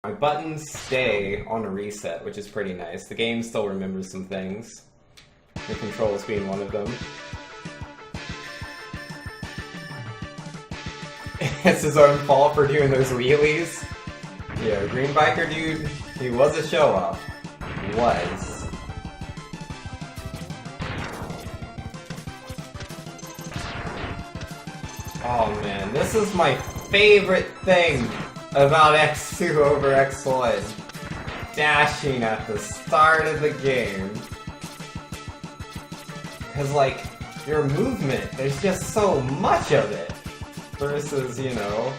My buttons stay on a reset, which is pretty nice. The game still remembers some things. The controls being one of them. It's his own fault for doing those wheelies. Yeah, Green Biker dude, he was a show-off. Was. Oh man, this is my favorite thing about X2 over X1. Dashing at the start of the game. Cause like, your movement, there's just so much of it. Versus, you know,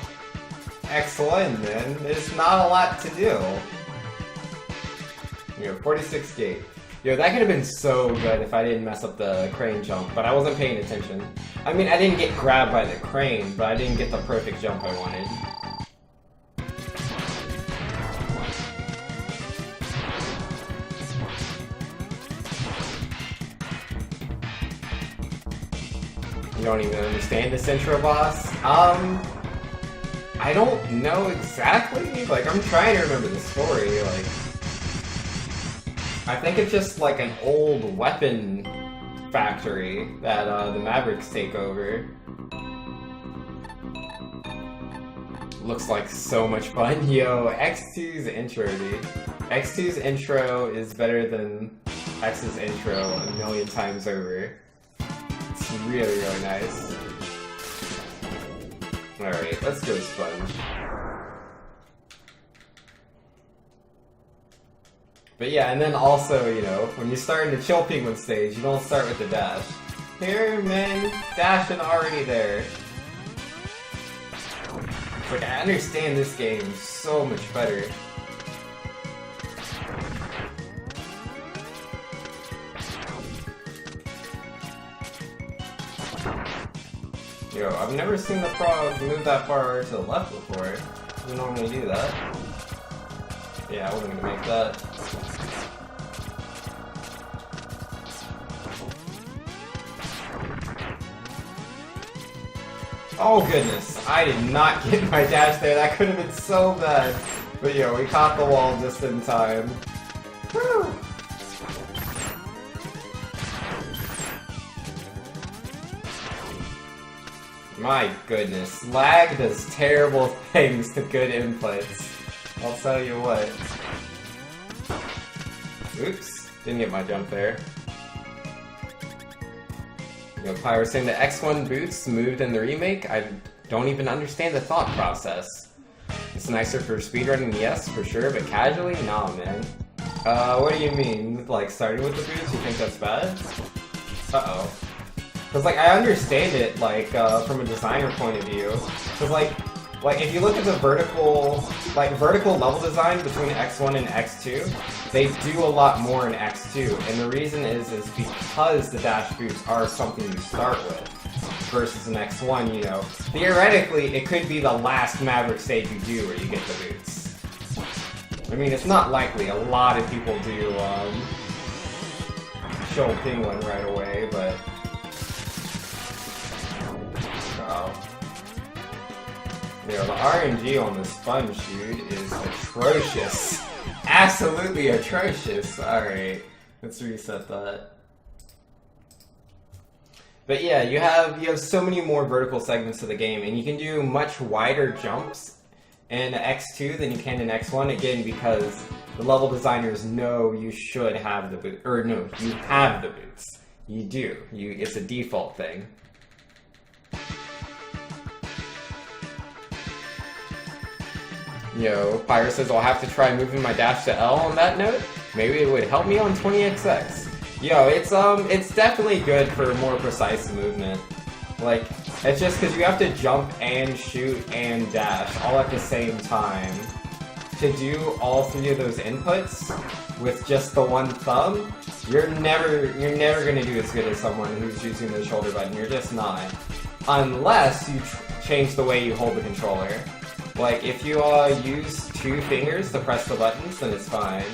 X1, man, there's not a lot to do. You know, 46 gate. Yo, that could have been so good if I didn't mess up the crane jump, but I wasn't paying attention. I mean, I didn't get grabbed by the crane, but I didn't get the perfect jump I wanted. You don't even understand this intro boss? I don't know exactly. Like, I'm trying to remember the story. Like, I think it's just like an old weapon factory that the Mavericks take over. Looks like so much fun. Yo, X2's intro, dude. X2's intro is better than X's intro a million times over. It's really, really nice. Alright, let's go Sponge. But yeah, and then also, you know, when you're starting the Chill Penguin stage, you don't start with the dash. Here, man, dashing already there. It's like, I understand this game so much better. Yo, I've never seen the frog move that far to the left before. You normally do that. Yeah, I wasn't gonna make that. Oh goodness, I did not get my dash there. That could have been so bad. But yo, we caught the wall just in time. Woo! My goodness, lag does terrible things to good inputs. I'll tell you what. Oops, didn't get my jump there. You know, Py was saying the X1 boots moved in the remake. I don't even understand the thought process. It's nicer for speedrunning, yes, for sure, but casually, nah, man. What do you mean? Like, starting with the boots, you think that's bad? Uh-oh. Cause like, I understand it, like, from a designer point of view. Cause like, if you look at the vertical level design between X1 and X2, they do a lot more in X2, and the reason is because the dash boots are something you start with, versus in X1, you know. Theoretically, it could be the last Maverick stage you do where you get the boots. I mean, it's not likely. A lot of people do, Chill Penguin right away, but... Yo, the RNG on the Sponge, dude, is atrocious. Absolutely atrocious. Alright, let's reset that. But yeah, you have so many more vertical segments of the game, and you can do much wider jumps in X2 than you can in X1, again, because the level designers know you should have the boot, or no, you have the boots. You do. It's a default thing. Yo, Pyro says I'll have to try moving my dash to L on that note. Maybe it would help me on 20XX. Yo, it's definitely good for more precise movement. Like, it's just because you have to jump and shoot and dash all at the same time. To do all three of those inputs with just the one thumb, you're never gonna do as good as someone who's using the shoulder button. You're just not. Unless you change the way you hold the controller. Like, if you use two fingers to press the buttons, then it's fine.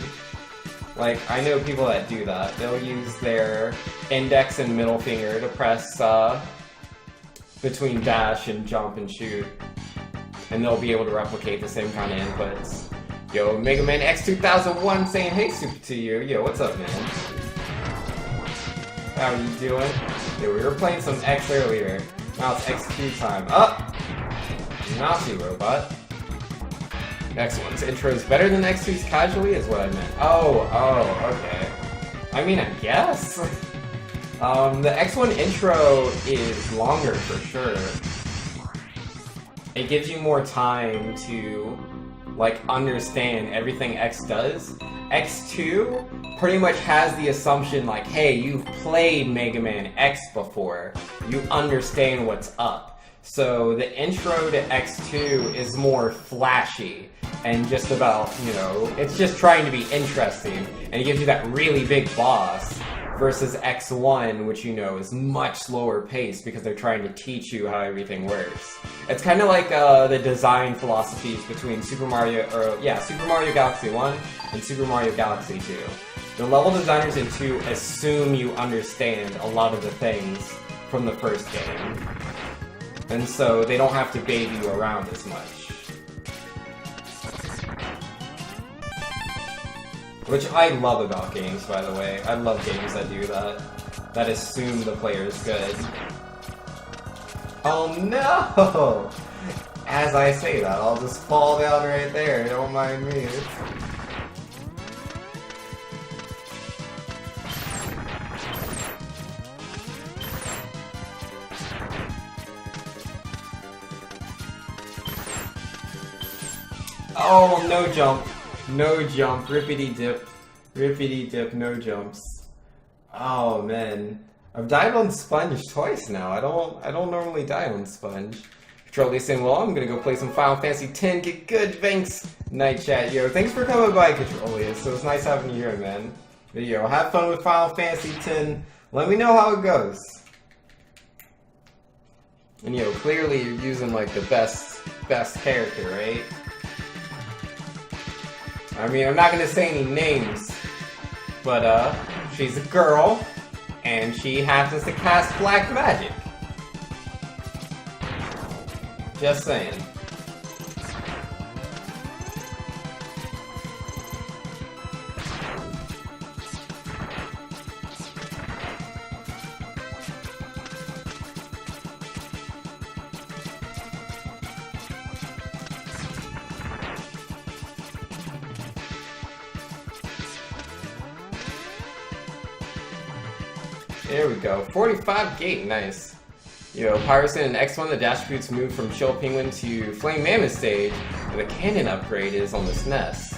Like, I know people that do that. They'll use their index and middle finger to press between dash and jump and shoot. And they'll be able to replicate the same kind of inputs. Yo, Mega Man X 2001 saying hey super to you. Yo, what's up, man? How are you doing? Yo, we were playing some X earlier. Now it's X2 time. Up! Nazi robot. X1's intro is better than X2's casually, is what I meant. Oh, okay. I mean, I guess. The X1 intro is longer for sure. It gives you more time to, like, understand everything X does. X2 pretty much has the assumption, like, hey, you've played Mega Man X before. You understand what's up. So the intro to X2 is more flashy and just about, you know, it's just trying to be interesting, and it gives you that really big boss, versus X1, which you know is much slower paced because they're trying to teach you how everything works. It's kind of like the design philosophies between Super Mario Galaxy 1 and Super Mario Galaxy 2. The level designers in 2 assume you understand a lot of the things from the first game, and so they don't have to baby you around as much. Which I love about games, by the way. I love games that do that. That assume the player's good. Oh no! As I say that, I'll just fall down right there. Don't mind me. Oh, no jump. No jump, rippity dip, no jumps. Oh man, I've died on Sponge twice now. I don't normally die on Sponge. Control saying, well, I'm gonna go play some Final Fantasy X. Get good, thanks. Night chat, yo. Thanks for coming by, Controlius. So it's nice having you here, man. But yo, have fun with Final Fantasy X. Let me know how it goes. And yo, clearly you're using like the best character, right? I mean, I'm not gonna say any names, but, she's a girl, and she happens to cast black magic. Just saying. There we go. 45 gate, nice. Yo, Pyrus in X1, the dash boots move from Chill Penguin to Flame Mammoth stage, and the cannon upgrade is on the SNES.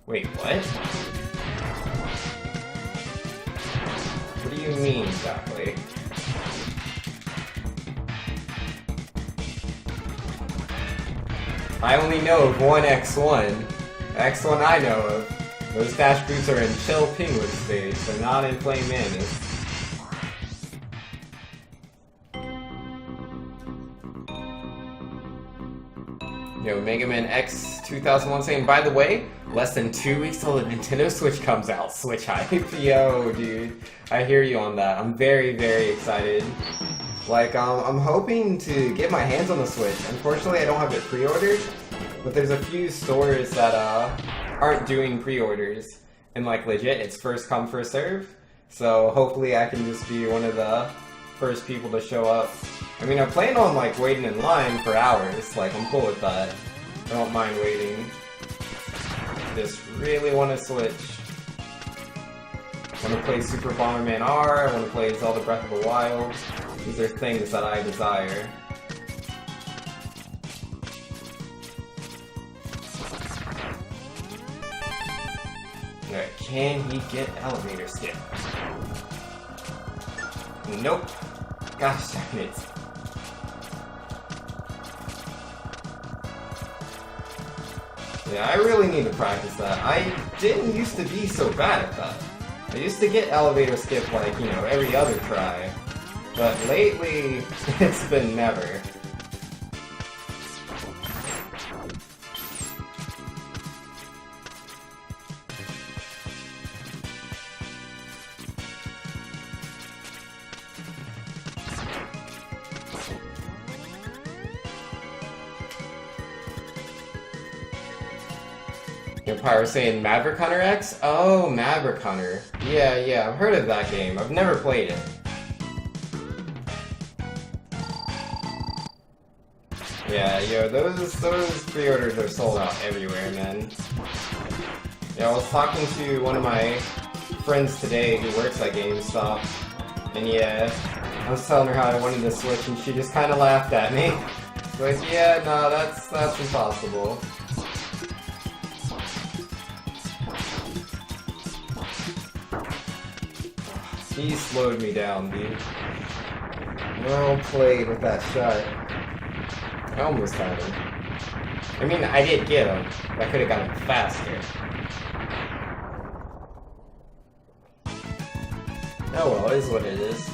Wait, what? What do you mean, exactly? I only know of one X1. X1 I know of. Those dash boots are in Chill Penguin stage, but not in Flame Mammoth. Yo, Mega Man X 2001 saying, by the way, less than 2 weeks till the Nintendo Switch comes out. Switch hype. Yo, dude. I hear you on that. I'm very, very excited. Like, I'm hoping to get my hands on the Switch. Unfortunately, I don't have it pre-ordered, but there's a few stores that, aren't doing pre-orders, and like legit, it's first come first serve. So hopefully I can just be one of the first people to show up. I mean, I plan on like waiting in line for hours. Like, I'm cool with that. I don't mind waiting. Just really want to switch. I want to play Super Bomberman R. I want to play Zelda Breath of the Wild. These are things that I desire. Alright, can he get elevator skip? Nope. Gosh darn it. Yeah, I really need to practice that. I didn't used to be so bad at that. I used to get elevator skip like, you know, every other try. But lately, it's been never. Pyro saying Maverick Hunter X? Oh, Maverick Hunter. Yeah, I've heard of that game. I've never played it. Yeah, yo, those pre-orders are sold out everywhere, man. Yeah, I was talking to one of my friends today who works at GameStop, and yeah, I was telling her how I wanted to Switch, and she just kind of laughed at me. Like, yeah, no, that's impossible. He slowed me down, dude. Well played with that shot. I almost had him. I mean, I did get him. I could have got him faster. Oh well, it is what it is.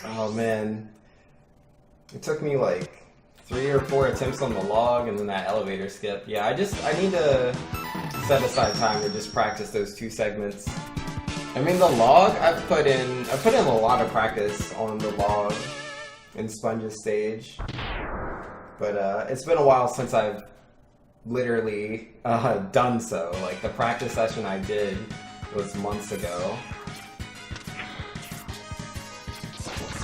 Oh man. It took me like 3 or 4 attempts on the log and then that elevator skip. Yeah, I need to set aside time to just practice those 2 segments. I mean, the log, I put in a lot of practice on the log in Sponge's stage, but it's been a while since I've literally done so. Like, the practice session I did was months ago.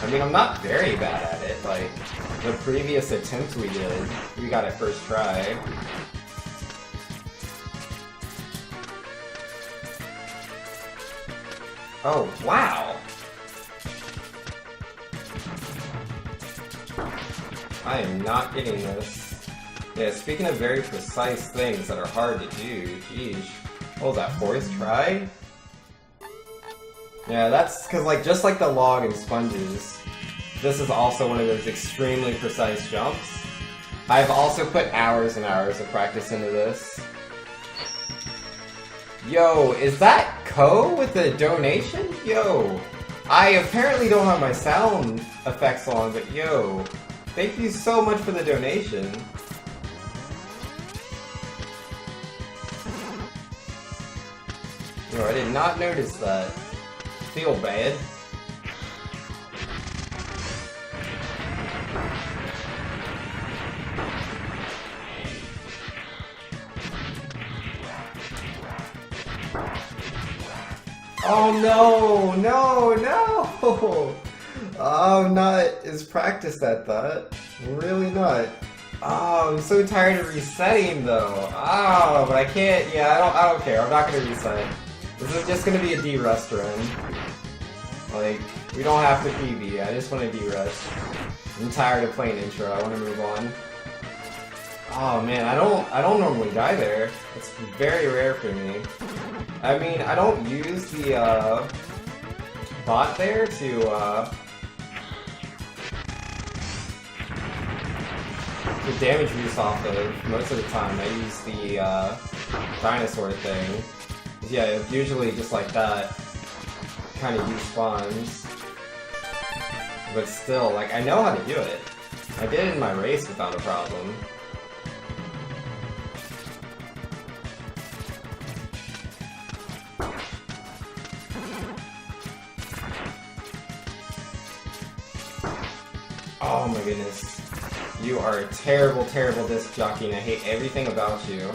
I mean, I'm not very bad at it. Like, the previous attempt we did, we got it first try. Oh, wow! I am not getting this. Yeah, speaking of very precise things that are hard to do, geez. What was that, 4th try? Yeah, that's because, like, just like the log and Sponges, this is also one of those extremely precise jumps. I've also put hours and hours of practice into this. Yo, is that Ko with the donation? Yo, I apparently don't have my sound effects on, but yo, thank you so much for the donation. Yo, I did not notice that. Feel bad. Oh no, no, no! Oh, I'm not as practiced at that. I'm really not. Oh, I'm so tired of resetting though. Oh, but I can't, yeah, I don't care. I'm not gonna reset. This is just gonna be a D-rust run. Like, we don't have to PB, I just want to D-rust. I'm tired of playing intro, I want to move on. Oh man, I don't normally die there. It's very rare for me. I mean, I don't use the bot there to damage boost off of. Most of the time I use the dinosaur thing. Yeah, it's usually just like that kind of use spawns. But still, like, I know how to do it. I did it in my race without a problem. Oh my goodness. You are a terrible, terrible disc jockey, and I hate everything about you.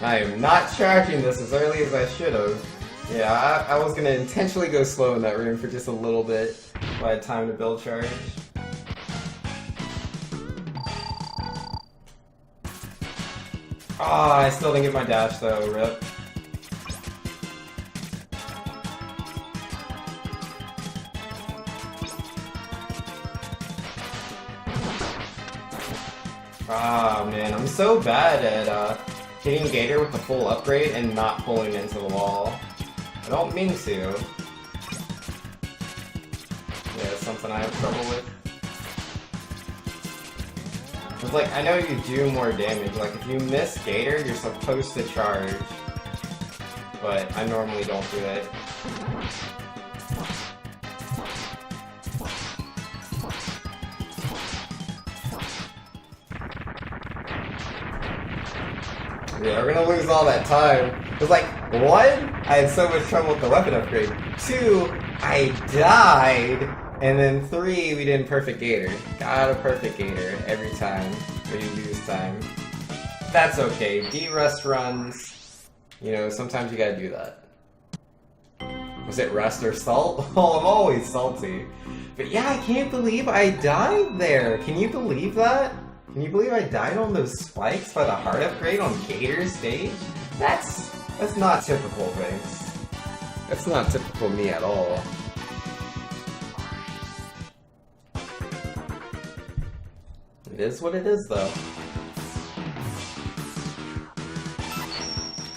I am not charging this as early as I should have. Yeah, I was gonna intentionally go slow in that room for just a little bit if I had time to build charge. Ah, I still didn't get my dash though, rip. Ah, man, I'm so bad at hitting Gator with the full upgrade and not pulling into the wall. I don't mean to. Yeah, it's something I have trouble with. It's like, I know you do more damage. Like, if you miss Gator, you're supposed to charge. But I normally don't do it. Yeah, we're gonna lose all that time. Because, like, one, I had so much trouble with the weapon upgrade. Two, I died. And then three, we didn't perfect gator. Got a perfect gator every time. We lose time. That's okay. Beat rust runs. You know, sometimes you gotta do that. Was it rust or salt? Oh, I'm always salty. But yeah, I can't believe I died there. Can you believe that? Can you believe I died on those spikes by the heart upgrade on Gator's stage? That's not typical, Vince. That's not typical me at all. It is what it is, though.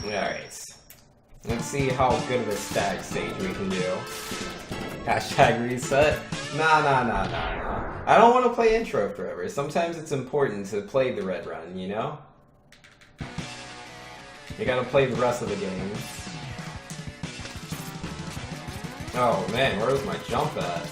Alright. Let's see how good of a stag stage we can do. Hashtag reset. Nah. I don't want to play intro forever. Sometimes it's important to play the red run, you know? You gotta play the rest of the game. Oh man, where was my jump at?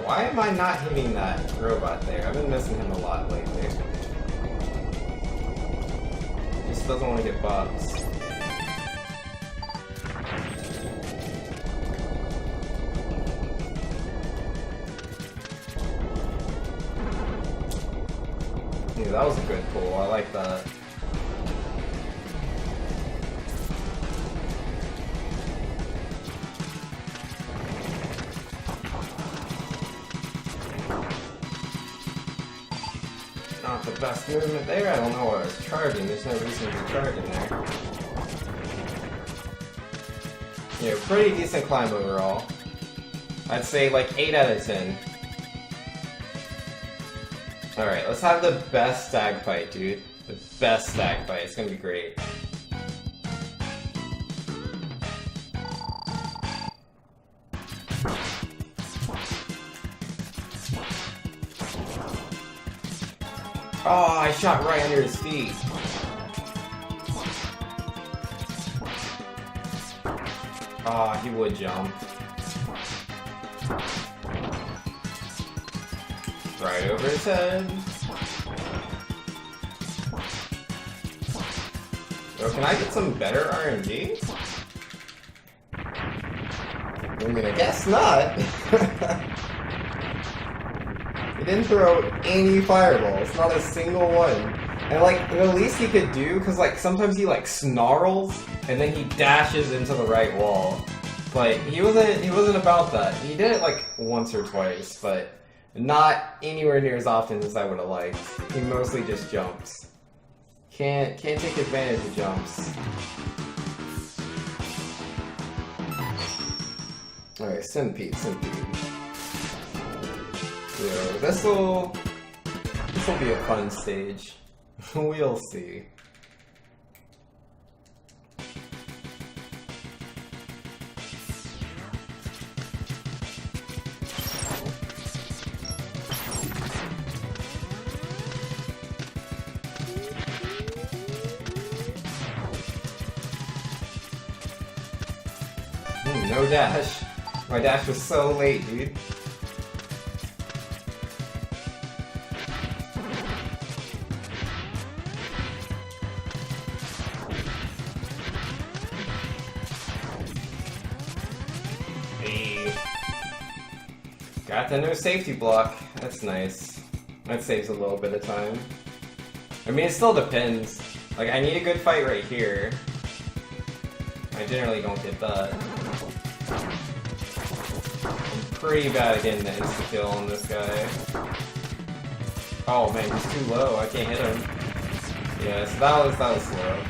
Why am I not hitting that robot there? I've been missing him a lot lately. Just doesn't want to get buffs. Yeah, that was a good pull. I like that. Not the best movement there. I don't know what I was charging. There's no reason to be charging there. Yeah, pretty decent climb overall. I'd say like 8 out of 10. Alright, let's have the best stag fight, dude. The best stag fight. It's gonna be great. Oh, I shot right under his feet. Oh, he would jump. Right over his head. Oh, can I get some better RNG? I mean, I guess not. He didn't throw any fireballs, not a single one. And like, the least he could do, because like, sometimes he like snarls, and then he dashes into the right wall. But he wasn't about that. He did it like once or twice, but not anywhere near as often as I would have liked. He mostly just jumps. Can't take advantage of jumps. Alright, Centipede. So this'll be a fun stage. We'll see. No dash. My dash was so late, dude. Got the no safety block. That's nice. That saves a little bit of time. I mean, it still depends. Like, I need a good fight right here. I generally don't get that. I'm pretty bad at getting the insta-kill on this guy. Oh man, he's too low. I can't hit him. Yeah, so that was slow.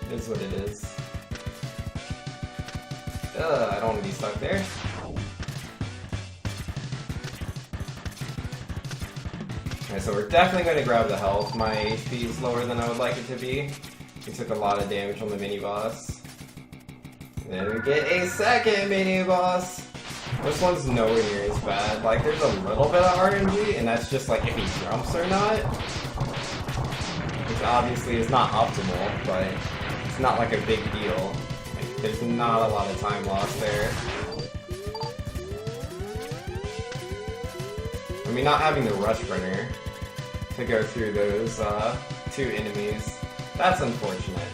It is what it is. I don't want to be stuck there. Okay, so we're definitely going to grab the health. My HP is lower than I would like it to be. We took a lot of damage on the mini-boss. Then we get a second mini-boss. This one's nowhere near as bad. Like, there's a little bit of RNG, and that's just like if he jumps or not. Which obviously is not optimal, but It's not like a big deal. Like, there's not a lot of time lost there. I mean, not having the rush runner to go through those two enemies, that's unfortunate.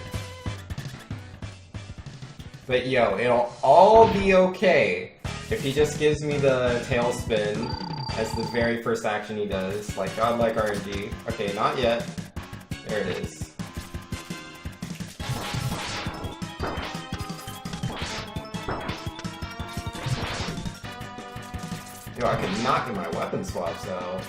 But yo, it'll all be okay if he just gives me the tailspin as the very first action he does, like godlike RNG. Okay, not yet. There it is. Yo, I could not get my weapon swaps though.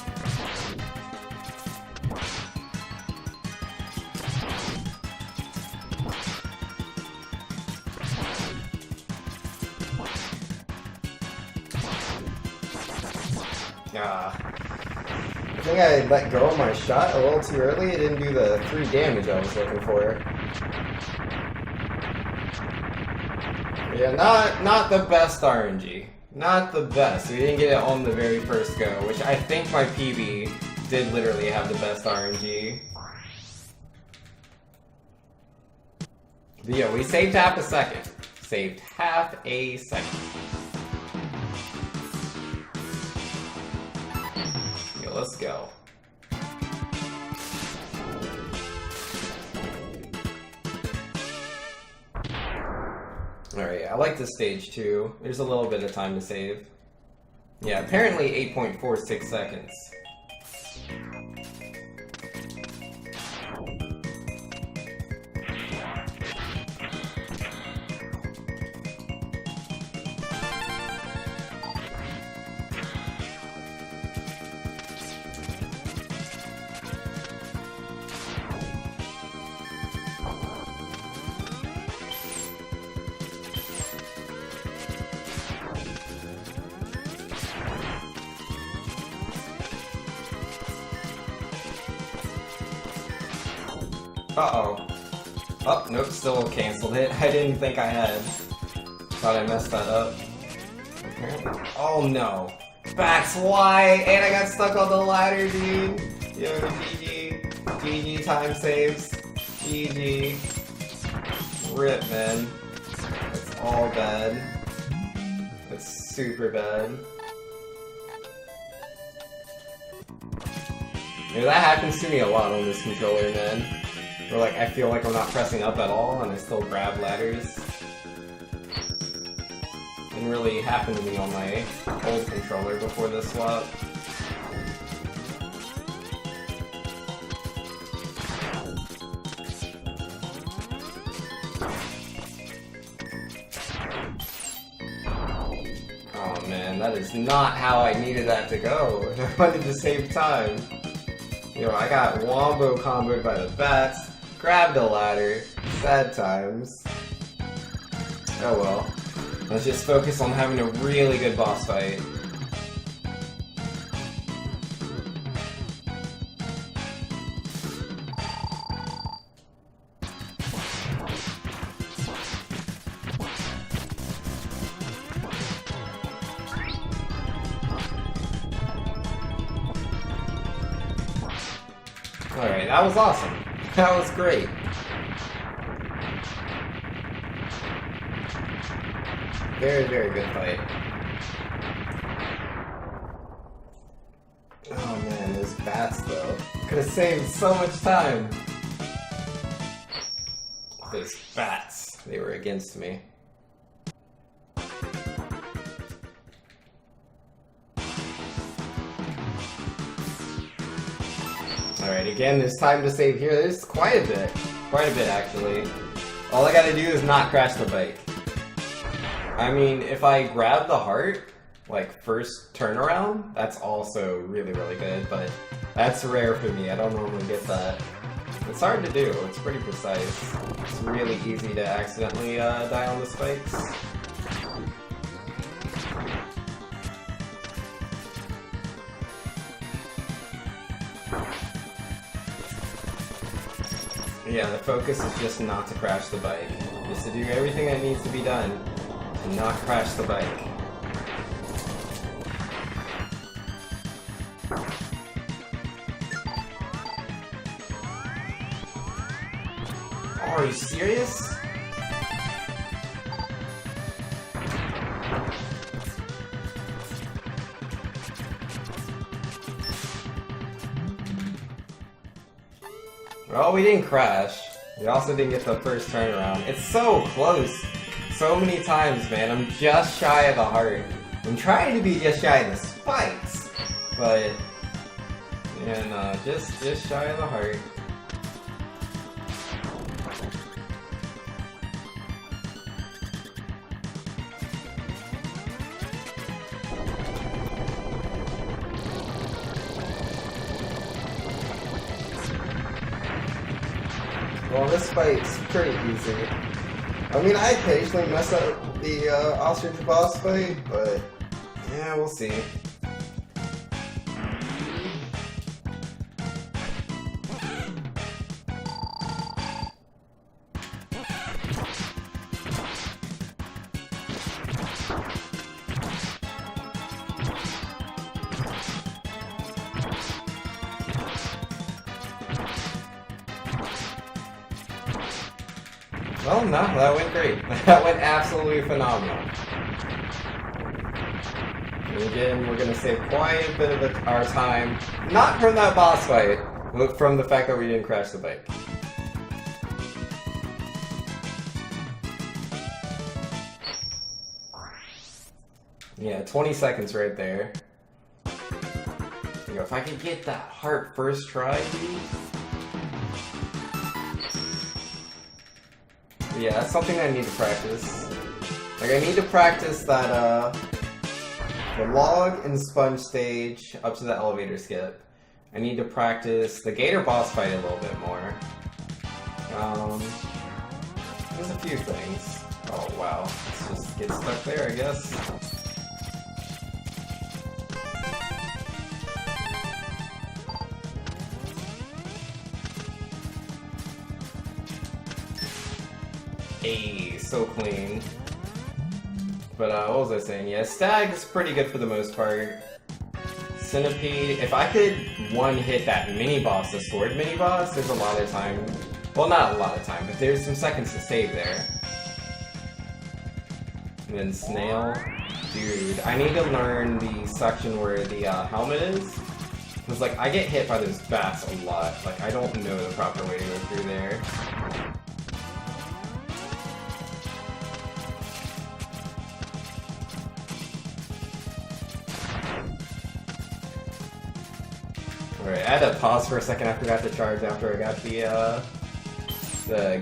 I think I let go of my shot a little too early. It didn't do the 3 damage I was looking for. Yeah, not the best RNG. Not the best. We didn't get it on the very first go, which I think my PB did literally have the best RNG. But yeah, we saved half a second. Saved half a second. Yo, let's go. Alright, I like this stage too. There's a little bit of time to save. Yeah, apparently 8.46 seconds. Uh-oh. Oh, nope, still canceled it. I didn't think I had. Thought I messed that up. Apparently. Oh no. Bats, why? And I got stuck on the ladder, dude. Yo, GG. GG time saves. GG. Rip, man. That's all bad. That's super bad. Yeah, that happens to me a lot on this controller, man. Where like I feel like I'm not pressing up at all and I still grab ladders. Didn't really happen to me on my old controller before this swap. Oh man, that is not how I needed that to go. I wanted to save time. You know, I got wombo comboed by the bats. Grabbed a ladder. Sad times. Oh well. Let's just focus on having a really good boss fight. Alright, that was awesome. That was great. Very, very good fight. Oh man, those bats though. Could have saved so much time. Those bats, they were against me. Alright, again, there's time to save here. There's quite a bit actually. All I gotta do is not crash the bike. I mean, if I grab the heart, like first turnaround, that's also really, really good, but that's rare for me. I don't normally get that. It's hard to do. It's pretty precise. It's really easy to accidentally die on the spikes. Yeah, the focus is just not to crash the bike. Just to do everything that needs to be done and not crash the bike. Are you serious? Well, we didn't crash. We also didn't get the first turnaround. It's so close. So many times, man. I'm just shy of the heart. I'm trying to be just shy of the spikes. But, yeah, no, just shy of the heart. Well, this fight's pretty easy. I mean, I occasionally mess up the ostrich boss fight, but yeah, we'll see. Well, no, that went great. That went absolutely phenomenal. And again, we're going to save quite a bit of our time, not from that boss fight, but from the fact that we didn't crash the bike. Yeah, 20 seconds right there. If I could get that heart first try, dude. Yeah, that's something I need to practice. Like, I need to practice that, the log and sponge stage up to the elevator skip. I need to practice the gator boss fight a little bit more. There's a few things. Oh, wow. Let's just get stuck there, I guess. Hey, so clean. But what was I saying? Yeah, Stag is pretty good for the most part. Centipede, if I could one-hit that mini-boss, the sword mini-boss, there's a lot of time. Well, not a lot of time, but there's some seconds to save there. And then Snail. Dude, I need to learn the section where the helmet is. Because, like, I get hit by those bats a lot. Like, I don't know the proper way to go through there. Alright, I had to pause for a second. I forgot to charge after I got the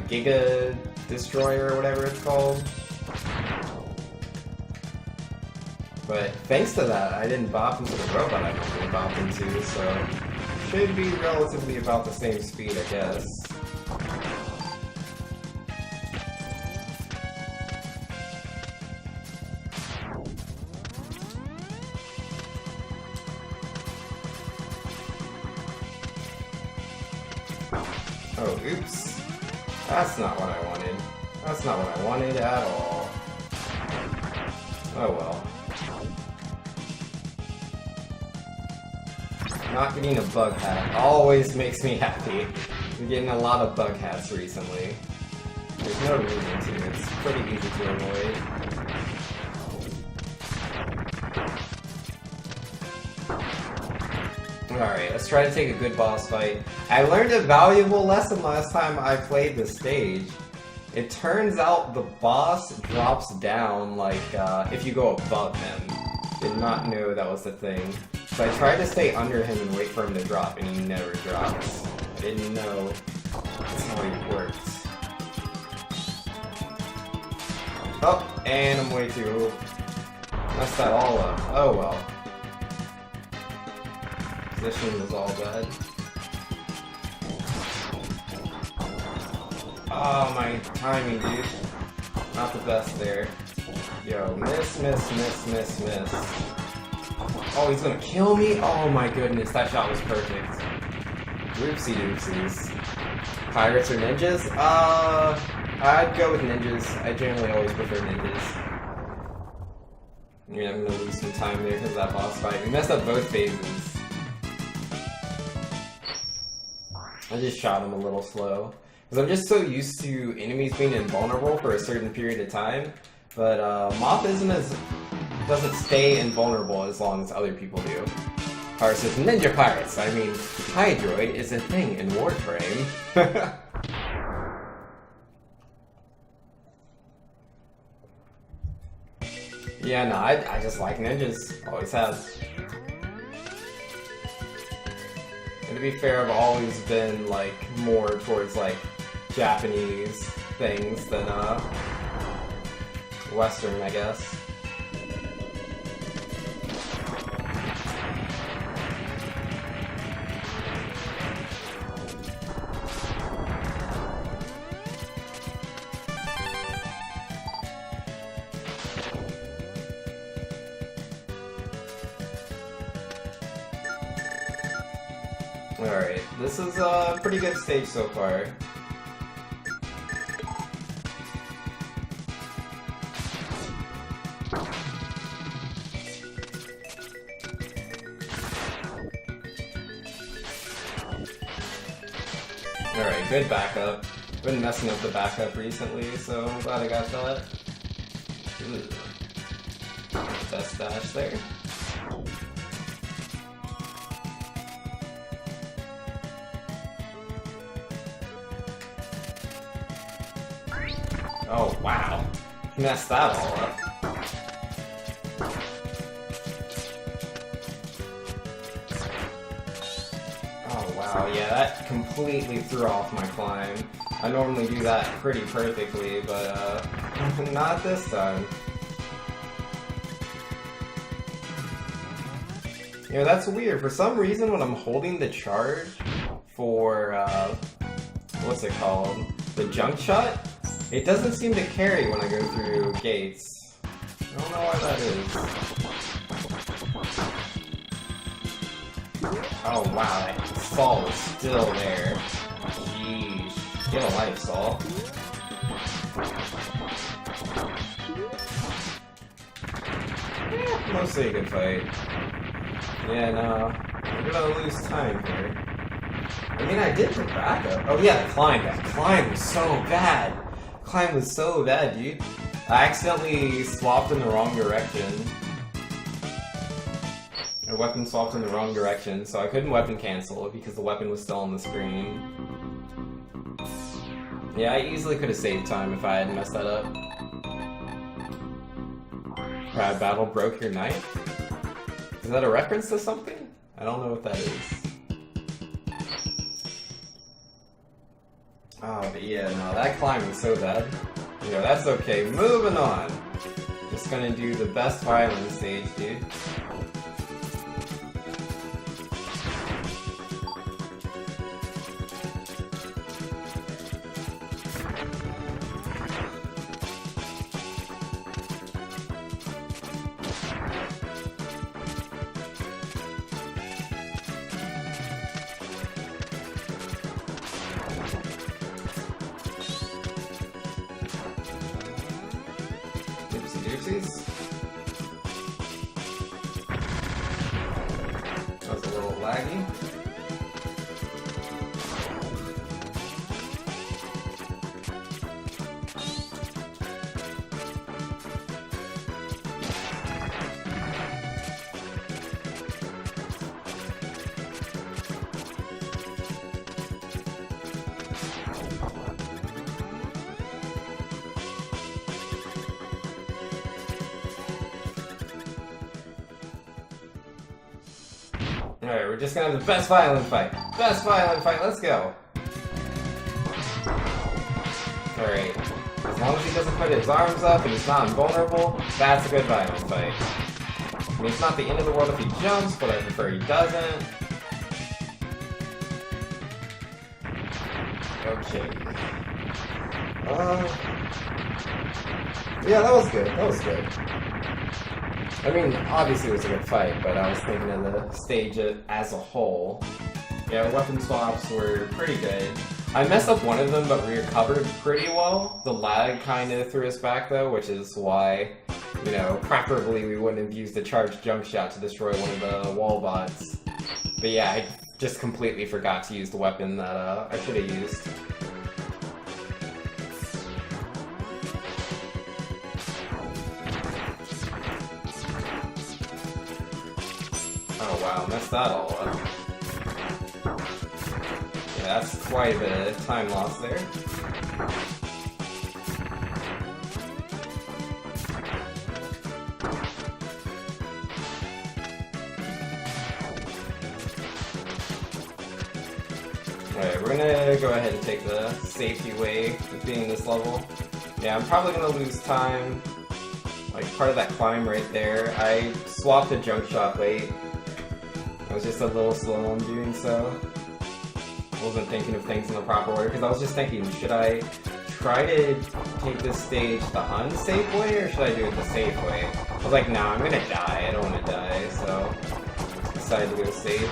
Giga Destroyer or whatever it's called. But thanks to that, I didn't bop into the robot I normally bop into, so should be relatively about the same speed, I guess. Oh, oops. That's not what I wanted. That's not what I wanted at all. Oh well. Not getting a bug hat always makes me happy. I'm getting a lot of bug hats recently. There's no reason to. It's pretty easy to avoid. Alright, let's try to take a good boss fight. I learned a valuable lesson last time I played this stage. It turns out the boss drops down, like, if you go above him. Did not know that was the thing. So I tried to stay under him and wait for him to drop, and he never drops. I didn't know that's how he worked. Oh, and I'm way too... messed that all up. Oh well. Position was all bad. Oh, my timing, dude. Not the best there. Yo, miss, miss, miss, miss, miss. Oh, he's gonna kill me? Oh my goodness, that shot was perfect. Whoopsie doopsies. Pirates or ninjas? I'd go with ninjas. I generally always prefer ninjas. Yeah, I'm gonna lose some time there because of that boss fight. We messed up both phases. I just shot him a little slow. Because I'm just so used to enemies being invulnerable for a certain period of time, but Moth doesn't stay invulnerable as long as other people do. Pyro says, Ninja Pirates! I mean, Hydroid is a thing in Warframe. Yeah, no, I just like ninjas. Always have. And to be fair, I've always been, like, more towards, like, Japanese things than, Western, I guess. Alright, this is a pretty good stage so far. Alright, good backup. Been messing up the backup recently, so I'm glad I got that. Best dash there. Oh, wow. Messed that all up. Oh, wow. Yeah, that completely threw off my climb. I normally do that pretty perfectly, but, not this time. You know, that's weird. For some reason, when I'm holding the charge for, what's it called? The junk shot? It doesn't seem to carry when I go through gates. I don't know why that is. Oh wow, that Saul is still there. Jeez. Get a life, Saul. Yeah, mostly a good fight. Yeah, no. I'm gonna lose time here. I mean, I did the backup. Oh yeah, the climb. That climb was so bad. Climb was so bad, dude. I accidentally swapped in the wrong direction. My weapon swapped in the wrong direction, so I couldn't weapon cancel because the weapon was still on the screen. Yeah, I easily could have saved time if I hadn't messed that up. Crab battle broke your knife? Is that a reference to something? I don't know what that is. Oh, but yeah, no, that climb was so bad. You know, that's okay. Moving on. Just gonna do the best violin stage, dude. Oopsie-doopsies. That was a little laggy. Alright, we're just gonna have the best violin fight. Best violin fight, let's go! Alright. As long as he doesn't put his arms up and he's not invulnerable, that's a good violin fight. I mean, it's not the end of the world if he jumps, but I prefer he doesn't. Okay. Yeah, that was good. That was good. I mean, obviously it was a good fight, but I was thinking of the stage as a whole. Yeah, weapon swaps were pretty good. I messed up one of them, but we recovered pretty well. The lag kind of threw us back, though, which is why, you know, preferably we wouldn't have used the charged junk shot to destroy one of the wall bots. But yeah, I just completely forgot to use the weapon that I should have used. Oh wow, messed that all up. Yeah, that's quite a bit of time lost there. Alright, we're gonna go ahead and take the safety way of being this level. Yeah, I'm probably gonna lose time. Like, part of that climb right there. I swapped a jump shot late. I was just a little slow on doing so. I wasn't thinking of things in the proper order, because I was just thinking, should I try to take this stage the unsafe way, or should I do it the safe way? I was like, nah, I'm gonna die. I don't want to die, so I decided to go safe.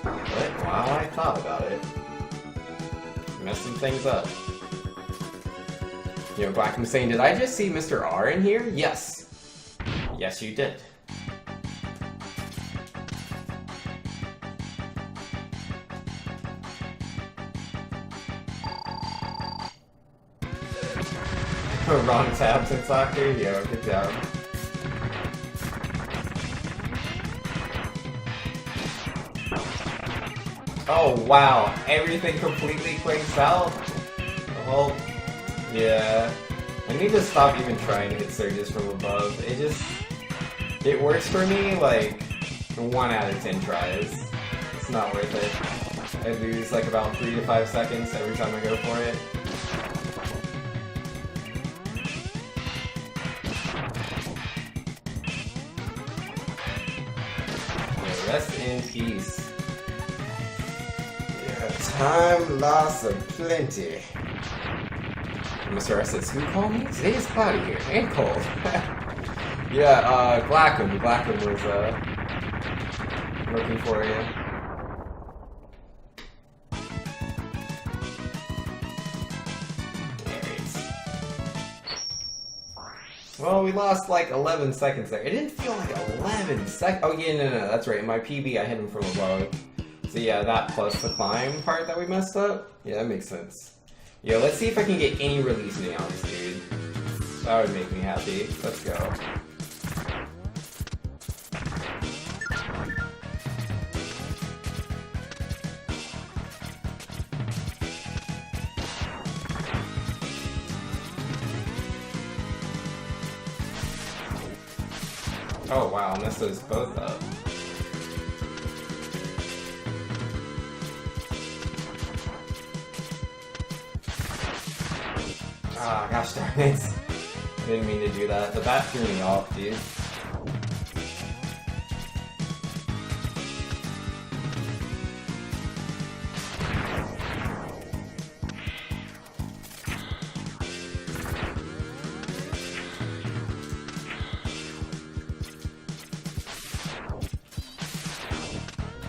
But while I thought about it, I messed some things up. You know, Black was saying, did I just see Mr. R in here? Yes. Yes, you did. Wrong tabs in soccer? Yeah, good job. Oh wow, everything completely clicks out? Well, yeah. I need to stop even trying to hit surges from above. It works for me like 1 out of 10 tries. It's not worth it. I lose like about 3 to 5 seconds every time I go for it. Rest in peace. Yeah, time loss aplenty. Mr. S says, who called me? Today is cloudy here and cold. Yeah, Glackham. Glackham was looking for you. Well, we lost like 11 seconds there. It didn't feel like 11 seconds. Oh yeah, no, that's right. In my PB, I hit him from above. So yeah, that plus the climb part that we messed up. Yeah, that makes sense. Yeah, let's see if I can get any release neons, dude. That would make me happy. Let's go. Oh wow, I messed those both up. Ah, gosh darn it. I didn't mean to do that, but that threw me off, dude.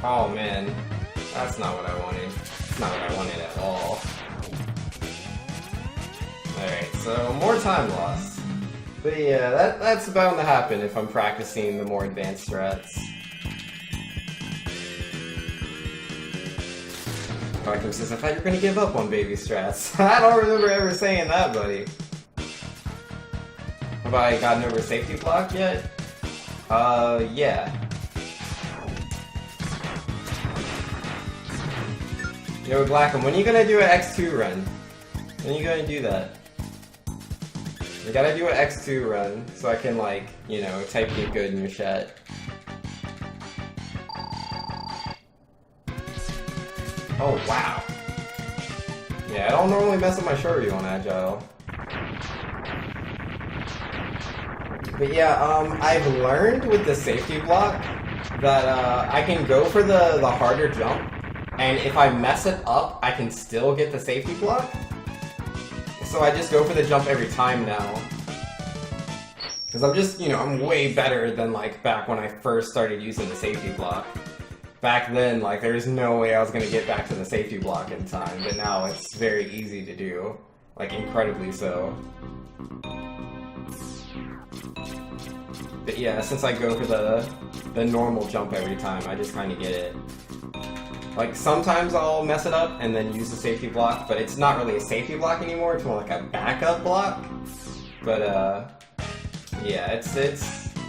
Oh man, that's not what I wanted. That's not what I wanted at all. Alright, so more time loss. But yeah, that's bound to happen if I'm practicing the more advanced strats. Arkham says, I thought you were gonna give up on baby strats. I don't remember ever saying that, buddy. Have I gotten over safety block yet? Yeah. Yo, Glackham, when are you gonna do an X2 run? When are you gonna do that? You gotta do an X2 run, so I can, like, you know, type get good in your chat. Oh, wow. Yeah, I don't normally mess up my shorty on Agile. But yeah, I've learned with the safety block that, I can go for the harder jump, and if I mess it up, I can still get the safety block. So I just go for the jump every time now. Because I'm just, you know, I'm way better than, like, back when I first started using the safety block. Back then, like, there's no way I was going to get back to the safety block in time, but now it's very easy to do. Like, incredibly so. But yeah, since I go for the normal jump every time, I just kind of get it. Like, sometimes I'll mess it up and then use the safety block, but it's not really a safety block anymore, it's more like a backup block. But, yeah, it's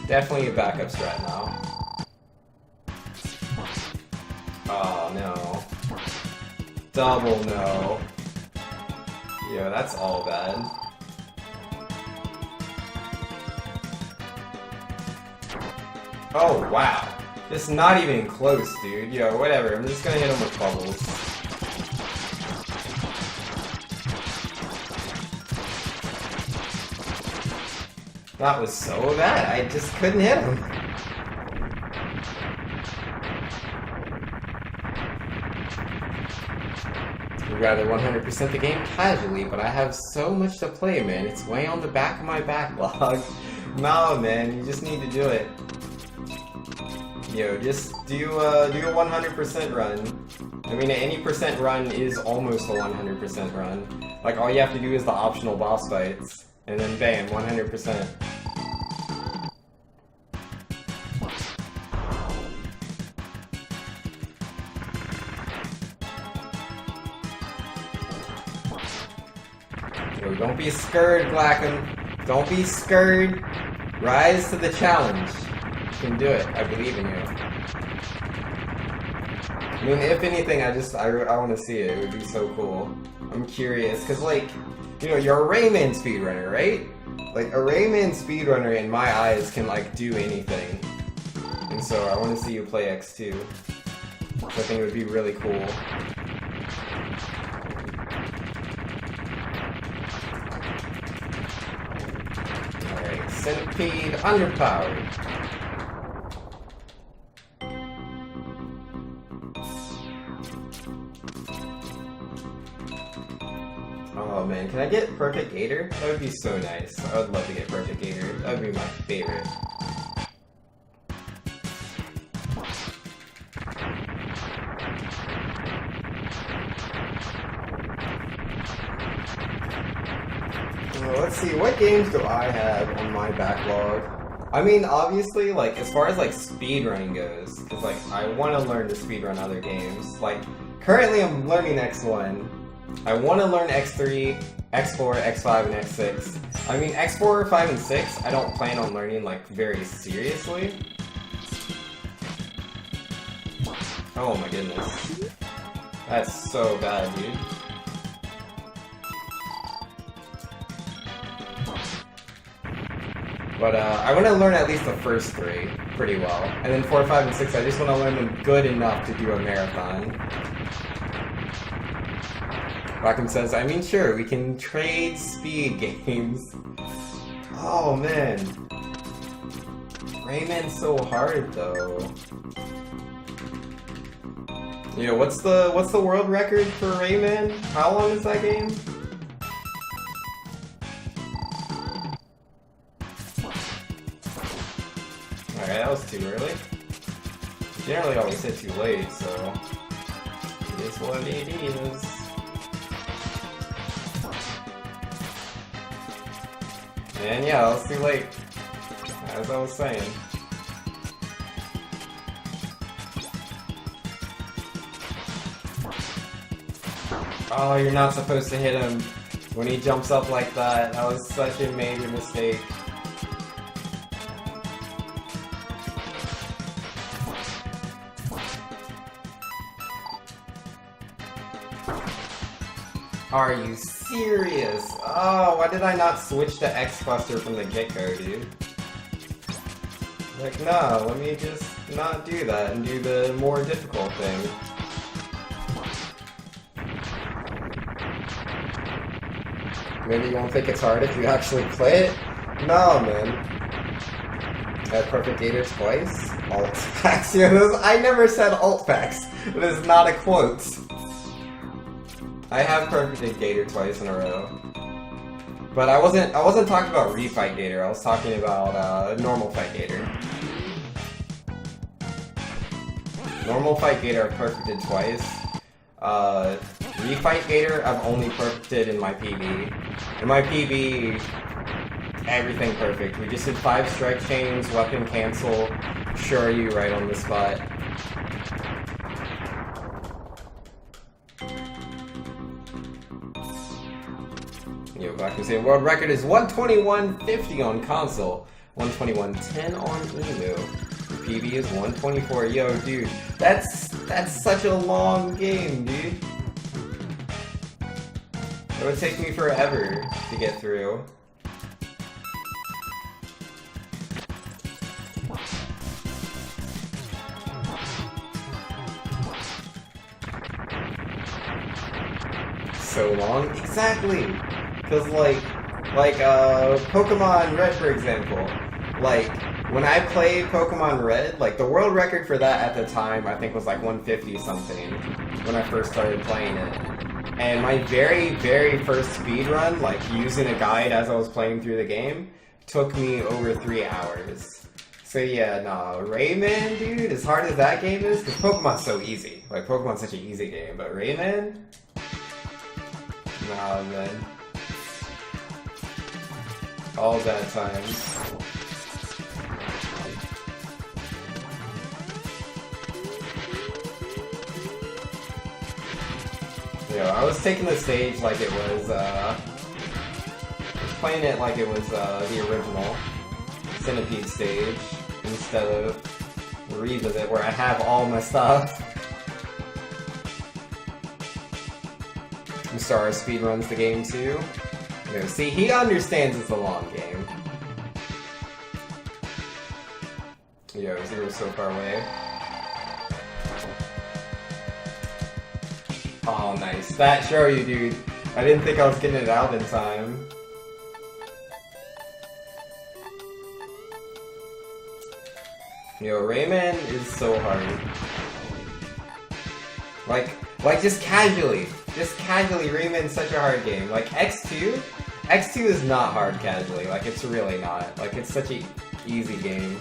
definitely a backup strat now. Double no. Yo, that's all bad. Oh, wow. It's not even close, dude. Yo, whatever. I'm just gonna hit him with bubbles. That was so bad. I just couldn't hit him. I'd rather 100% the game casually, but I have so much to play, man. It's way on the back of my backlog. No, man. You just need to do it. Yo, just do a 100% run. I mean, any percent run is almost a 100% run. Like, all you have to do is the optional boss fights, and then bam, 100%. Yo, don't be scared, Glackham. Don't be scared. Rise to the challenge. You can do it. I believe in you. I mean, if anything, I want to see it. It would be so cool. I'm curious, because, like, you know, you're a Rayman speedrunner, right? Like, a Rayman speedrunner, in my eyes, can, like, do anything. And so, I want to see you play X2. I think it would be really cool. Alright, Centipede, underpowered. Oh man, can I get Perfect Gator? That would be so nice. I would love to get Perfect Gator. That would be my favorite. Let's see, what games do I have on my backlog? I mean, obviously, like, as far as, like, speedrunning goes, because, like, I want to learn to speedrun other games. Like, currently I'm learning X1. I want to learn X3, X4, X5, and X6. I mean, X4, 5, and 6, I don't plan on learning, like, very seriously. Oh my goodness. That's so bad, dude. But, I want to learn at least the first 3 pretty well. And then 4, 5, and 6, I just want to learn them good enough to do a marathon. Rackham says, I mean, sure, we can trade speed games. Oh, man. Rayman's so hard, though. You know, what's the world record for Rayman? How long is that game? Alright, that was too early. Generally always hit too late, so it is what it is. And yeah, that was too late. As I was saying. Oh, you're not supposed to hit him when he jumps up like that. That was such a major mistake. Are you serious? Oh, why did I not switch to X Cluster from the get-go, dude? Like, no, let me just not do that and do the more difficult thing. Maybe you won't think it's hard if you actually play it? No, man. I had Perfect Gator twice. Alt packs. I never said alt packs. It is not a quote. I have Perfect Gator twice in a row. But I wasn't talking about Refight Gator, I was talking about Normal Fight Gator. Normal Fight Gator I've perfected twice. Refight Gator I've only perfected in my PB. In my PB, everything perfect. We just did 5 strike chains, weapon cancel, sure you right on the spot. Yo, back to say world record is 121.50 on console, 121.10 on emu. PB is 124. Yo, dude, that's such a long game, dude. It would take me forever to get through. So long? Exactly! Because Pokemon Red, for example, like, when I played Pokemon Red, like, the world record for that at the time, I think was like 150 something, when I first started playing it. And my very, very first speedrun, like, using a guide as I was playing through the game, took me over 3 hours. So yeah, nah, Rayman, dude, as hard as that game is, because Pokemon's so easy. Like, Pokemon's such an easy game, but Rayman? Nah, man. All bad times. Yo, I was taking the stage like it was, playing it like it was, the original Centipede stage, instead of Revisit, where I have all my stuff. Star speedruns the game too. You know, see, he understands it's a long game. Yo, Zero's so far away. Oh, nice. That show you, dude. I didn't think I was getting it out in time. Yo, Rayman is so hard. Like just casually, Rayman's such a hard game. Like X2 is not hard casually. Like it's really not. Like it's such a easy game.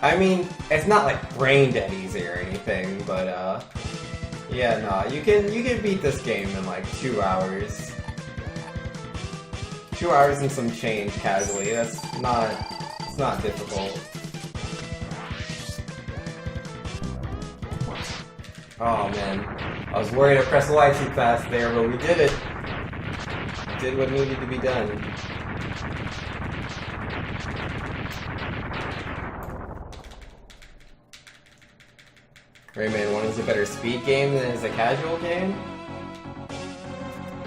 I mean, it's not like brain dead easy or anything, but yeah, nah, you can beat this game in like 2 hours. 2 hours and some change casually. It's not difficult. Oh man, I was worried I pressed Y too fast there, but we did it. Did what needed to be done. Rayman 1 is a better speed game than is a casual game?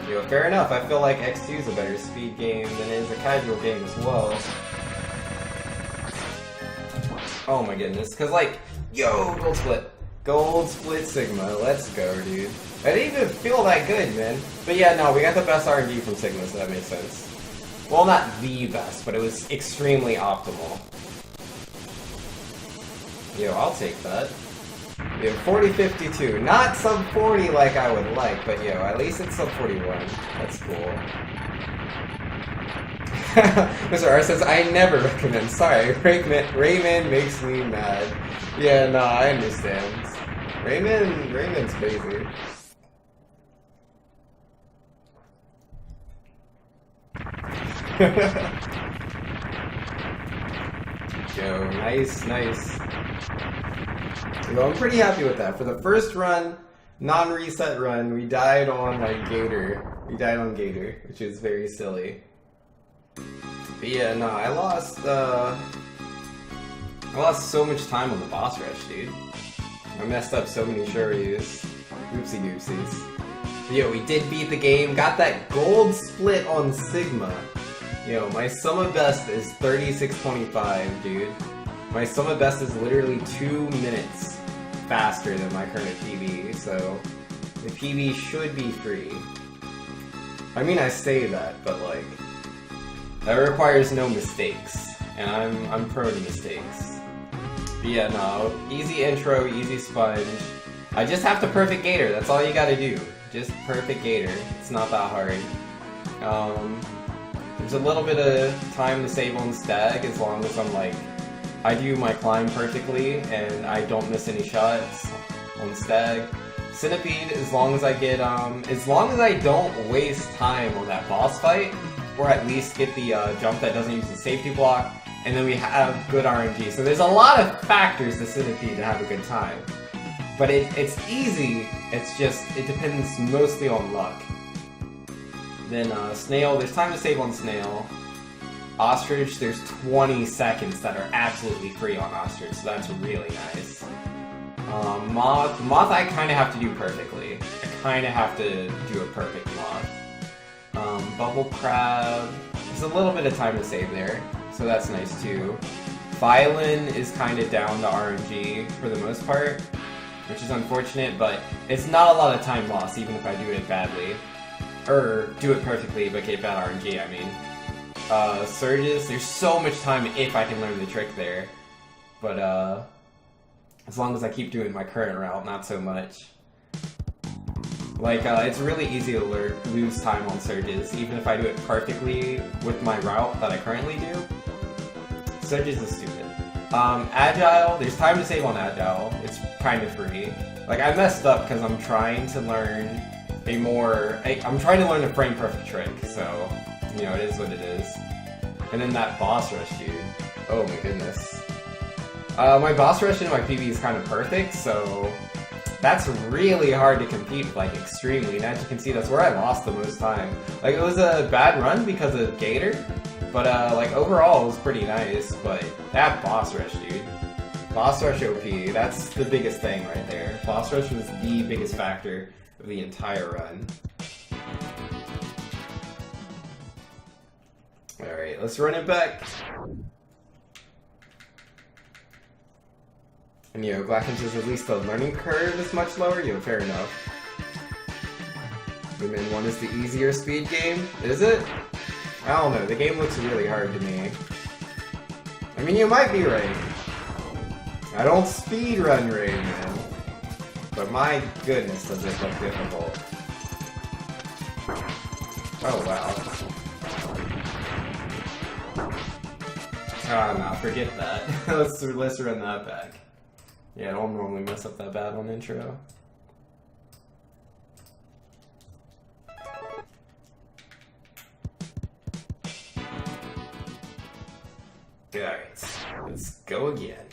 Yo, fair enough, I feel like X2 is a better speed game than it is a casual game as well. Oh my goodness, cause like, yo, Gold Split. Gold Split Sigma, let's go, dude. I didn't even feel that good, man. But yeah, no, we got the best RNG from Sigma, so that makes sense. Well, not the best, but it was extremely optimal. Yo, I'll take that. Yo, 40-52. Not sub 40 like I would like, but yo, at least it's sub 41. That's cool. Mr. R says, I never recommend. Sorry, Rayman makes me mad. Yeah, no, I understand. Rayman's crazy. Yo, nice. Yo, I'm pretty happy with that. For the first run, non-reset run, we died on like Gator. We died on Gator, which is very silly. But yeah, no, I lost so much time on the boss rush, dude. I messed up so many Shoryus. Oopsie doopsies. Yo, we did beat the game, got that gold split on Sigma. Yo, my summa best is 36.25, dude. My summa best is literally 2 minutes faster than my current PB, so the PB should be free. I mean, I say that, but like, that requires no mistakes, and I'm prone to mistakes. But yeah, no, easy intro, easy sponge. I just have to perfect Gator, that's all you gotta do. Just perfect Gator, it's not that hard. There's a little bit of time to save on Stag as long as I'm like, I do my climb perfectly and I don't miss any shots on Stag. Centipede, as long as I get, as long as I don't waste time on that boss fight, or at least get the jump that doesn't use the safety block, and then we have good RNG. So there's a lot of factors to Centipede to have a good time. But it's easy, it's just, it depends mostly on luck. Then Snail, there's time to save on Snail. Ostrich, there's 20 seconds that are absolutely free on Ostrich, so that's really nice. Moth I kind of have to do perfectly. I kind of have to do a perfect Moth. Bubble Crab. There's a little bit of time to save there, so that's nice too. Violin is kind of down to RNG for the most part, which is unfortunate, but it's not a lot of time lost even if I do it badly. Or do it perfectly but get bad RNG, I mean. Surges, there's so much time if I can learn the trick there. But as long as I keep doing my current route, not so much. Like, it's really easy to lose time on surges, even if I do it perfectly with my route that I currently do. Surges is stupid. Agile, there's time to save on Agile. It's kind of free. Like, I messed up because I'm trying to learn I'm trying to learn a frame perfect trick, so, you know, it is what it is. And then that boss rush, dude. Oh my goodness. My boss rush in my PB is kind of perfect, so that's really hard to compete with, like, extremely. And as you can see, that's where I lost the most time. Like, it was a bad run because of Gator, but, like, overall it was pretty nice, but that boss rush, dude. Boss rush OP, that's the biggest thing right there. Boss rush was the biggest factor of the entire run. Alright, let's run it back. And, you know, Glackens says at least the learning curve is much lower. You know, fair enough. Women 1 is the easier speed game. Is it? I don't know. The game looks really hard to me. I mean, you might be right. I don't speedrun Raid, man. But my goodness, does it look difficult. Oh, wow. Ah, nah, forget that. let's run that back. Yeah, I don't normally mess up that bad on intro. Alright, let's go again.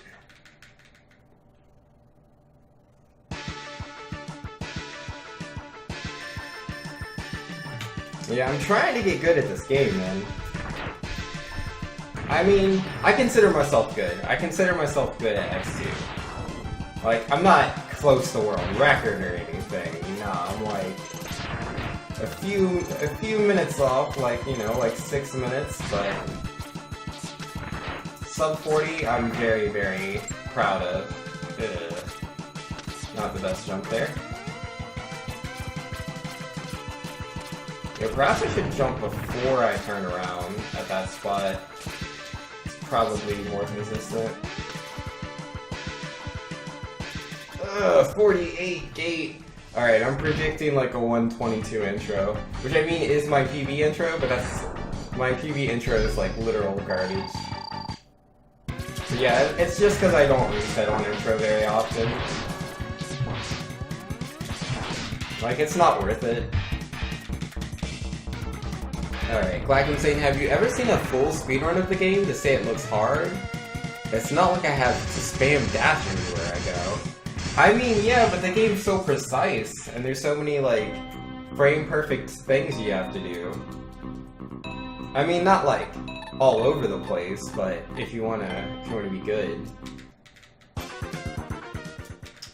Yeah, I'm trying to get good at this game, man. I mean, I consider myself good. I consider myself good at X2. Like, I'm not close to world record or anything. Nah, I'm like a few minutes off, like, you know, like 6 minutes, but sub 40, I'm very, very proud of. Not the best jump there. Yeah, perhaps I should jump before I turn around at that spot. It's probably more consistent. 48 gate. Alright, I'm predicting like a 122 intro, which I mean is my PB intro, but my PB intro is like literal garbage. So yeah, it's just because I don't reset on intro very often. Like, it's not worth it. Alright, Glackens saying, have you ever seen a full speedrun of the game to say it looks hard? It's not like I have to spam dash everywhere I go. I mean, yeah, but the game's so precise, and there's so many, like, frame-perfect things you have to do. I mean, not, like, all over the place, but if you wanna be good.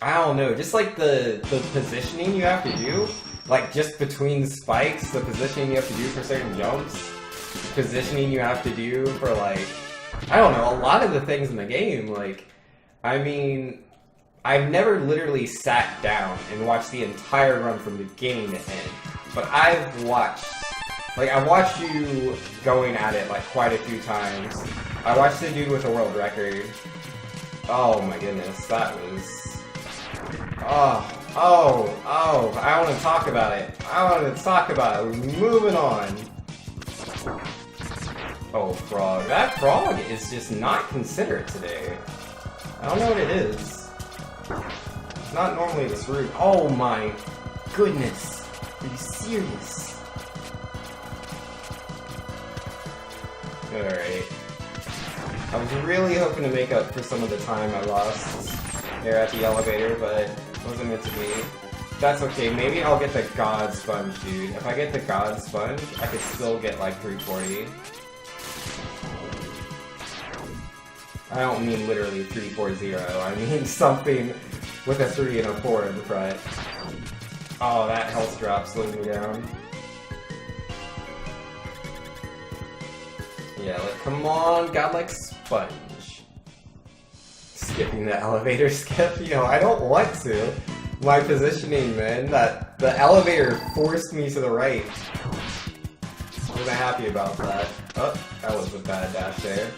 I don't know, just, like, the positioning you have to do, like, just between spikes, the positioning you have to do for certain jumps, positioning you have to do for, like, I don't know, a lot of the things in the game, like, I mean, I've never literally sat down and watched the entire run from beginning to end, but I've watched you going at it, like, quite a few times. I watched the dude with the world record. Oh my goodness, that was... Oh, I want to talk about it. Moving on. Oh, frog. That frog is just not considerate today. I don't know what it is. It's not normally this rude. Oh my goodness. Are you serious? Alright. I was really hoping to make up for some of the time I lost there at the elevator, but it wasn't meant to be. That's okay, maybe I'll get the God Sponge, dude. If I get the God Sponge, I could still get like 340. I don't mean literally 340, I mean something with a 3 and a 4 in the front. Oh, that health drop slows me down. Yeah, like, come on, godlike sponge. Skipping the elevator skip? You know, I don't want to. My positioning, man, that the elevator forced me to the right. I wasn't happy about that. Oh, that was a bad dash there.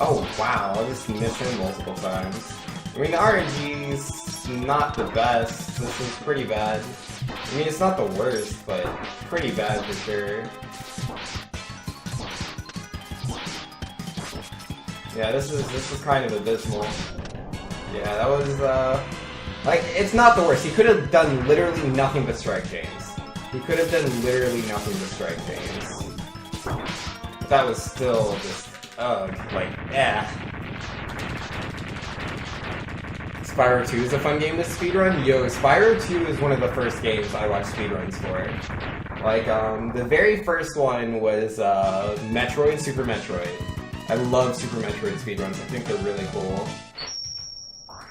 Oh, wow, I just missed him multiple times. I mean, the RNG's not the best. This is pretty bad. I mean, it's not the worst, but pretty bad for sure. Yeah, this is kind of abysmal. Yeah, that was, like, it's not the worst. He could have done literally nothing but strike chains. He could have done literally nothing but strike chains. But that was still just, like, eh. Spyro 2 is a fun game to speedrun. Yo, Spyro 2 is one of the first games I watched speedruns for. Like, the very first one was, Metroid, Super Metroid. I love Super Metroid speedruns. I think they're really cool.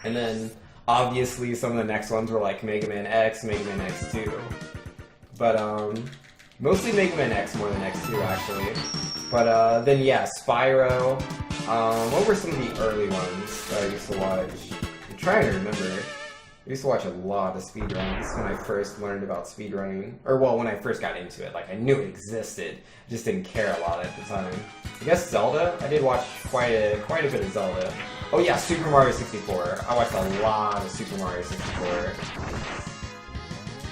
And then, obviously, some of the next ones were like Mega Man X, Mega Man X2. But, mostly Mega Man X more than X2, actually. But, then, yeah, Spyro. What were some of the early ones that I used to watch? I'm trying to remember. I used to watch a lot of speedruns when I first learned about speedrunning. Or, well, when I first got into it. Like, I knew it existed. I just didn't care a lot at the time. I guess Zelda? I did watch quite a bit of Zelda. Oh yeah, Super Mario 64. I watched a lot of Super Mario 64.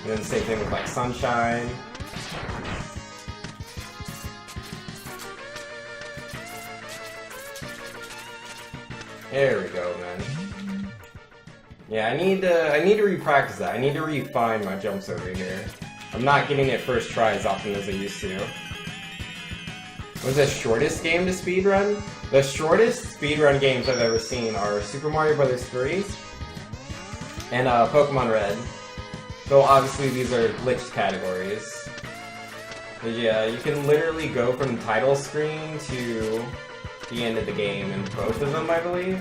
And then the same thing with like Sunshine. There we go, man. Yeah, I need to re-practice that. I need to refine my jumps over here. I'm not getting it first try as often as I used to. What's the shortest game to speedrun? The shortest speedrun games I've ever seen are Super Mario Bros. 3 and Pokemon Red. Though obviously these are glitched categories. But yeah, you can literally go from the title screen to the end of the game in both of them, I believe.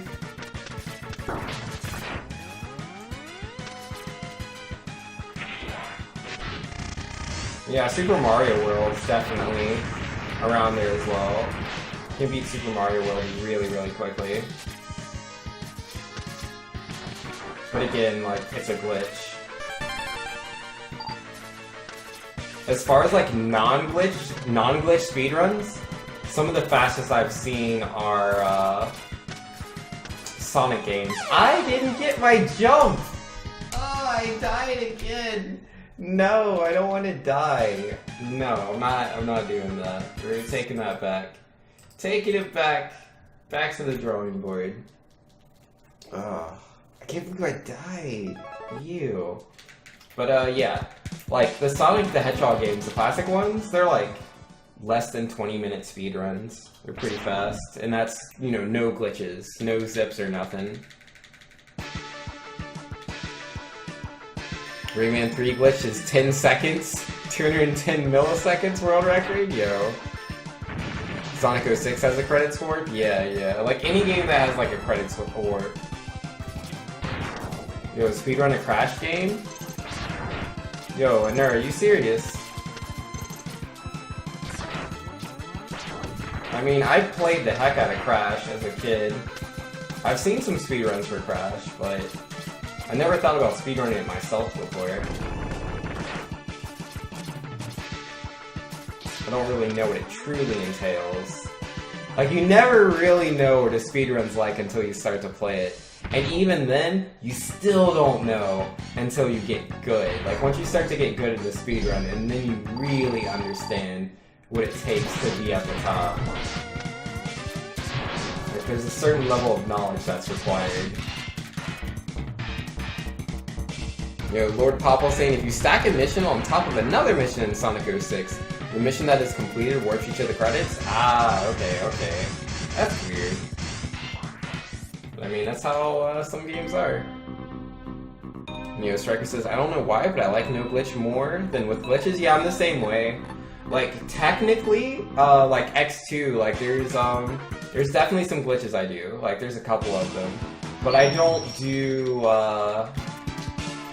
Yeah, Super Mario World is definitely around there as well. You can beat Super Mario World really, really quickly. But again, like, it's a glitch. As far as like non-glitch speedruns, some of the fastest I've seen are Sonic games. I didn't get my jump! Oh, I died again! No, I don't want to die. No, I'm not doing that. We're taking that back. Taking it back. Back to the drawing board. Ugh. I can't believe I died. Ew. But, yeah. Like, the Sonic the Hedgehog games, the classic ones, they're like less than 20-minute speedruns. They're pretty fast. And that's, you know, no glitches. No zips or nothing. Rayman 3 glitch is 10 seconds, 210 milliseconds world record? Yo. Sonic 06 has a credits warp? Yeah. Like, any game that has, like, a credits warp. Yo, speedrun a Crash game? Yo, Anur, are you serious? I mean, I played the heck out of Crash as a kid. I've seen some speedruns for Crash, but I never thought about speedrunning it myself before. I don't really know what it truly entails. Like, you never really know what a speedrun's like until you start to play it. And even then, you still don't know until you get good. Like, once you start to get good at the speedrun, and then you really understand what it takes to be at the top. Like, there's a certain level of knowledge that's required. You know, Lord Popple saying, if you stack a mission on top of another mission in Sonic 06, the mission that is completed warps you to the credits? Ah, okay. That's weird. But I mean, that's how some games are. Neo Striker says, I don't know why, but I like no glitch more than with glitches. Yeah, I'm the same way. Like, technically, like X2, like there's definitely some glitches I do. Like, there's a couple of them. But I don't do, I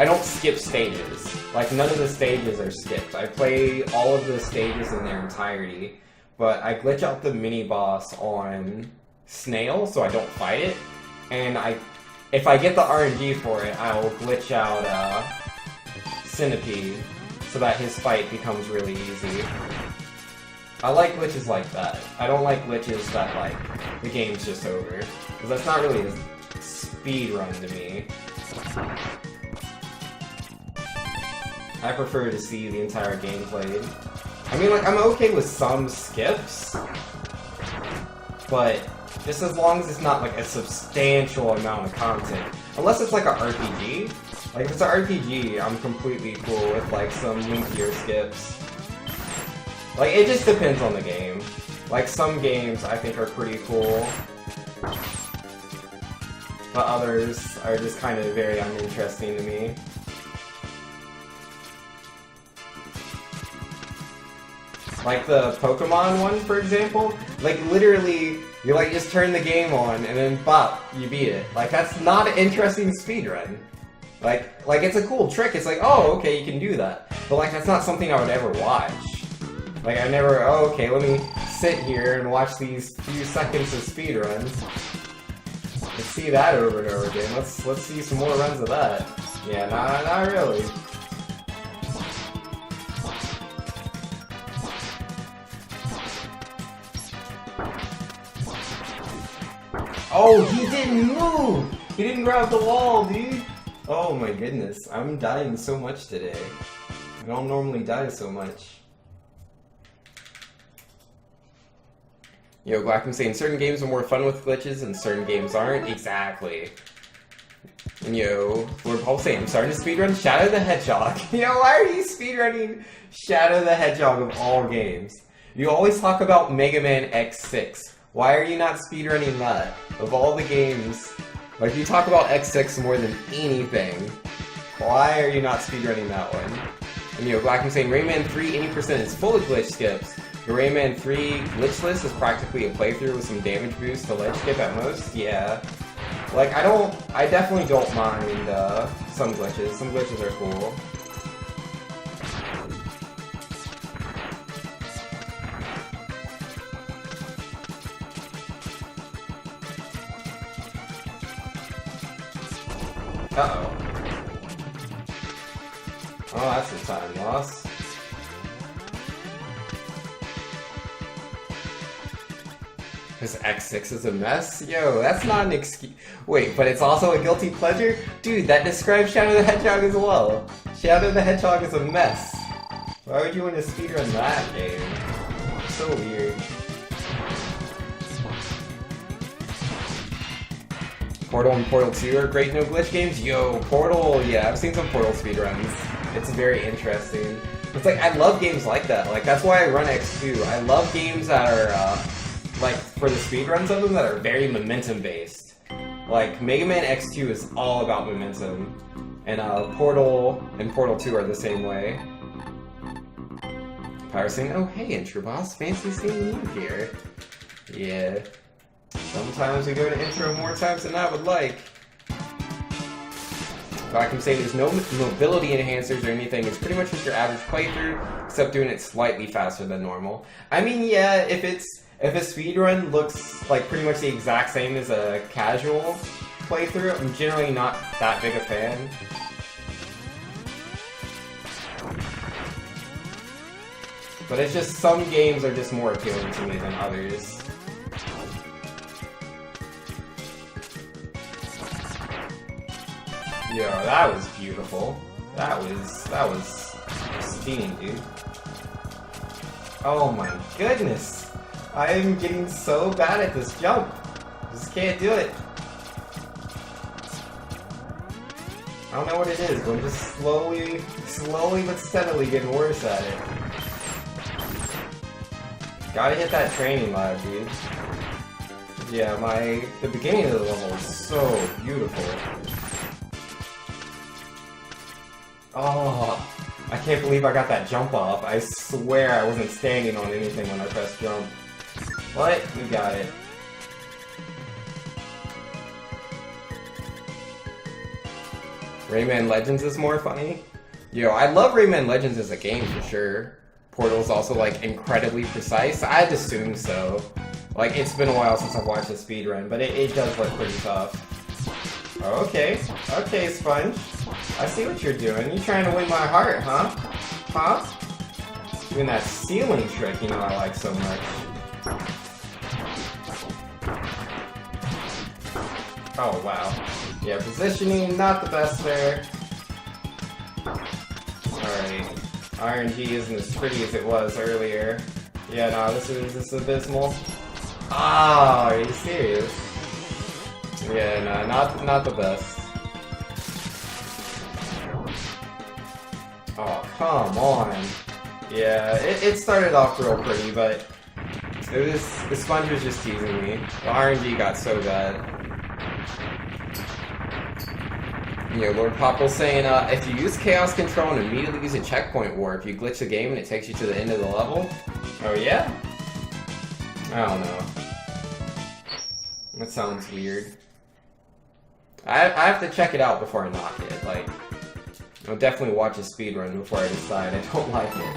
don't skip stages. Like, none of the stages are skipped. I play all of the stages in their entirety. but I glitch out the mini boss on Snail, so I don't fight it. And if I get the RNG for it, I will glitch out Centipede, so that his fight becomes really easy. I like glitches like that. I don't like glitches that, like, the game's just over. Because that's not really a speedrun to me. I prefer to see the entire game played. I mean, like, I'm okay with some skips, but just as long as it's not, like, a substantial amount of content. Unless it's, like, a RPG. Like, if it's an RPG, I'm completely cool with, like, some lengthier skips. Like, it just depends on the game. Like, some games I think are pretty cool, but others are just kind of very uninteresting to me. Like the Pokemon one, for example. Like, literally, you, like, just turn the game on, and then, bop, you beat it. Like, that's not an interesting speedrun. Like, it's a cool trick. It's like, oh, okay, you can do that. But, like, that's not something I would ever watch. Like, I never, oh, okay, let me sit here and watch these few seconds of speedruns. Let's see that over and over again. Let's see some more runs of that. Yeah, not really. Oh, he didn't move! He didn't grab the wall, dude! Oh my goodness, I'm dying so much today. I don't normally die so much. Yo, Glackham saying certain games are more fun with glitches and certain games aren't. Exactly. And yo, we're Paul saying, I'm starting to speedrun Shadow the Hedgehog. Yo, why are you speedrunning Shadow the Hedgehog of all games? You always talk about Mega Man X6. Why are you not speedrunning that? Of all the games, like, you talk about X6 more than anything. Why are you not speedrunning that one? And yo, Glackham saying Rayman 3 80% is full of glitch skips. The Rayman 3 glitchless is practically a playthrough with some damage boost to ledge skip at most. Yeah. Like, I definitely don't mind some glitches. Some glitches are cool. Uh-oh. Oh, that's a time loss. Because X6 is a mess? Yo, that's not an excuse. Wait, but it's also a guilty pleasure? Dude, that describes Shadow the Hedgehog as well. Shadow the Hedgehog is a mess. Why would you want to speedrun that game? So weird. Portal and Portal 2 are great no glitch games? Yo, Portal, yeah, I've seen some Portal speedruns. It's very interesting. It's like, I love games like that. Like, that's why I run X2. I love games that are, like, for the speedruns of them that are very momentum-based. Like, Mega Man X2 is all about momentum. And, Portal and Portal 2 are the same way. Power saying, oh, hey, Intro Boss, fancy seeing you here. Yeah. Sometimes we go to intro more times than I would like. I can say there's no mobility enhancers or anything. It's pretty much just your average playthrough, except doing it slightly faster than normal. I mean, yeah, if a speedrun looks like pretty much the exact same as a casual playthrough, I'm generally not that big a fan. But it's just some games are just more appealing to me than others. Yo, that was beautiful. That was pristine, dude. Oh my goodness. I am getting so bad at this jump. Just can't do it. I don't know what it is, but I'm just slowly but steadily getting worse at it. Gotta hit that training lab, dude. Yeah, the beginning of the level is so beautiful. Oh, I can't believe I got that jump off. I swear I wasn't standing on anything when I pressed jump. What? We got it. Rayman Legends is more funny? Yo, I love Rayman Legends as a game for sure. Portal's also, like, incredibly precise? I'd assume so. Like, it's been a while since I've watched a speedrun, but it does look pretty tough. Okay. Okay, Sponge. I see what you're doing. You're trying to win my heart, huh? Huh? Doing that ceiling trick, you know I like so much. Oh, wow. Yeah, positioning, not the best there. Alright. RNG isn't as pretty as it was earlier. Yeah, no, this is abysmal. Ah, are you serious? Yeah, no, not the best. Oh, come on. Yeah, it started off real pretty, but the Sponge was just teasing me. The RNG got so bad. Yeah, Lord Popple saying, if you use Chaos Control and immediately use a checkpoint warp, you glitch the game and it takes you to the end of the level? Oh yeah? I don't know. That sounds weird. I have to check it out before I knock it. Like, I'll definitely watch a speedrun before I decide I don't like it.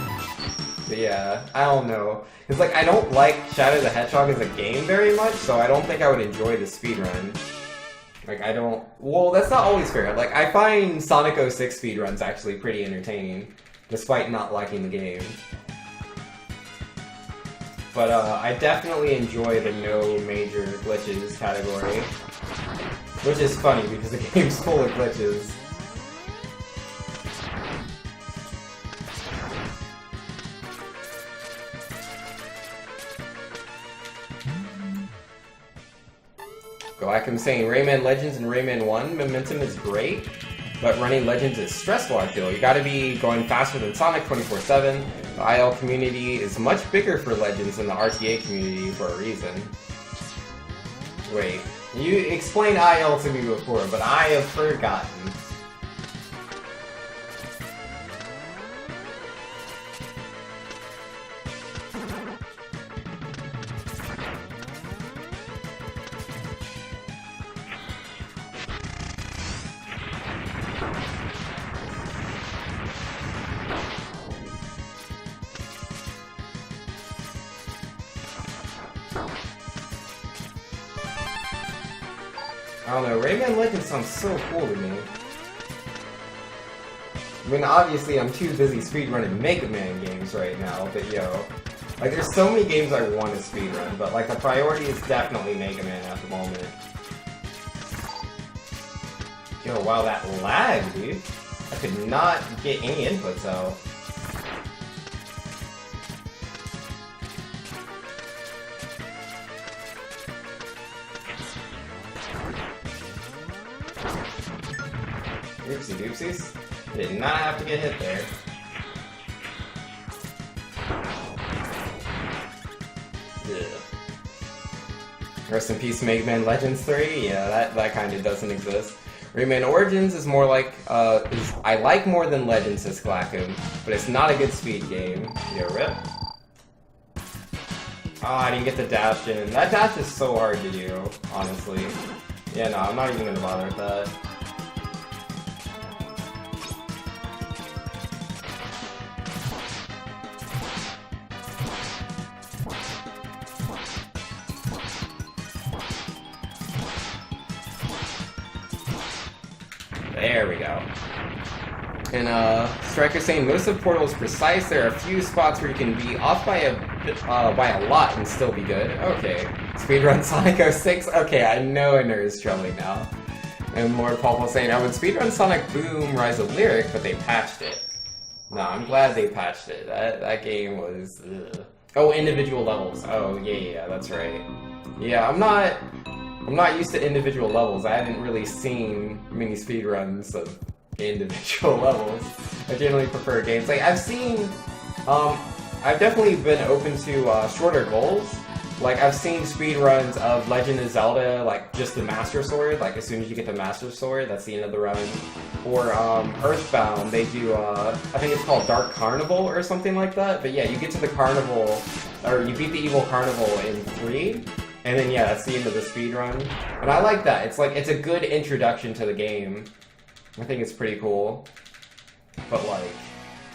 But yeah, I don't know. It's like, I don't like Shadow the Hedgehog as a game very much, so I don't think I would enjoy the speedrun. Like, I don't... Well, that's not always fair. Like, I find Sonic 06 speedruns actually pretty entertaining, despite not liking the game. But, I definitely enjoy the no major glitches category. Which is funny, because the game's full of glitches. I'm saying Rayman Legends and Rayman 1 momentum is great, but running Legends is stressful, I feel. You gotta be going faster than Sonic 24/7. The IL community is much bigger for Legends than the RTA community for a reason. Wait, you explained IL to me before, but I have forgotten. I don't know, Rayman Legends sounds so cool to me. I mean, obviously I'm too busy speedrunning Mega Man games right now, but yo, like there's so many games I want to speedrun, but like the priority is definitely Mega Man at the moment. Yo, wow, that lag, dude. I could not get any inputs out. Oopsie doopsies. Did not have to get hit there. Yeah. Rest in peace, Mega Man Legends 3. Yeah, that kind of doesn't exist. Rayman Origins is more like, I like more than Legends, says Glackum, but it's not a good speed game. Yeah, rip. Oh, I didn't get the dash in. That dash is so hard to do, honestly. Yeah, no, I'm not even gonna bother with that. There we go. And Striker saying most of Portal is precise. There are a few spots where you can be off by a lot and still be good. Okay. Speedrun Sonic 06. Okay, I know a nerd is troubling now. And Lord Paul saying, I would speedrun Sonic Boom Rise of Lyric, but they patched it. No, I'm glad they patched it. That game was... Ugh. Oh, individual levels. Oh, yeah, that's right. Yeah, I'm not used to individual levels. I haven't really seen many speedruns of individual levels. I generally prefer games. Like, I've seen... I've definitely been open to shorter goals. Like, I've seen speedruns of Legend of Zelda, like, just the Master Sword. Like, as soon as you get the Master Sword, that's the end of the run. Or, Earthbound, they do, I think it's called Dark Carnival or something like that. But yeah, you get to the Carnival, or you beat the Evil Carnival in 3. And then, yeah, that's the end of the speedrun. And I like that. It's like, it's a good introduction to the game. I think it's pretty cool. But, like,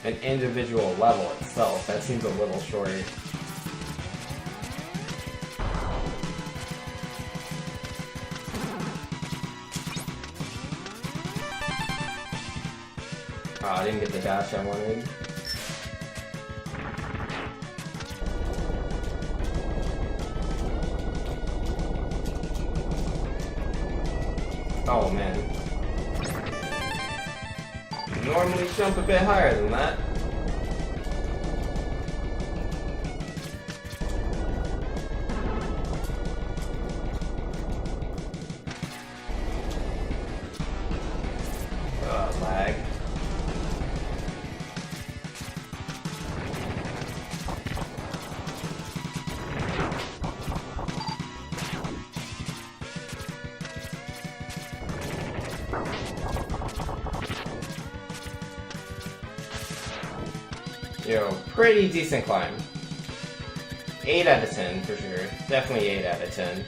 an individual level itself. That seems a little short. Oh, I didn't get the dash I wanted. Oh man. Normally jump a bit higher than that. Lag. Yo, pretty decent climb. 8 out of 10 for sure. Definitely 8 out of 10.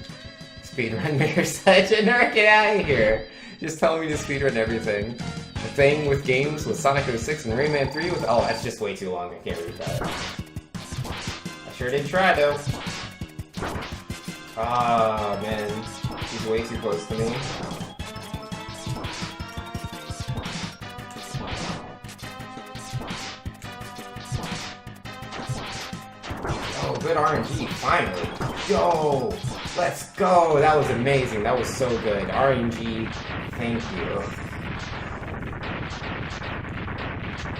Speedrun Mayor Legend, get out of here! Just telling me to speedrun everything. The thing with games with Sonic 06 and Rayman 3 with— oh, that's just way too long, I can't read that. I sure did try though. Ah, man. He's way too close to me. Oh, good RNG, finally. Yo! Let's go! That was amazing. That was so good. RNG, thank you.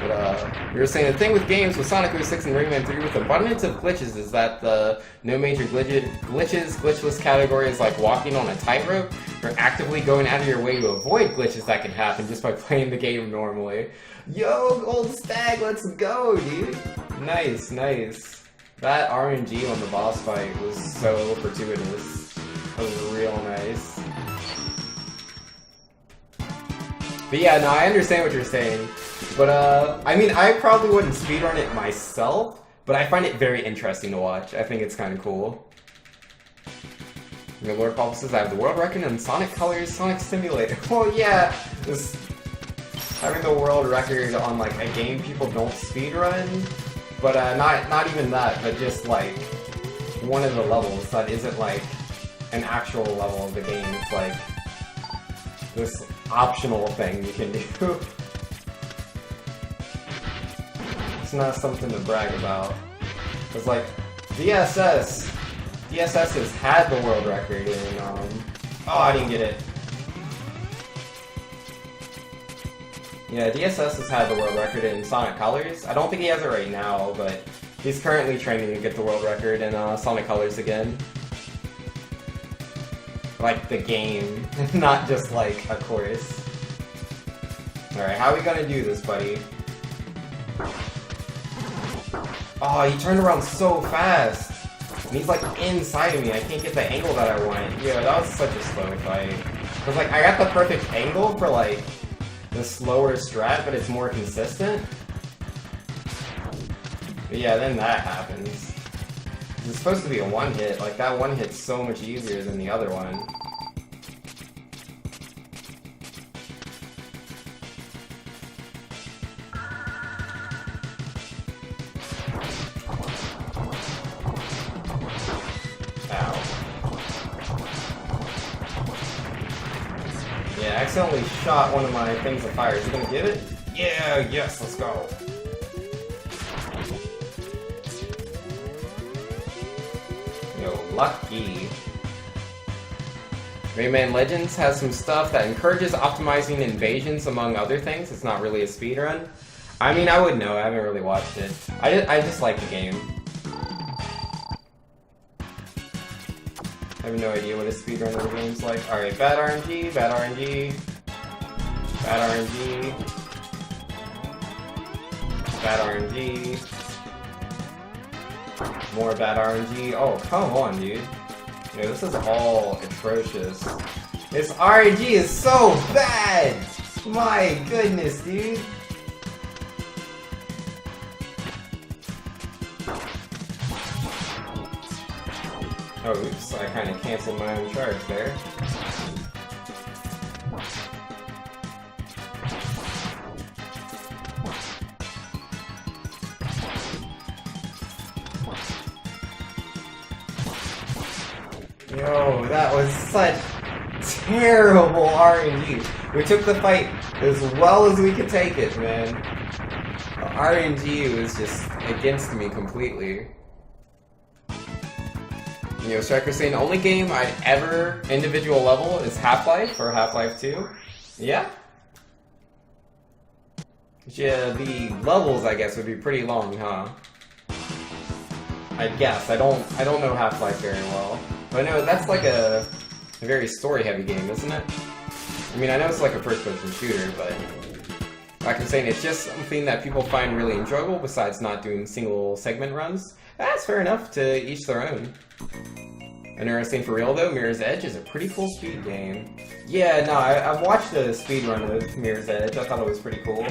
But, you were saying the thing with games with Sonic 06 and Rayman 3 with abundance of glitches is that the no major glitchless category is like walking on a tightrope, or actively going out of your way to avoid glitches that can happen just by playing the game normally. Yo, Gold Stag, let's go, dude! Nice, nice. That RNG on the boss fight was so fortuitous. That was real nice. But yeah, no, I understand what you're saying. But, I mean, I probably wouldn't speedrun it myself, but I find it very interesting to watch. I think it's kind of cool. You know, Lord Paul says, I have the world record in Sonic Colors, Sonic Simulator. Well, yeah, this, having the world record on, like, a game people don't speedrun. But not even that, but just like one of the levels that isn't like an actual level of the game. It's like this optional thing you can do. It's not something to brag about. It's like DSS has had the world record in oh, I didn't get it. Yeah, DSS has had the world record in Sonic Colors. I don't think he has it right now, but he's currently training to get the world record in Sonic Colors again. Like the game, not just like a course. Alright, how are we gonna do this, buddy? Oh, he turned around so fast! And he's like inside of me, I can't get the angle that I want. Yeah, that was such a slow fight. Cause like, I got the perfect angle for like the slower strat, but it's more consistent. But yeah, then that happens. It's supposed to be a one-hit. Like, that one hit's so much easier than the other one. Yeah, I accidentally shot one of my things of fire. Is he gonna get it? Yeah, yes, let's go. Yo, lucky. Rayman Legends has some stuff that encourages optimizing invasions, among other things. It's not really a speedrun. I mean, I would know. I haven't really watched it. I just like the game. I have no idea what a speedrun of the game's like. Alright, bad RNG, bad RNG, bad RNG, bad RNG, more bad RNG. Oh, come on, dude. Yeah, this is all atrocious. This RNG is so bad! My goodness, dude. Oh, oops, I kind of canceled my own charge there. Yo, that was such terrible RNG. We took the fight as well as we could take it, man. The RNG was just against me completely. You know, Striker saying the only game I'd ever individual level is Half-Life or Half-Life 2. Yeah? Yeah, the levels I guess would be pretty long, huh? I guess. I don't know Half-Life very well. But no, that's like a very story-heavy game, isn't it? I mean, I know it's like a first-person shooter, but like I'm saying, it's just something that people find really enjoyable besides not doing single segment runs. That's fair enough, to each their own. Interesting for real though, Mirror's Edge is a pretty cool speed game. Yeah, no, I've watched a speedrun of Mirror's Edge. I thought it was pretty cool.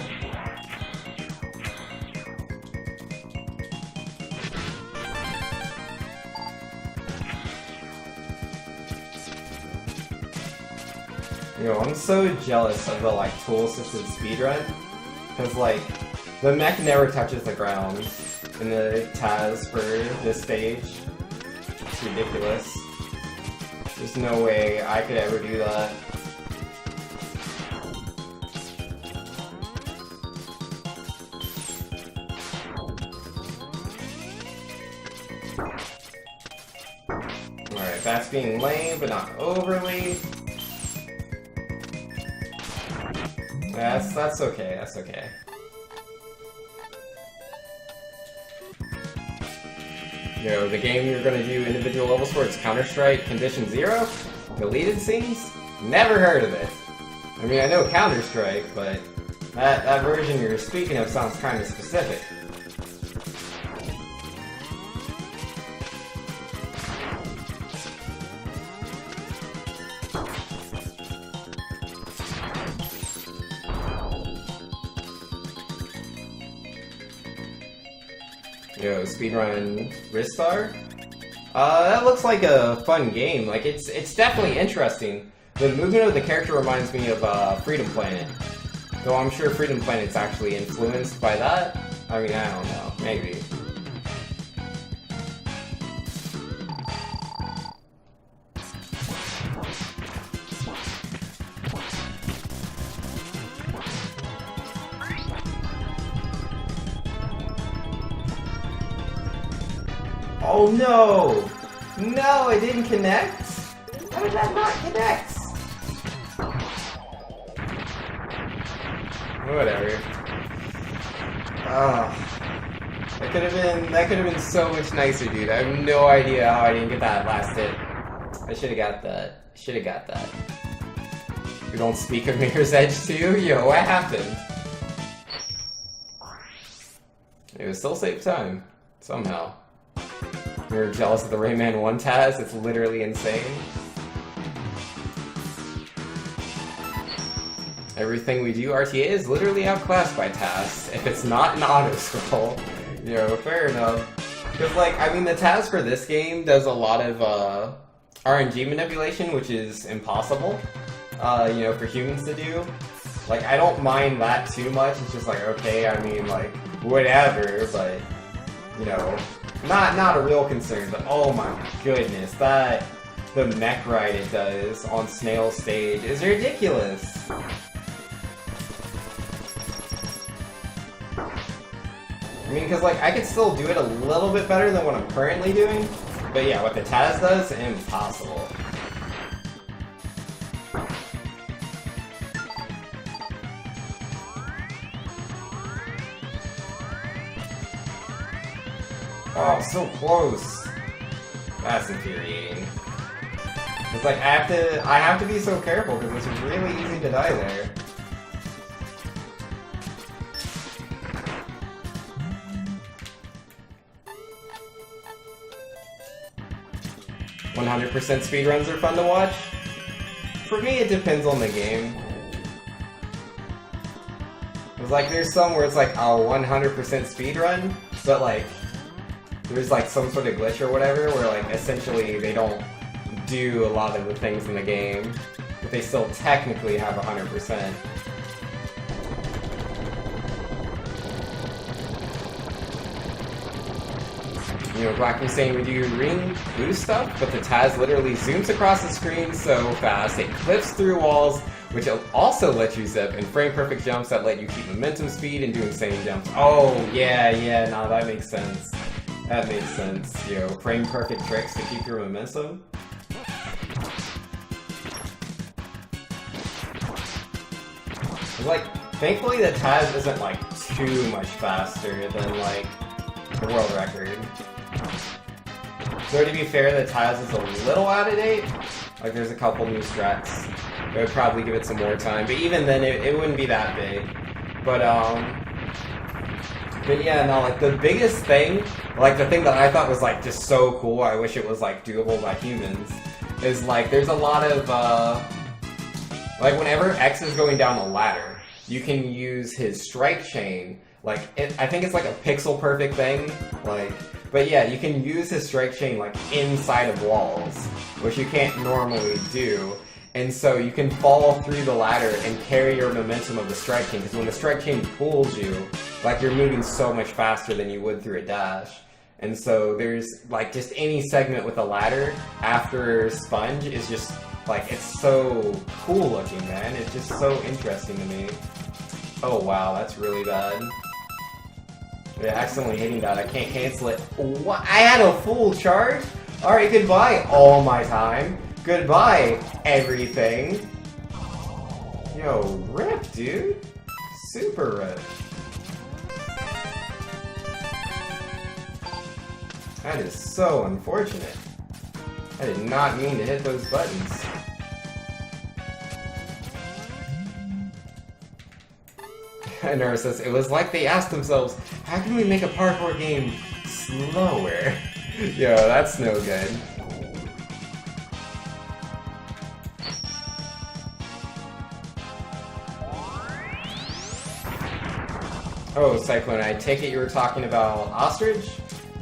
You know, I'm so jealous of the like tool-assisted speedrun, because like the mech never touches the ground in the TAS for this stage. It's ridiculous. There's no way I could ever do that. Alright, that's being lame, but not overly. That's okay, that's okay. Yo, the game you're gonna do individual levels for, it's Counter-Strike Condition Zero? Deleted scenes? Never heard of it. I mean, I know Counter-Strike, but that version you're speaking of sounds kinda specific. Yo, Speedrun Ristar? That looks like a fun game. Like, it's definitely interesting. The movement of the character reminds me of Freedom Planet. Though I'm sure Freedom Planet's actually influenced by that. I mean, I don't know. Maybe. Oh no! No, it didn't connect? How did that not connect? Whatever. That could have been so much nicer, dude. I have no idea how I didn't get that last hit. I should have got that. Should have got that. We don't speak of Mirror's Edge too? Yo, what happened? It was still save time. Somehow. You're jealous of the Rayman 1 TAS? It's literally insane. Everything we do RTA is literally outclassed by TAS. If it's not an auto-scroll, you know, fair enough. Because, like, I mean, the TAS for this game does a lot of RNG manipulation, which is impossible, you know, for humans to do. Like, I don't mind that too much. It's just like, okay, I mean, like, whatever, but, you know... Not a real concern, but oh my goodness, the mech ride it does on Snail Stage is ridiculous. I mean, because like I could still do it a little bit better than what I'm currently doing, but yeah, what the TAS does, impossible. Oh, so close. That's infuriating. It's like I have to be so careful because it's really easy to die there. "100% speedruns are fun to watch." For me, it depends on the game. It's like there's some where it's like a 100% speedrun, but like there's like some sort of glitch or whatever where like essentially they don't do a lot of the things in the game, but they still technically have 100%. You know, Black was saying we do ring boost stuff, but the Taz literally zooms across the screen so fast, it clips through walls, which also lets you zip, and frame perfect jumps that let you keep momentum speed and do insane jumps. Oh, yeah, no, that makes sense. That makes sense. You know, frame perfect tricks to keep your momentum. Like, thankfully the Taz isn't like too much faster than like the world record. So to be fair, the Taz is a little out of date. Like there's a couple new strats. It would probably give it some more time, but even then it wouldn't be that big. But yeah, no, like the biggest thing, like the thing that I thought was like just so cool, I wish it was like doable by humans, is like there's a lot of like whenever X is going down the ladder, you can use his strike chain. Like I think it's like a pixel perfect thing. Like, but yeah, you can use his strike chain like inside of walls, which you can't normally do. And so you can fall through the ladder and carry your momentum of the strike chain, because when the strike chain pulls you, like you're moving so much faster than you would through a dash. And so there's like just any segment with a ladder after Sponge is just like, it's so cool looking, man. It's just so interesting to me. Oh wow, that's really bad. Yeah, accidentally hitting that, I can't cancel it. What? I had a full charge? Alright, goodbye all my time. Goodbye everything. Yo, rip, dude. Super rip. That is so unfortunate. I did not mean to hit those buttons. Nora says, it was like they asked themselves, how can we make a parkour game slower? Yo, that's no good. Oh, Cyclone, I take it you were talking about Ostrich?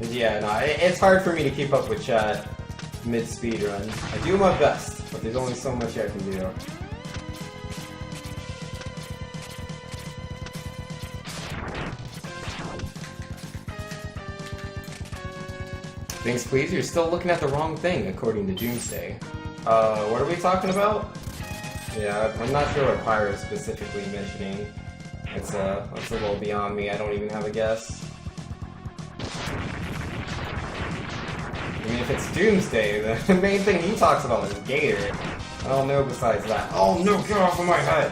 Yeah, no, it's hard for me to keep up with chat mid-speedrun. I do my best, but there's only so much I can do. Thanks, please. You're still looking at the wrong thing, according to Doomsday. What are we talking about? Yeah, I'm not sure what Pyro's specifically mentioning. It's a little beyond me. I don't even have a guess. I mean, if it's Doomsday, the main thing he talks about is Gator. I don't know besides that. Oh no, get off of my head!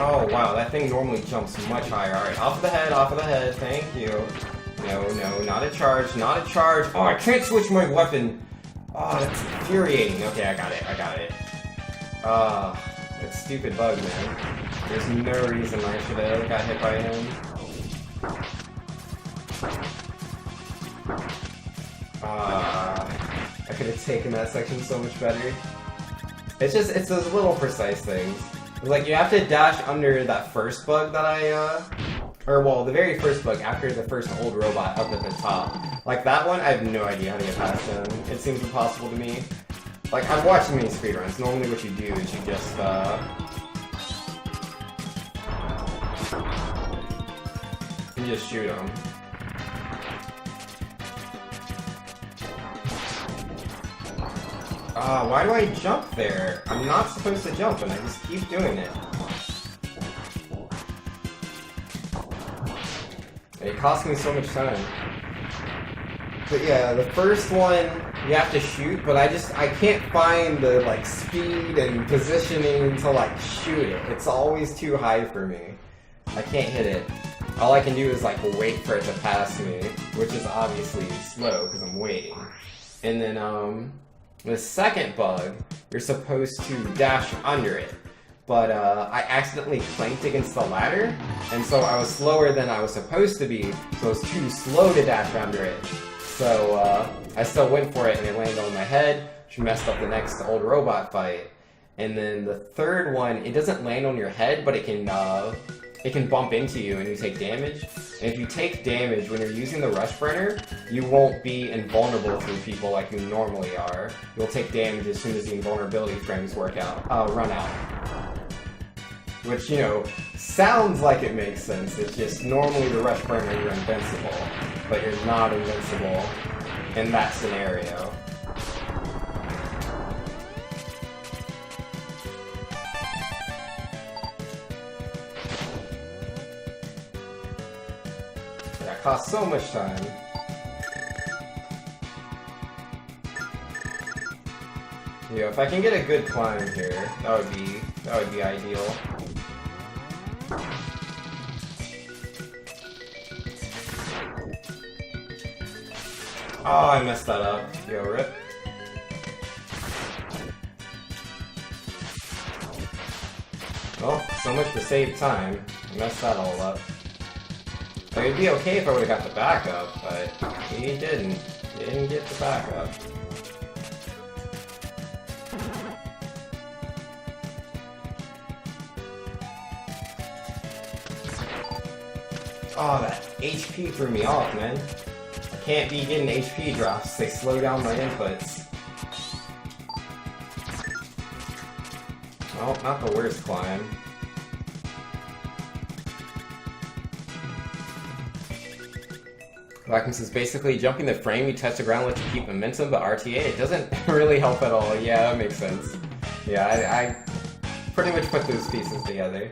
Oh wow, that thing normally jumps much higher. Alright, off of the head, thank you. No, not a charge, not a charge. Oh, I can't switch my weapon. Oh, that's infuriating. Okay, I got it. That stupid bug, man. There's no reason I should have got hit by him. I could have taken that section so much better. It's those little precise things. Like, you have to dash under that first bug that the very first bug after the first old robot up at the top. Like, that one, I have no idea how to get past him. It seems impossible to me. Like, I've watched many speedruns. Normally what you do is you just, you just shoot him. Why do I jump there? I'm not supposed to jump, and I just keep doing it. It cost me so much time. But yeah, the first one, you have to shoot, but I can't find the, like, speed and positioning to, like, shoot it. It's always too high for me. I can't hit it. All I can do is, like, wait for it to pass me, which is obviously slow, because I'm waiting. And then, the second bug, you're supposed to dash under it, but I accidentally clanked against the ladder, and so I was slower than I was supposed to be, so I was too slow to dash under it. So I still went for it, and it landed on my head, which messed up the next old robot fight. And then the third one, it doesn't land on your head, but it can it can bump into you and you take damage. And if you take damage when you're using the Rush Burner, you won't be invulnerable through people like you normally are. You'll take damage as soon as the invulnerability frames run out. Which, you know, sounds like it makes sense. It's just normally the Rush Burner you're invincible, but you're not invincible in that scenario. That costs so much time. Yeah, if I can get a good climb here, that would be ideal. Oh, I messed that up. Yo, rip. Well, so much to save time. I messed that all up. Like, it'd be okay if I would've got the backup, but he didn't. He didn't get the backup. Oh, that HP threw me off, man. I can't be getting HP drops. They slow down my inputs. Well, not the worst climb. Vacuum says basically jumping the frame you touch the ground lets you keep momentum, but RTA, it doesn't really help at all. Yeah, that makes sense. Yeah, I pretty much put those pieces together.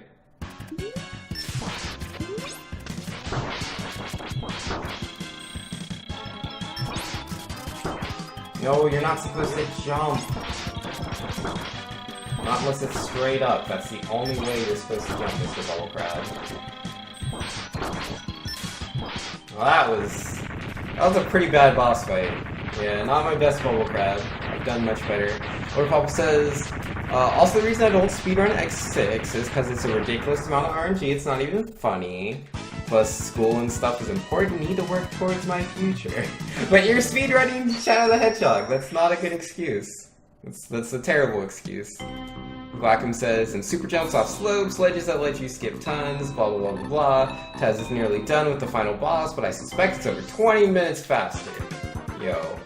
No, you're not supposed to jump. Not unless it's straight up. That's the only way you're supposed to jump, Mr. Bubble Crab. Well, that was a pretty bad boss fight. Yeah, not my best Bubble Crab. I've done much better. Lord Papa says, also the reason I don't speedrun X6 is because it's a ridiculous amount of RNG. It's not even funny. Plus, school and stuff is important. Need to work towards my future. But you're speedrunning Shadow the Hedgehog. That's not a good excuse. That's a terrible excuse. Vacuum says, and super jumps off slopes, ledges that let you skip tons, blah blah blah blah blah. Taz is nearly done with the final boss, but I suspect it's over 20 minutes faster. Yo.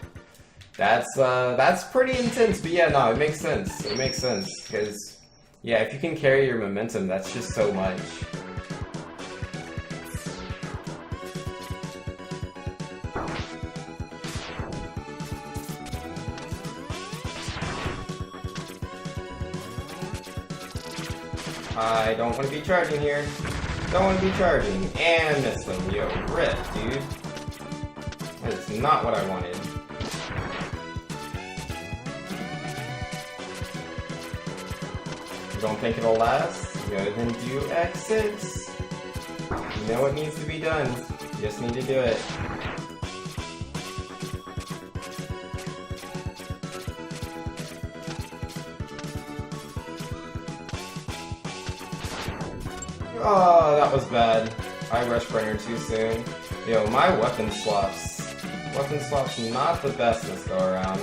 That's pretty intense, but yeah, no, it makes sense. It makes sense, because, yeah, if you can carry your momentum, that's just so much. I don't want to be charging here. Don't want to be charging. And miss them. Yo, rip, dude. That is not what I wanted. Don't think it'll last? Go ahead and do X6. You know what needs to be done. You just need to do it. Oh, that was bad. I Rush Burner too soon. Yo, my weapon swaps. Weapon swaps not the best this go around.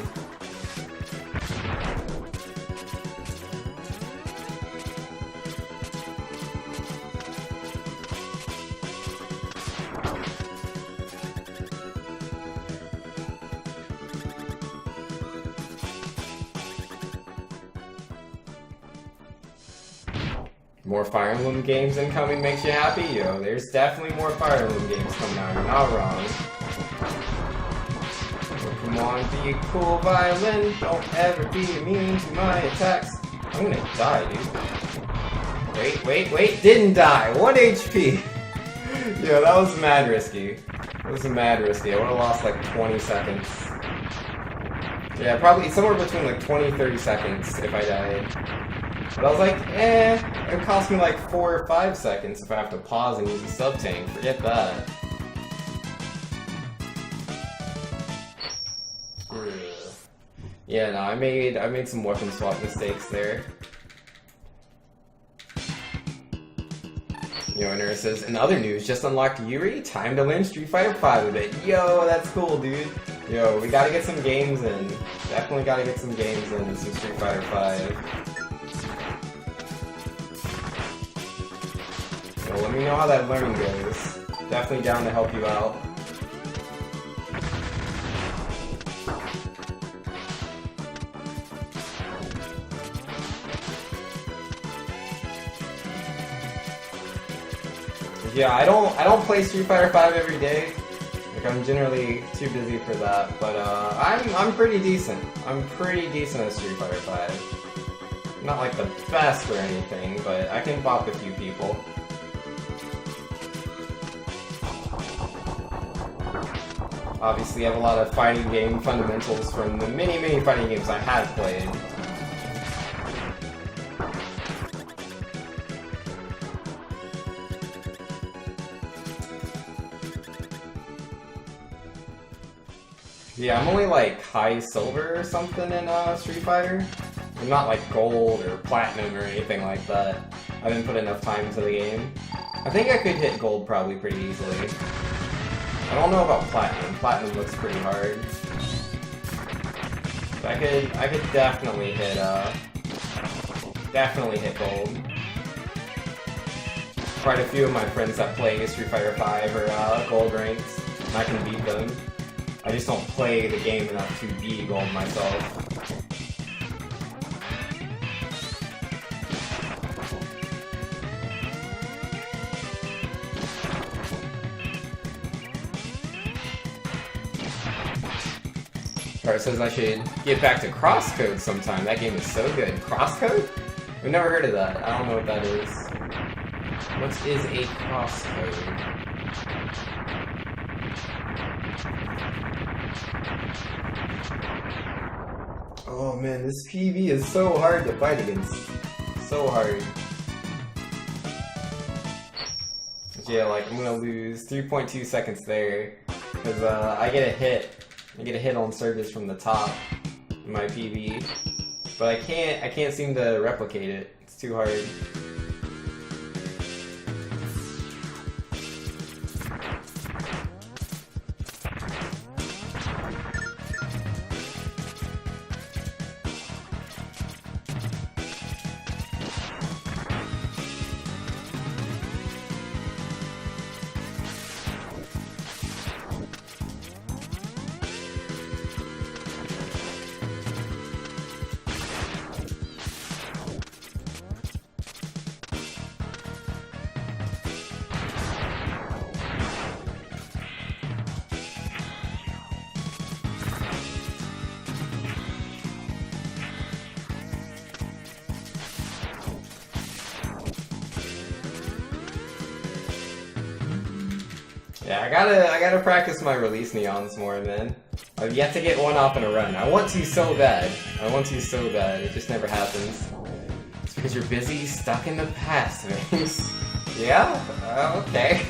More Fire Emblem games incoming makes you happy? Yo, there's definitely more Fire Emblem games coming out, you're not wrong. So come on, be a cool violin, don't ever be immune to my attacks. I'm gonna die, dude. Wait, didn't die, 1 HP! Yo, that was mad risky. That was mad risky, I would've lost like 20 seconds. Yeah, probably somewhere between like 20-30 seconds if I died. But I was like, it cost me like 4 or 5 seconds if I have to pause and use a sub-tank. Forget that. Yeah, no, I made some weapon swap mistakes there. Yo, and Nurse says, in other news, just unlocked Yuri, time to learn Street Fighter V with it. Yo, that's cool, dude. Yo, we gotta get some games in. Definitely gotta get some games in some Street Fighter V. So let me know how that learning goes. Definitely down to help you out. Yeah, I don't play Street Fighter 5 every day. Like, I'm generally too busy for that, but I'm pretty decent. I'm pretty decent at Street Fighter 5. Not like the best or anything, but I can bop a few people. Obviously, I have a lot of fighting game fundamentals from the many fighting games I have played. Yeah, I'm only like high silver or something in Street Fighter. I'm not like gold or platinum or anything like that. I didn't put enough time into the game. I think I could hit gold probably pretty easily. I don't know about platinum. Platinum looks pretty hard. But I could definitely hit gold. Quite a few of my friends that play Street Fighter 5 are gold ranks, and I can beat them. I just don't play the game enough to be gold myself. It says I should get back to Crosscode sometime. That game is so good. Crosscode? I've never heard of that. I don't know what that is. What is a crosscode? Oh man, this PB is so hard to fight against. So hard. Yeah, like I'm gonna lose 3.2 seconds there because I get a hit on surges from the top in my PB, but I can't seem to replicate it. It's too hard. Yeah, I gotta practice my release neons more, man. I've yet to get one off in a run. I want to so bad. I want to so bad. It just never happens. It's because you're busy, stuck in the past, man. Yeah? Okay.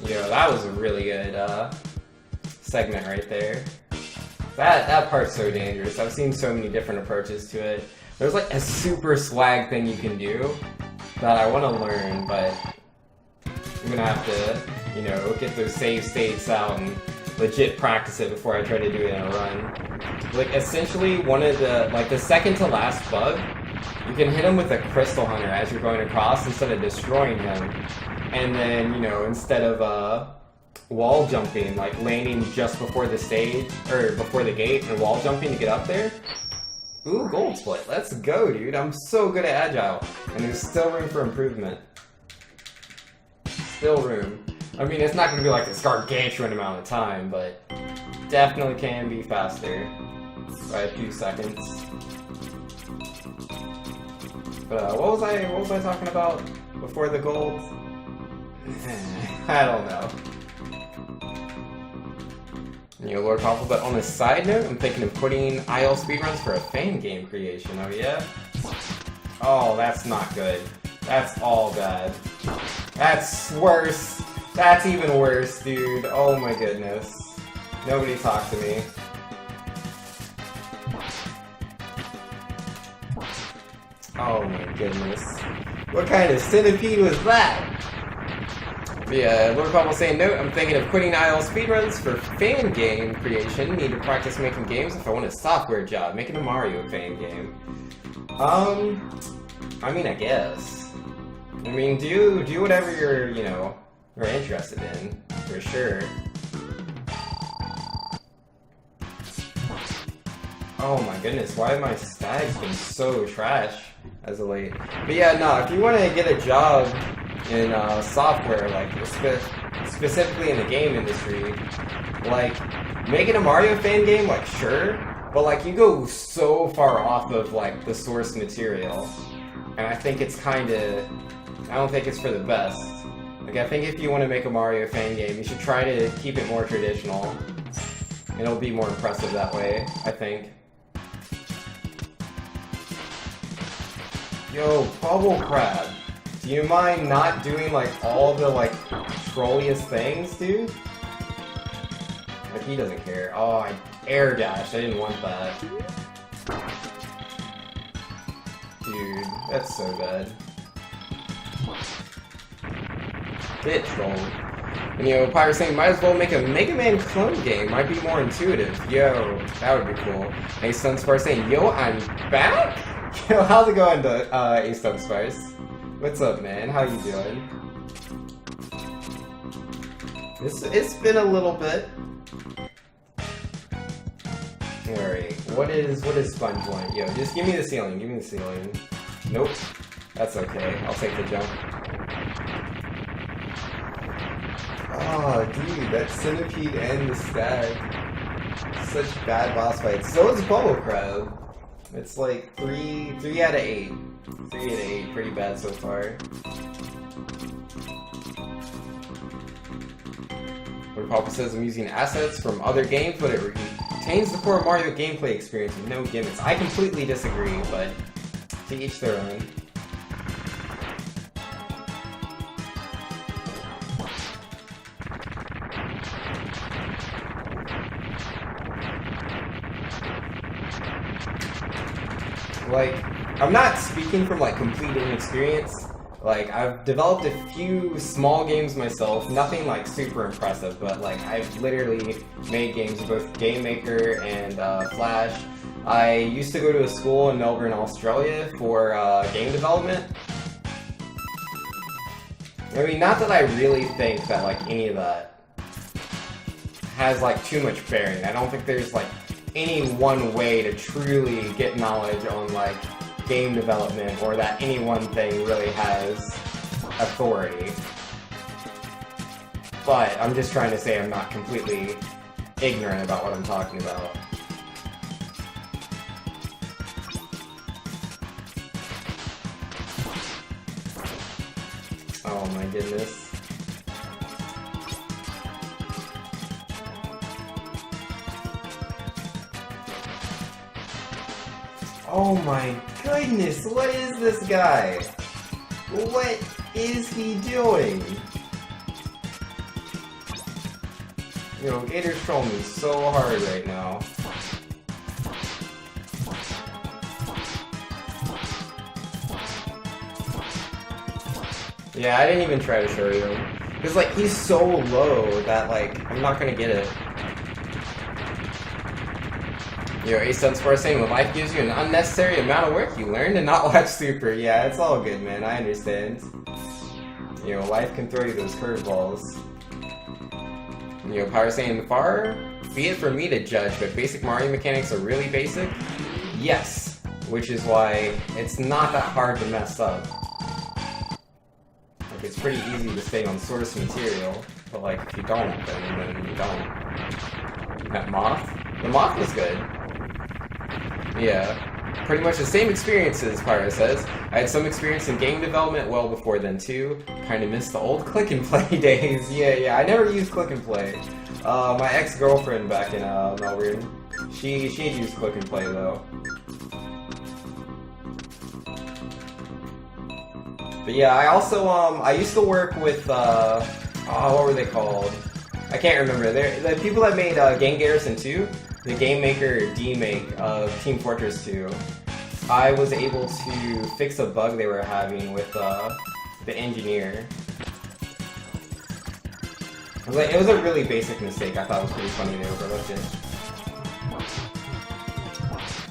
Yo, that was a really good segment right there. That part's so dangerous. I've seen so many different approaches to it. There's like a super swag thing you can do that I want to learn, but I'm gonna have to, you know, get those save states out and legit practice it before I try to do it in a run. Like essentially one of the, like the second to last bug, you can hit him with a Crystal Hunter as you're going across instead of destroying him. And then, you know, instead of wall jumping, like landing just before the stage, or before the gate, and wall jumping to get up there. Ooh, gold split. Let's go, dude. I'm so good at Agile. And there's still room for improvement. Still room. I mean, it's not going to be like this gargantuan amount of time, but definitely can be faster by a few seconds. But what was I talking about before the gold? I don't know. You know, Lord Powerful, but on a side note, I'm thinking of putting IL speedruns for a fan game creation. Oh yeah? Oh, that's not good. That's all bad. That's worse. That's even worse, dude. Oh my goodness. Nobody talk to me. Oh my goodness. What kind of centipede was that? Yeah, Lord Pop was saying, note, I'm thinking of quitting IL speedruns for fan game creation. Need to practice making games if I want a software job. Making a Mario fan game. I mean, I guess. I mean, do whatever you're interested in, for sure. Oh my goodness, why have my stags been so trash as of late? But yeah, no, if you want to get a job in software, like specifically in the game industry, like making a Mario fan game, like sure, but like you go so far off of like the source material, and I think it's I don't think it's for the best. Like I think if you want to make a Mario fan game, you should try to keep it more traditional. It'll be more impressive that way, I think. Yo, Bubble Crab, do you mind not doing like all the like trolliest things, dude? Like he doesn't care. Oh, I air dashed. I didn't want that. Dude, that's so bad. Bit trolled. And Pyre saying, might as well make a Mega Man clone game. Might be more intuitive. Yo, that would be cool. Ace Sunspire saying, yo, I'm back? Yo, how's it going, Ace Sunspires? What's up, man? How you doing? It's been a little bit. Alright, what is Sponge want? Yo, just give me the ceiling. Give me the ceiling. Nope. That's okay. I'll take the jump. Oh, dude, that Centipede and the Stag. Such bad boss fights. So is Bubble Crab. It's like 3 out of 8. 3 out of 8. Pretty bad so far. Where Papa says I'm using assets from other games, but it retains the core Mario gameplay experience with no gimmicks. I completely disagree, but to each their own. Like, I'm not speaking from like complete inexperience. Like, I've developed a few small games myself, nothing like super impressive, but like I've literally made games both Game Maker and Flash. I used to go to a school in Melbourne, Australia for game development. I mean, not that I really think that like any of that has like too much bearing. I don't think there's like any one way to truly get knowledge on like game development, or that any one thing really has authority. But I'm just trying to say I'm not completely ignorant about what I'm talking about. Oh my goodness. Oh my goodness, what is this guy? What is he doing? Gator's trolling me so hard right now. Yeah, I didn't even try to show you. Because, like, he's so low that, like, I'm not gonna get it. Ace Sunspire saying, when life gives you an unnecessary amount of work, you learn to not watch Super. Yeah, it's all good, man. I understand. Life can throw you those curveballs. Pyre saying, far be it for me to judge, but basic Mario mechanics are really basic? Yes. Which is why it's not that hard to mess up. Like, it's pretty easy to stay on source material, but like, if you don't, then you don't. That moth? The moth was good. Yeah, pretty much the same experiences, Pyro says. I had some experience in game development well before then too. Kinda missed the old click and play days. Yeah, I never used click and play. My ex-girlfriend back in Melbourne, she used click and play though. But yeah, I also, I used to work with, what were they called? I can't remember. They're the people that made Game Garrison 2. The Game Maker D-Make of Team Fortress 2, I was able to fix a bug they were having with the engineer. It was a really basic mistake. I thought it was pretty funny they overlooked it.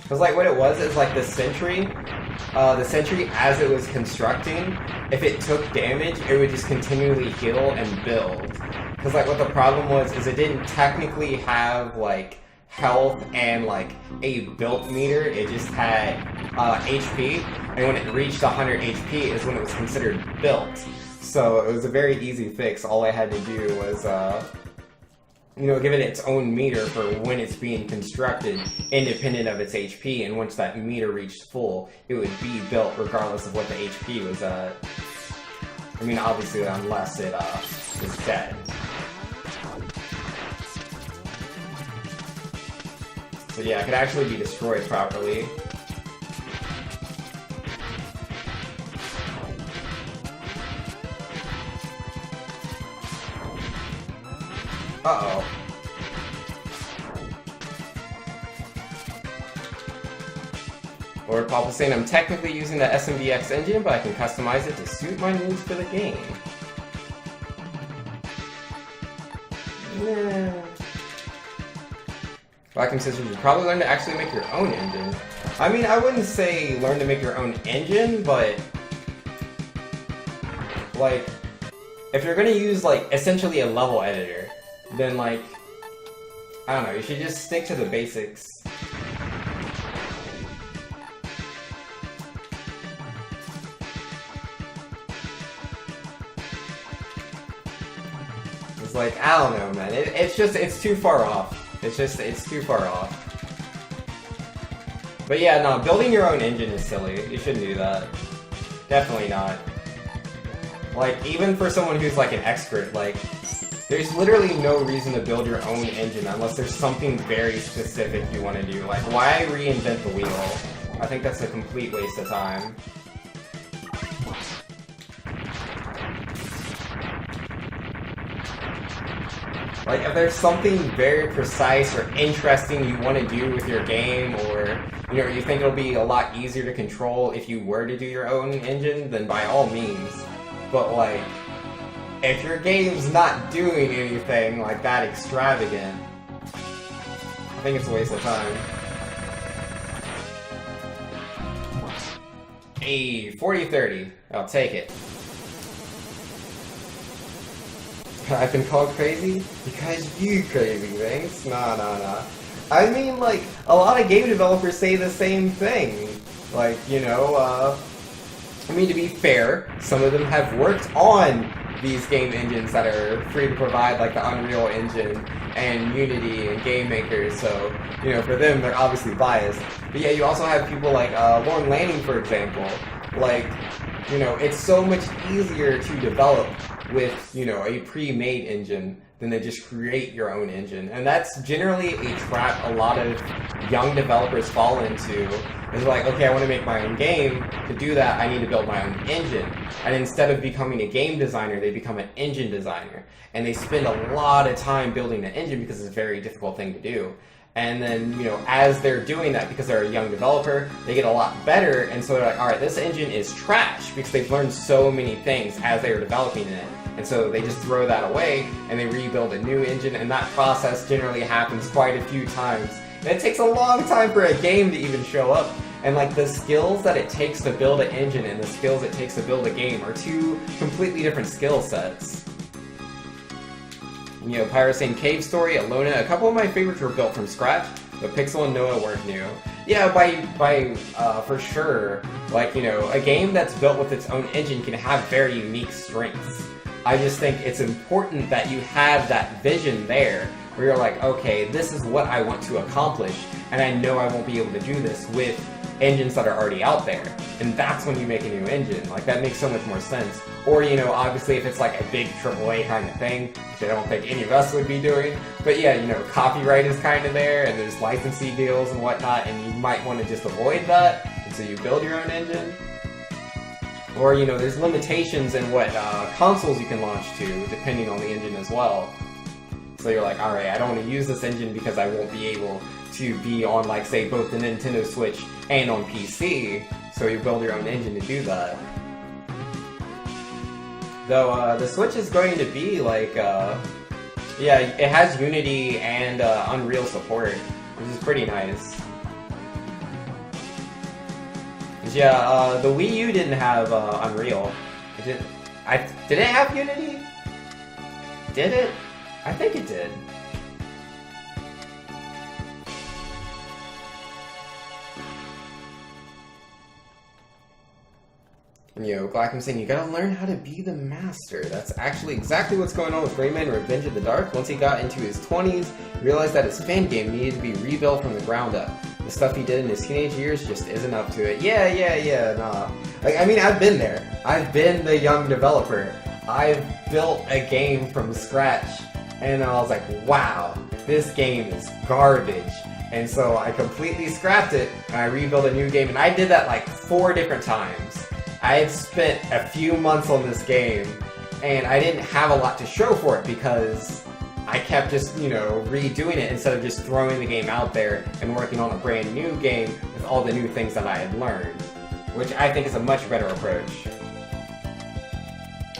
Because like what it was is like the sentry as it was constructing, if it took damage, it would just continually heal and build. Because like what the problem was is it didn't technically have like health and like a built meter, it just had HP, and when it reached 100 HP is when it was considered built. So it was a very easy fix. All I had to do was you know, give it its own meter for when it's being constructed, independent of its HP, and once that meter reached full, it would be built regardless of what the HP was at. I mean, obviously, unless it is dead. So yeah, it could actually be destroyed properly. Uh-oh. Lord Papa saying I'm technically using the SMDX engine, but I can customize it to suit my needs for the game. Yeah. Vacuum says you should probably learn to actually make your own engine. I mean, I wouldn't say learn to make your own engine, but like, if you're gonna use like essentially a level editor, then like, I don't know, you should just stick to the basics. It's like, I don't know, man, it's too far off. It's too far off. But yeah, no, building your own engine is silly. You shouldn't do that. Definitely not. Like, even for someone who's like an expert, like, there's literally no reason to build your own engine unless there's something very specific you want to do. Like, why reinvent the wheel? I think that's a complete waste of time. Like, if there's something very precise or interesting you want to do with your game, or, you know, you think it'll be a lot easier to control if you were to do your own engine, then by all means. But, like, if your game's not doing anything like that extravagant, I think it's a waste of time. Hey, 40-30. I'll take it. I've been called crazy? Because you crazy, thanks? Nah. I mean, like, a lot of game developers say the same thing. Like, you know, I mean, to be fair, some of them have worked on these game engines that are free to provide, like the Unreal Engine and Unity and Game Maker, so, you know, for them, they're obviously biased. But yeah, you also have people like Lorne Lanning, for example. Like, you know, it's so much easier to develop with, you know, a pre-made engine than to just create your own engine. And that's generally a trap a lot of young developers fall into. It's like, okay, I want to make my own game. To do that, I need to build my own engine. And instead of becoming a game designer, they become an engine designer. And they spend a lot of time building an engine because it's a very difficult thing to do. And then, you know, as they're doing that, because they're a young developer, they get a lot better, and so they're like, alright, this engine is trash, because they've learned so many things as they were developing it. And so they just throw that away, and they rebuild a new engine, and that process generally happens quite a few times. And it takes a long time for a game to even show up. And like, the skills that it takes to build an engine and the skills it takes to build a game are two completely different skill sets. You know, Pyro saying Cave Story, Alona, a couple of my favorites were built from scratch, but Pixel and Noah weren't new. Yeah, for sure. Like, you know, a game that's built with its own engine can have very unique strengths. I just think it's important that you have that vision there, where you're like, okay, this is what I want to accomplish, and I know I won't be able to do this with engines that are already out there. And that's when you make a new engine. Like, that makes so much more sense. Or, you know, obviously if it's like a big AAA kind of thing, which I don't think any of us would be doing. But yeah, you know, copyright is kind of there, and there's licensing deals and whatnot, and you might want to just avoid that, and so you build your own engine. Or, you know, there's limitations in what consoles you can launch to, depending on the engine as well. So you're like, alright, I don't want to use this engine because I won't be able to be on, like, say, both the Nintendo Switch and on PC, so you build your own engine to do that. Though, the Switch is going to be, like, Yeah, it has Unity and Unreal support, which is pretty nice. Yeah, the Wii U didn't have Unreal. Did it have Unity? Did it? I think it did. Yo, Glackham saying, you gotta learn how to be the master. That's actually exactly what's going on with Rayman Revenge of the Dark. Once he got into his 20s, he realized that his fan game needed to be rebuilt from the ground up. The stuff he did in his teenage years just isn't up to it. Yeah, nah. Like, I mean, I've been there. I've been the young developer. I've built a game from scratch, and I was like, wow, this game is garbage. And so I completely scrapped it, and I rebuilt a new game, and I did that like 4 different times. I had spent a few months on this game, and I didn't have a lot to show for it because I kept just, you know, redoing it instead of just throwing the game out there and working on a brand new game with all the new things that I had learned, which I think is a much better approach.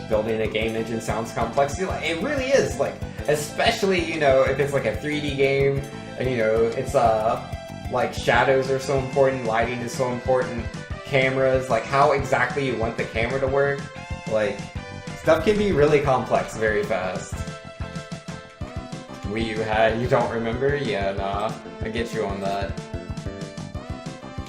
Building a game engine sounds complex. It really is, like, especially, you know, if it's like a 3D game, and, you know, it's, like, shadows are so important, lighting is so important, cameras, like how exactly you want the camera to work, like, stuff can be really complex very fast. Wii U had, you don't remember? Yeah, nah, I get you on that.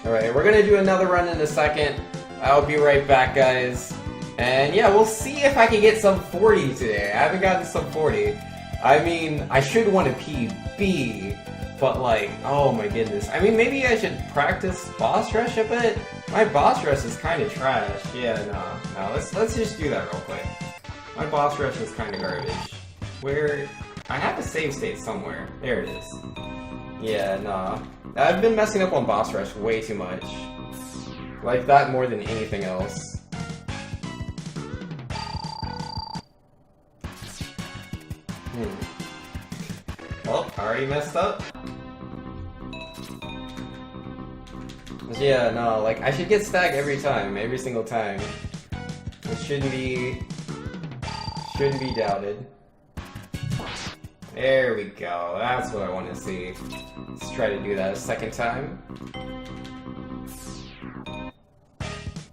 Alright, we're gonna do another run in a second. I'll be right back, guys. And yeah, we'll see if I can get some 40 today. I haven't gotten some 40. I mean, I should want a PB, but like, oh my goodness. I mean, maybe I should practice boss rush a bit? My boss rush is kind of trash. Yeah, no, let's just do that real quick. My boss rush is kind of garbage. Where, I have a save state somewhere. There it is. Yeah, nah. I've been messing up on boss rush way too much. Like that more than anything else. Well, already messed up. Yeah, no, like, I should get stag every time, every single time. It shouldn't be doubted. There we go, that's what I want to see. Let's try to do that a second time.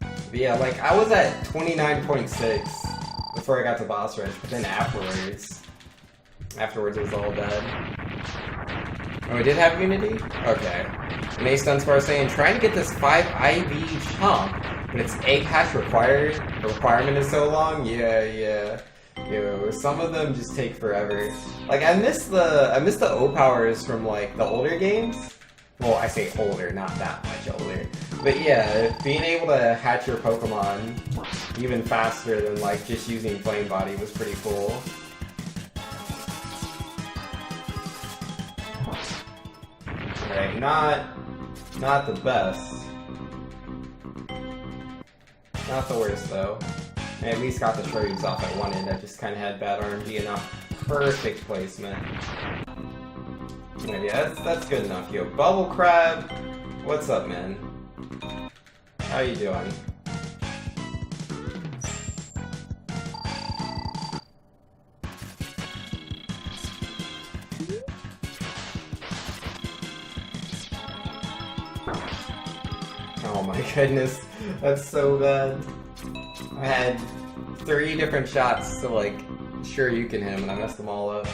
But yeah, like, I was at 29.6 before I got to boss rush, but then afterwards it was all bad. Oh, we did have Unity? Okay. And Ace Dunsbar saying, trying to get this 5 IV chomp, but its egg hatch requirement is so long? Yeah. Yo, some of them just take forever. Like, I miss the O-powers from, like, the older games. Well, I say older, not that much older. But yeah, being able to hatch your Pokemon even faster than, like, just using Flame Body was pretty cool. Alright, not the best. Not the worst, though. I at least got the Shrews off at one end. I just kind of had bad RNG and not perfect placement. Yeah, that's good enough, yo. Bubble Crab, what's up, man? How you doing? Oh my goodness, that's so bad. I had 3 different shots to, like, sure you can him, and I messed them all up.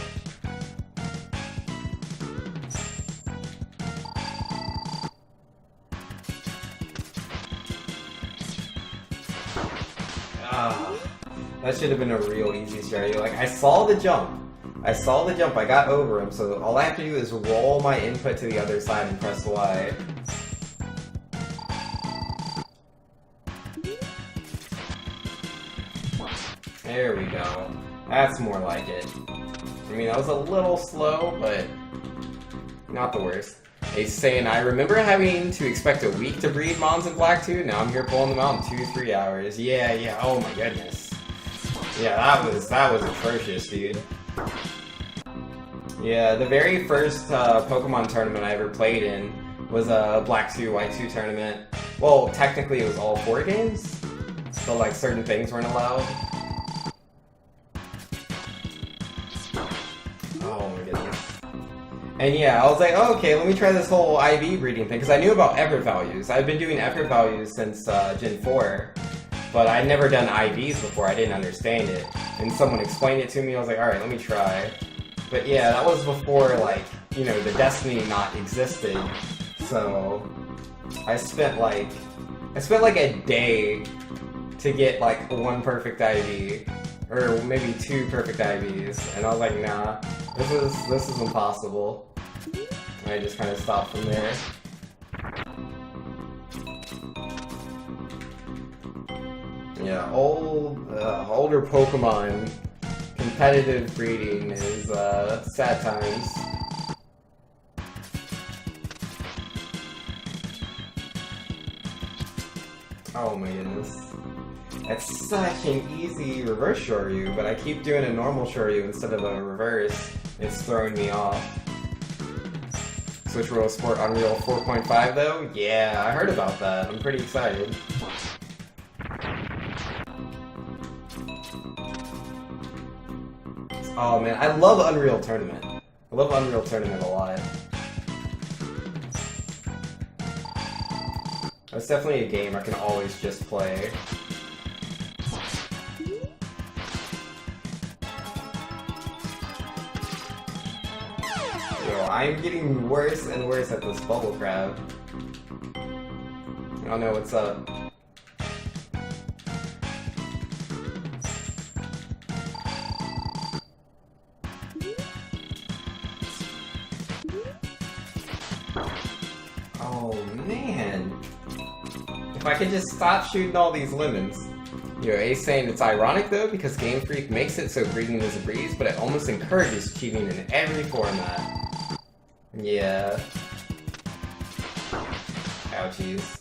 That should have been a real easy strategy. Like, I saw the jump, I got over him, so all I have to do is roll my input to the other side and press Y. There we go. That's more like it. I mean, that was a little slow, but not the worst. He's saying, I remember having to expect a week to breed Mons in Black 2. Now I'm here pulling them out in 2-3 hours. Yeah, oh my goodness. Yeah, that was atrocious, dude. Yeah, the very first Pokemon tournament I ever played in was a Black 2, White 2 tournament. Well, technically it was all 4 games, so like certain things weren't allowed. And yeah, I was like, oh, okay, let me try this whole IV breeding thing, because I knew about effort values. I've been doing effort values since Gen 4, but I'd never done IVs before. I didn't understand it. And someone explained it to me, I was like, alright, let me try. But yeah, that was before, like, you know, the Destiny knot existed. So, I spent like a day to get like one perfect IV. Or maybe 2 perfect IVs. And I was like, nah, this is impossible. And I just kind of stopped from there. Yeah, older Pokemon competitive breeding is sad times. Oh my goodness. It's such an easy reverse Shoryu, but I keep doing a normal Shoryu instead of a reverse. It's throwing me off. Switch World Sport Unreal 4.5 though? Yeah, I heard about that. I'm pretty excited. Oh man, I love Unreal Tournament. I love Unreal Tournament a lot. It's definitely a game I can always just play. Yo, I'm getting worse and worse at this bubble crab. I don't know what's up. Oh man. If I could just stop shooting all these lemons. Yo, Ace saying it's ironic though, because Game Freak makes it so breeding is a breeze, but it almost encourages cheating in every format. Yeah. Ouchies.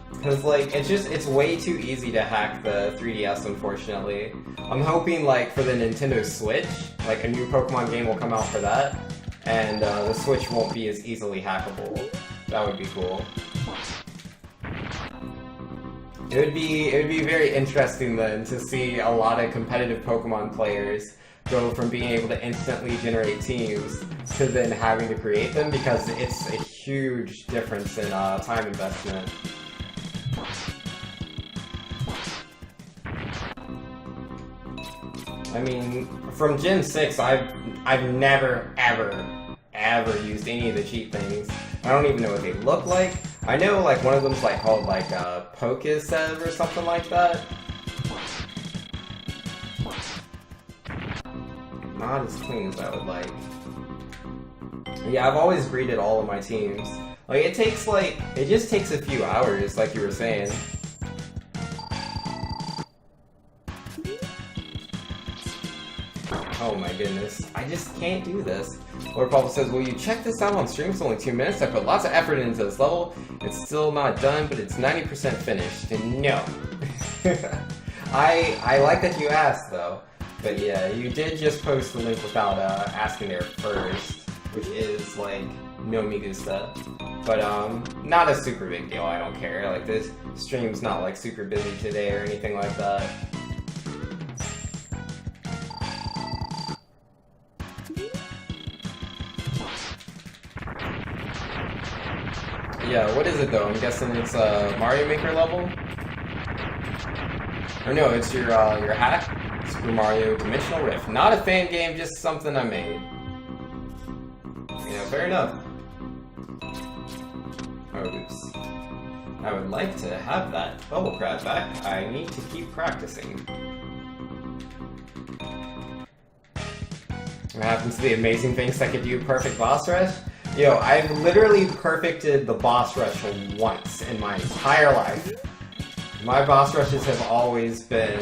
Because, like, it's way too easy to hack the 3DS, unfortunately. I'm hoping, like, for the Nintendo Switch, like, a new Pokemon game will come out for that, and the Switch won't be as easily hackable. That would be cool. It would be very interesting, then, to see a lot of competitive Pokemon players go from being able to instantly generate teams to then having to create them, because it's a huge difference in time investment. I mean, from Gen 6, I've never, ever used any of the cheat things. I don't even know what they look like. I know, like, one of them's, like, called, like, Pokesev or something like that. Not as clean as I would like. Yeah, I've always breeded all of my teams. Like, it just takes a few hours, like you were saying. Oh my goodness, I just can't do this. Lord Paul says, will you check this out on stream? It's only 2 minutes. I put lots of effort into this level. It's still not done, but it's 90% finished. And no. I like that you asked, though. But yeah, you did just post the link without asking there first, which is, like, no me gusta. But, not a super big deal, I don't care. Like, this stream's not, like, super busy today or anything like that. Yeah, what is it, though? I'm guessing it's a Mario Maker level? Or no, it's your hack? Super Mario Dimensional Rift. Not a fan game, just something I made. Yeah, fair enough. Oh, oops. I would like to have that bubble crab back. I need to keep practicing. What happens to the amazing things that could do perfect boss rush? Yo, I've literally perfected the boss rush once in my entire life. My boss rushes have always been,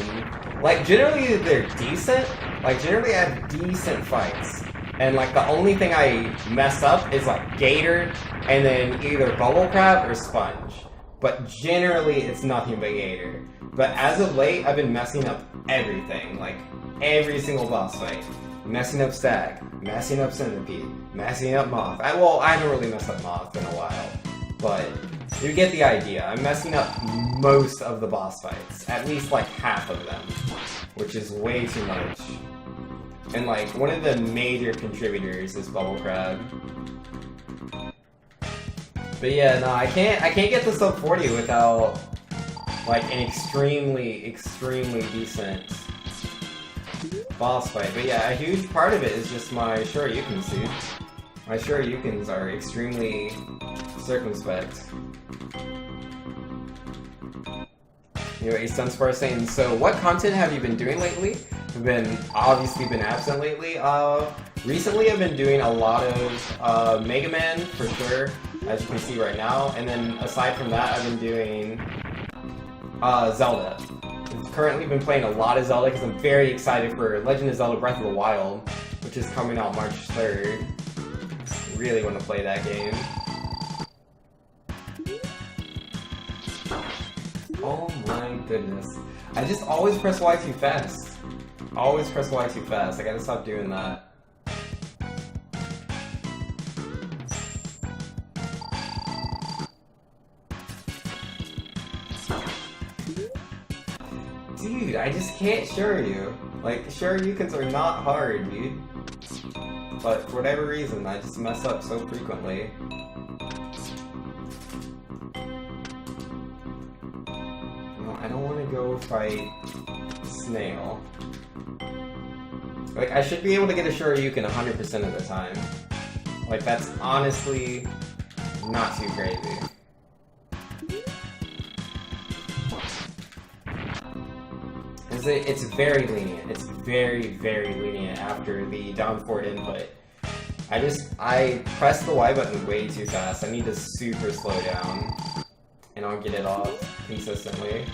like, generally they're decent. Like, generally I have decent fights. And, like, the only thing I mess up is, like, Gator, and then either Bubble Crab or Sponge. But generally it's nothing but Gator. But as of late, I've been messing up everything. Like, every single boss fight. Messing up Stag, messing up Centipede, messing up Moth. Well, I haven't really messed up Moth in a while, but you get the idea. I'm messing up most of the boss fights, at least like half of them, which is way too much. And like, one of the major contributors is Bubble Crab. But yeah, no, I can't get to sub 40 without like an extremely decent boss fight. But yeah, a huge part of it is just my Shoryukens, dude. My Shoryukens are extremely circumspect. Anyway, Sunspar saying, so what content have you been doing lately? I've obviously been absent lately. Recently I've been doing a lot of Mega Man, for sure, as you can see right now. And then aside from that, I've been doing Zelda. I've currently been playing a lot of Zelda because I'm very excited for Legend of Zelda Breath of the Wild, which is coming out March 3rd. Really want to play that game. Oh my goodness. I just always press Y too fast. Always press Y too fast. I gotta stop doing that. Dude, I just can't Shoryu. Like, Shoryukens are not hard, dude. But for whatever reason, I just mess up so frequently. No, I don't want to go fight Snail. Like, I should be able to get a Shoryuken 100% of the time. Like, that's honestly not too crazy. It's very lenient. It's very lenient after the down forward input. I press the Y button way too fast. I need to super slow down. And I'll get it off consistently.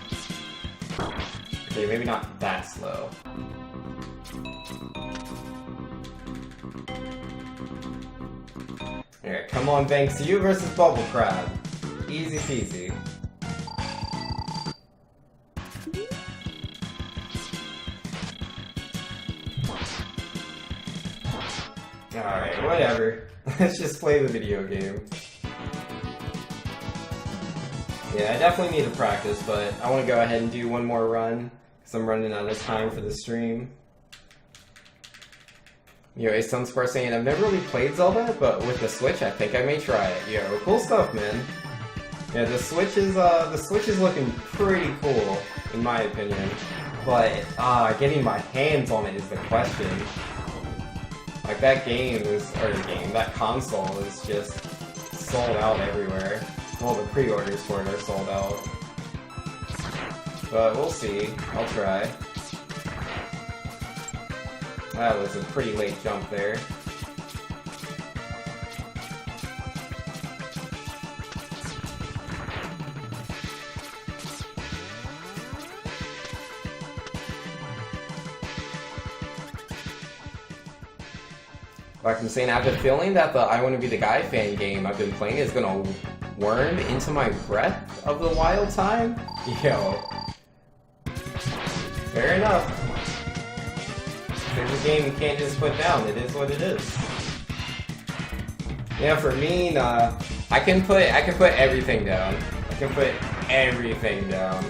Okay, maybe not that slow. Alright, come on, Banks. You versus Bubble Crab. Easy peasy. Alright, whatever. Let's just play the video game. Yeah, I definitely need to practice, but I want to go ahead and do one more run, because I'm running out of time for the stream. Yo, Sunspar saying, I've never really played Zelda, but with the Switch, I think I may try it. Yo, cool stuff, man. Yeah, the Switch is looking pretty cool, in my opinion. But, getting my hands on it is the question. Like, that that console is just sold out everywhere. Well, the pre-orders for it are sold out. But we'll see. I'll try. That was a pretty late jump there. Like I'm saying, I have a feeling that the I Want to Be the Guy fan game I've been playing is gonna worm into my Breath of the Wild time? Yo. Fair enough. There's a game you can't just put down. It is what it is. Yeah, for me, nah. I can put everything down. I can put everything down.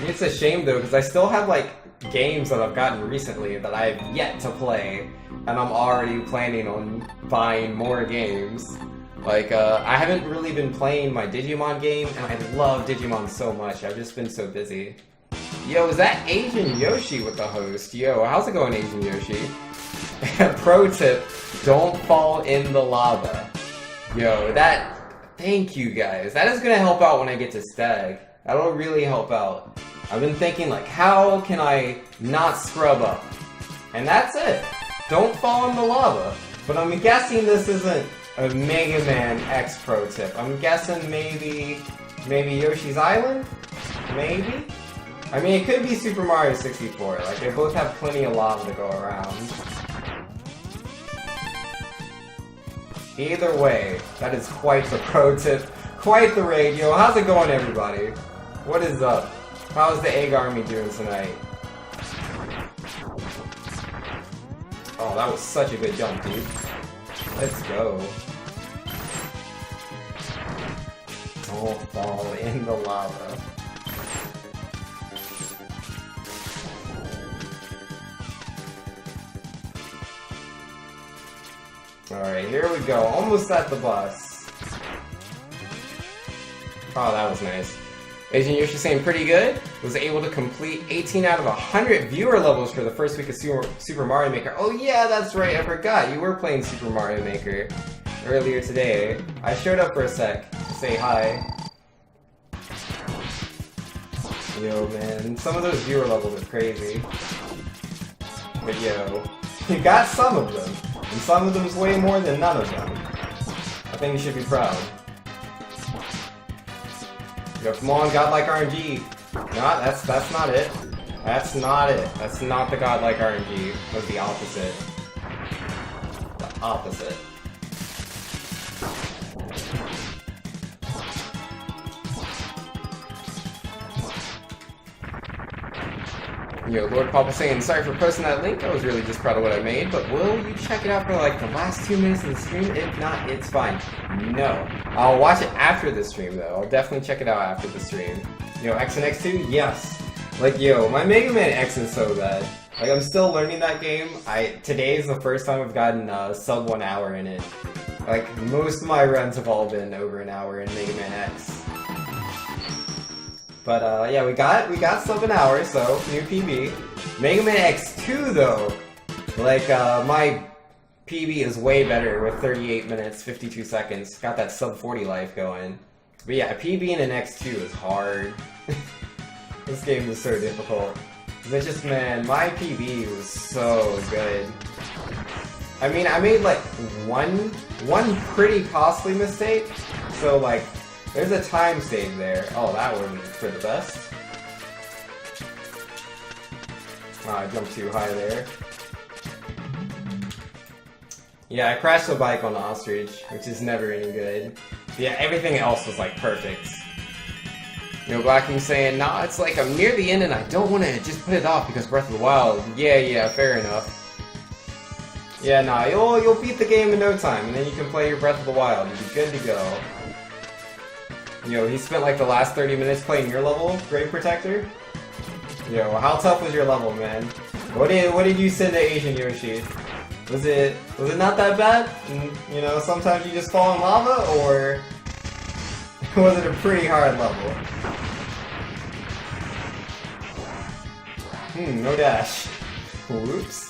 It's a shame though, because I still have like games that I've gotten recently that I've yet to play, and I'm already planning on buying more games. Like, I haven't really been playing my Digimon game, and I love Digimon so much. I've just been so busy. Yo, is that Asian Yoshi with the host? Yo, how's it going, Asian Yoshi? Pro tip, don't fall in the lava. Yo, thank you guys. That is gonna help out when I get to Stag. That'll really help out. I've been thinking, like, how can I not scrub up? And that's it. Don't fall in the lava. But I'm guessing this isn't a Mega Man X pro tip. I'm guessing maybe Yoshi's Island? Maybe? I mean, it could be Super Mario 64. Like, they both have plenty of lava to go around. Either way, that is quite the pro tip. Quite the raid. Yo, how's it going, everybody? What is up? How's the Egg Army doing tonight? Oh, that was such a good jump, dude. Let's go. Don't fall in the lava. Alright, here we go. Almost at the boss. Oh, that was nice. Agent Yoshi saying pretty good. Was able to complete 18 out of 100 viewer levels for the first week of Super Mario Maker. Oh yeah, that's right. I forgot. You were playing Super Mario Maker earlier today. I showed up for a sec to say hi. Yo, man. Some of those viewer levels are crazy. But yo, you got some of them. And some of them's way more than none of them. I think you should be proud. Yo, come on, godlike RNG. No, that's not it. That's not it. That's not the godlike RNG. It was the opposite. The opposite. Yo, Lord Papa saying, sorry for posting that link, I was really just proud of what I made, but will you check it out for like the last 2 minutes of the stream? If not, it's fine. No. I'll watch it after the stream though. I'll definitely check it out after the stream. Yo, X and X2? Yes. Like, yo, my Mega Man X is so bad. Like, I'm still learning that game. Today is the first time I've gotten sub 1 hour in it. Like, most of my runs have all been over an hour in Mega Man X. But yeah, we got sub an hour, so new PB. Mega Man X2 though, like my PB is way better with 38 minutes 52 seconds. Got that sub 40 life going. But yeah, PB in an X2 is hard. This game is so difficult. It's just, man, my PB was so good. I mean, I made like one pretty costly mistake. So like, there's a time save there. Oh, that wasn't for the best. Oh, I jumped too high there. Yeah, I crashed the bike on the ostrich, which is never any good. Yeah, everything else was like perfect. You know, Blacking saying, nah, it's like I'm near the end and I don't want to just put it off because Breath of the Wild. Yeah, fair enough. Yeah, nah, you'll beat the game in no time and then you can play your Breath of the Wild. You'll be good to go. Yo, he spent like the last 30 minutes playing your level, Grave Protector. Yo, how tough was your level, man? What did you send to Asian Yoshi? Was it not that bad? And, you know, sometimes you just fall in lava, or was it a pretty hard level? No dash. Whoops.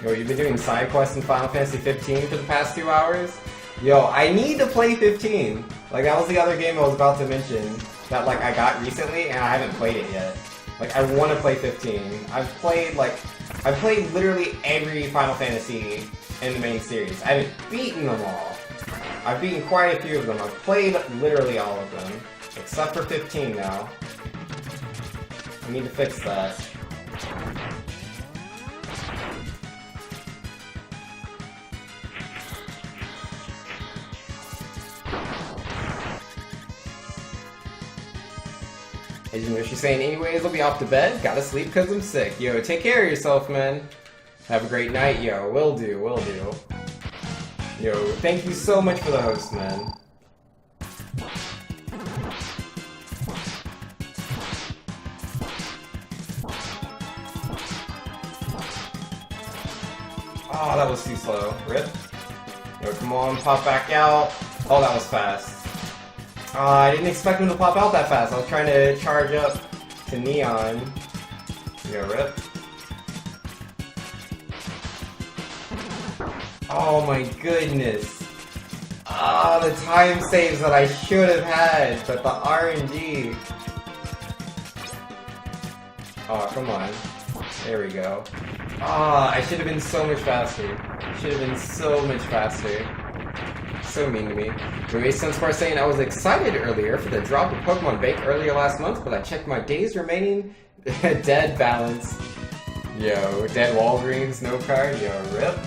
Yo, you've been doing side quests in Final Fantasy 15 for the past 2 hours? Yo, I need to play 15! Like, that was the other game I was about to mention that, like, I got recently and I haven't played it yet. Like, I want to play 15. I've played literally every Final Fantasy in the main series. I haven't beaten them all. I've beaten quite a few of them. I've played literally all of them. Except for 15 now. I need to fix that. She's saying, anyways, I'll be off to bed. Gotta sleep because I'm sick. Yo, take care of yourself, man. Have a great night, yo. Will do. Yo, thank you so much for the host, man. Oh, that was too slow. Rip. Yo, come on, pop back out. Oh, that was fast. I didn't expect him to pop out that fast. I was trying to charge up to Neon. Yo, rip. Oh my goodness. Ah, the time saves that I should have had, but the RNG. Oh, come on. There we go. Ah, I should have been so much faster. So mean to me. Luis Sunspar saying, I was excited earlier for the drop of Pokemon Bank earlier last month, but I checked my days remaining dead balance. Yo, dead Walgreens, no card, yo, rip.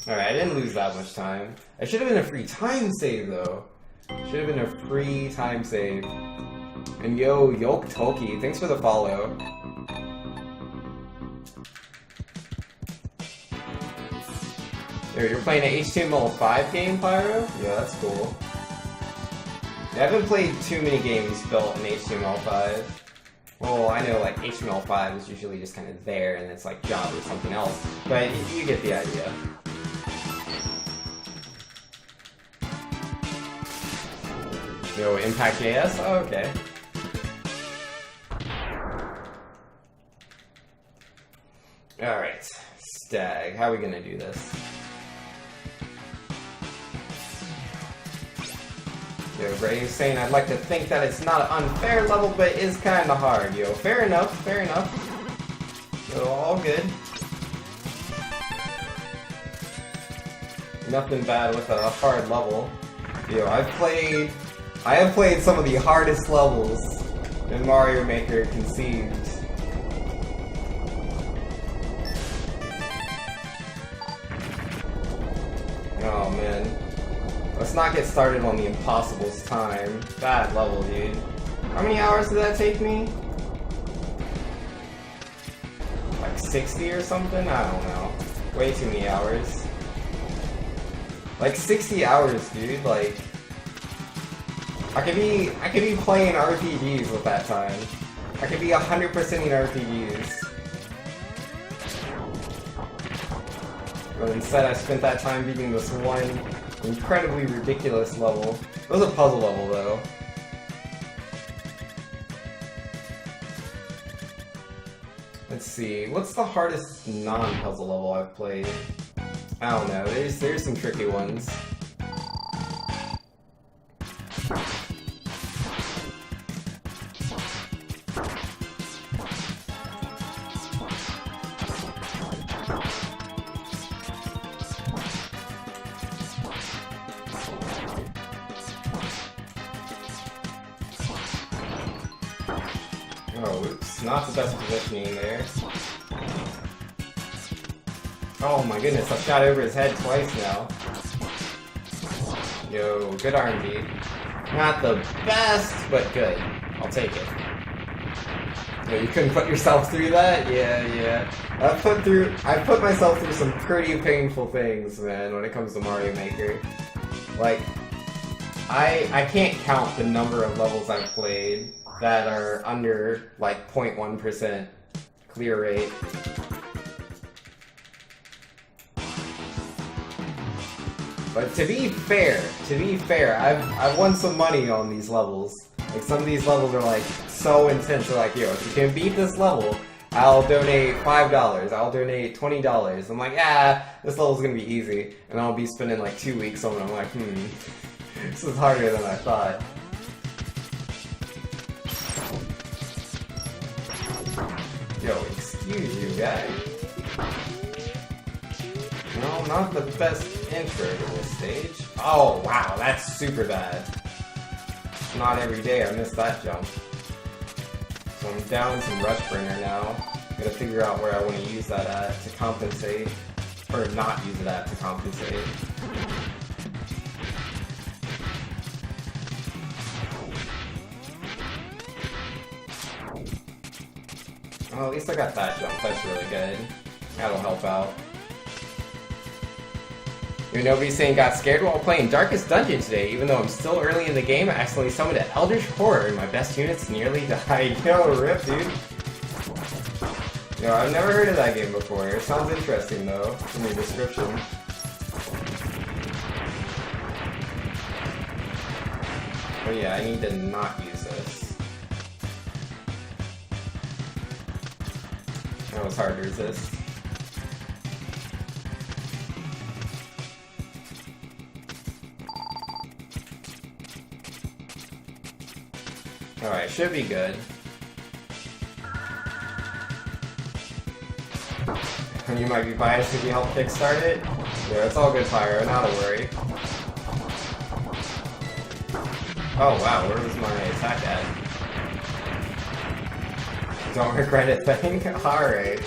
Alright, I didn't lose that much time. I should have been a free time save, though. Should have been a free time save. And yo, Yolk Tolki, thanks for the follow. You're playing an HTML5 game, Pyro? Yeah, that's cool. Yeah, I haven't played too many games built in HTML5. Well, I know like HTML5 is usually just kind of there and it's like Java or something else, but you get the idea. Yo, Impact.js? Oh, okay. Alright, Stag, how are we gonna do this? Yo, Bray's saying I'd like to think that it's not an unfair level, but it is kinda hard. Yo, fair enough, fair enough. Yo, all good. Nothing bad with a hard level. Yo, I have played some of the hardest levels in Mario Maker conceived. Oh man. Let's not get started on the Impossible's time. Bad level, dude. How many hours did that take me? Like 60 or something? I don't know. Way too many hours. Like 60 hours, dude. Like I could be playing RPGs with that time. I could be 100%ing RPGs. But instead I spent that time beating this one incredibly ridiculous level. It was a puzzle level though. Let's see, what's the hardest non-puzzle level I've played? I don't know, there's some tricky ones. Oh, oops, not the best positioning there. Oh my goodness, I've shot over his head twice now. Yo, good RNG. Not the best, but good. I'll take it. Yo, you couldn't put yourself through that? Yeah. I've put myself through some pretty painful things, man, when it comes to Mario Maker. Like, I can't count the number of levels I've played that are under, like, 0.1% clear rate. But to be fair, I've won some money on these levels. Like, some of these levels are, like, so intense. They're like, yo, if you can beat this level, I'll donate $5, I'll donate $20. I'm like, this level's gonna be easy. And I'll be spending, like, 2 weeks on it. I'm like, this is harder than I thought. Yo, excuse you, guy. No, not the best intro to this stage. Oh, wow, that's super bad. Not every day I miss that jump. So I'm down some Rushbringer now. Gotta figure out where I want to use that at to compensate. Or not use it at to compensate. Well, at least I got that jump. That's really good. That'll help out. Nobody's saying got scared while playing Darkest Dungeon today. Even though I'm still early in the game, I accidentally summoned an Eldritch Horror and my best units nearly died. Yo, rip, dude. Yo, I've never heard of that game before. It sounds interesting, though, from your description. Oh yeah, I need to not use this. That was hard to resist. Alright, should be good. You might be biased if you help kickstart it. Yeah, it's all good, Pyro, not to worry. Oh wow, where was my attack at? Don't regret it thing? Alright.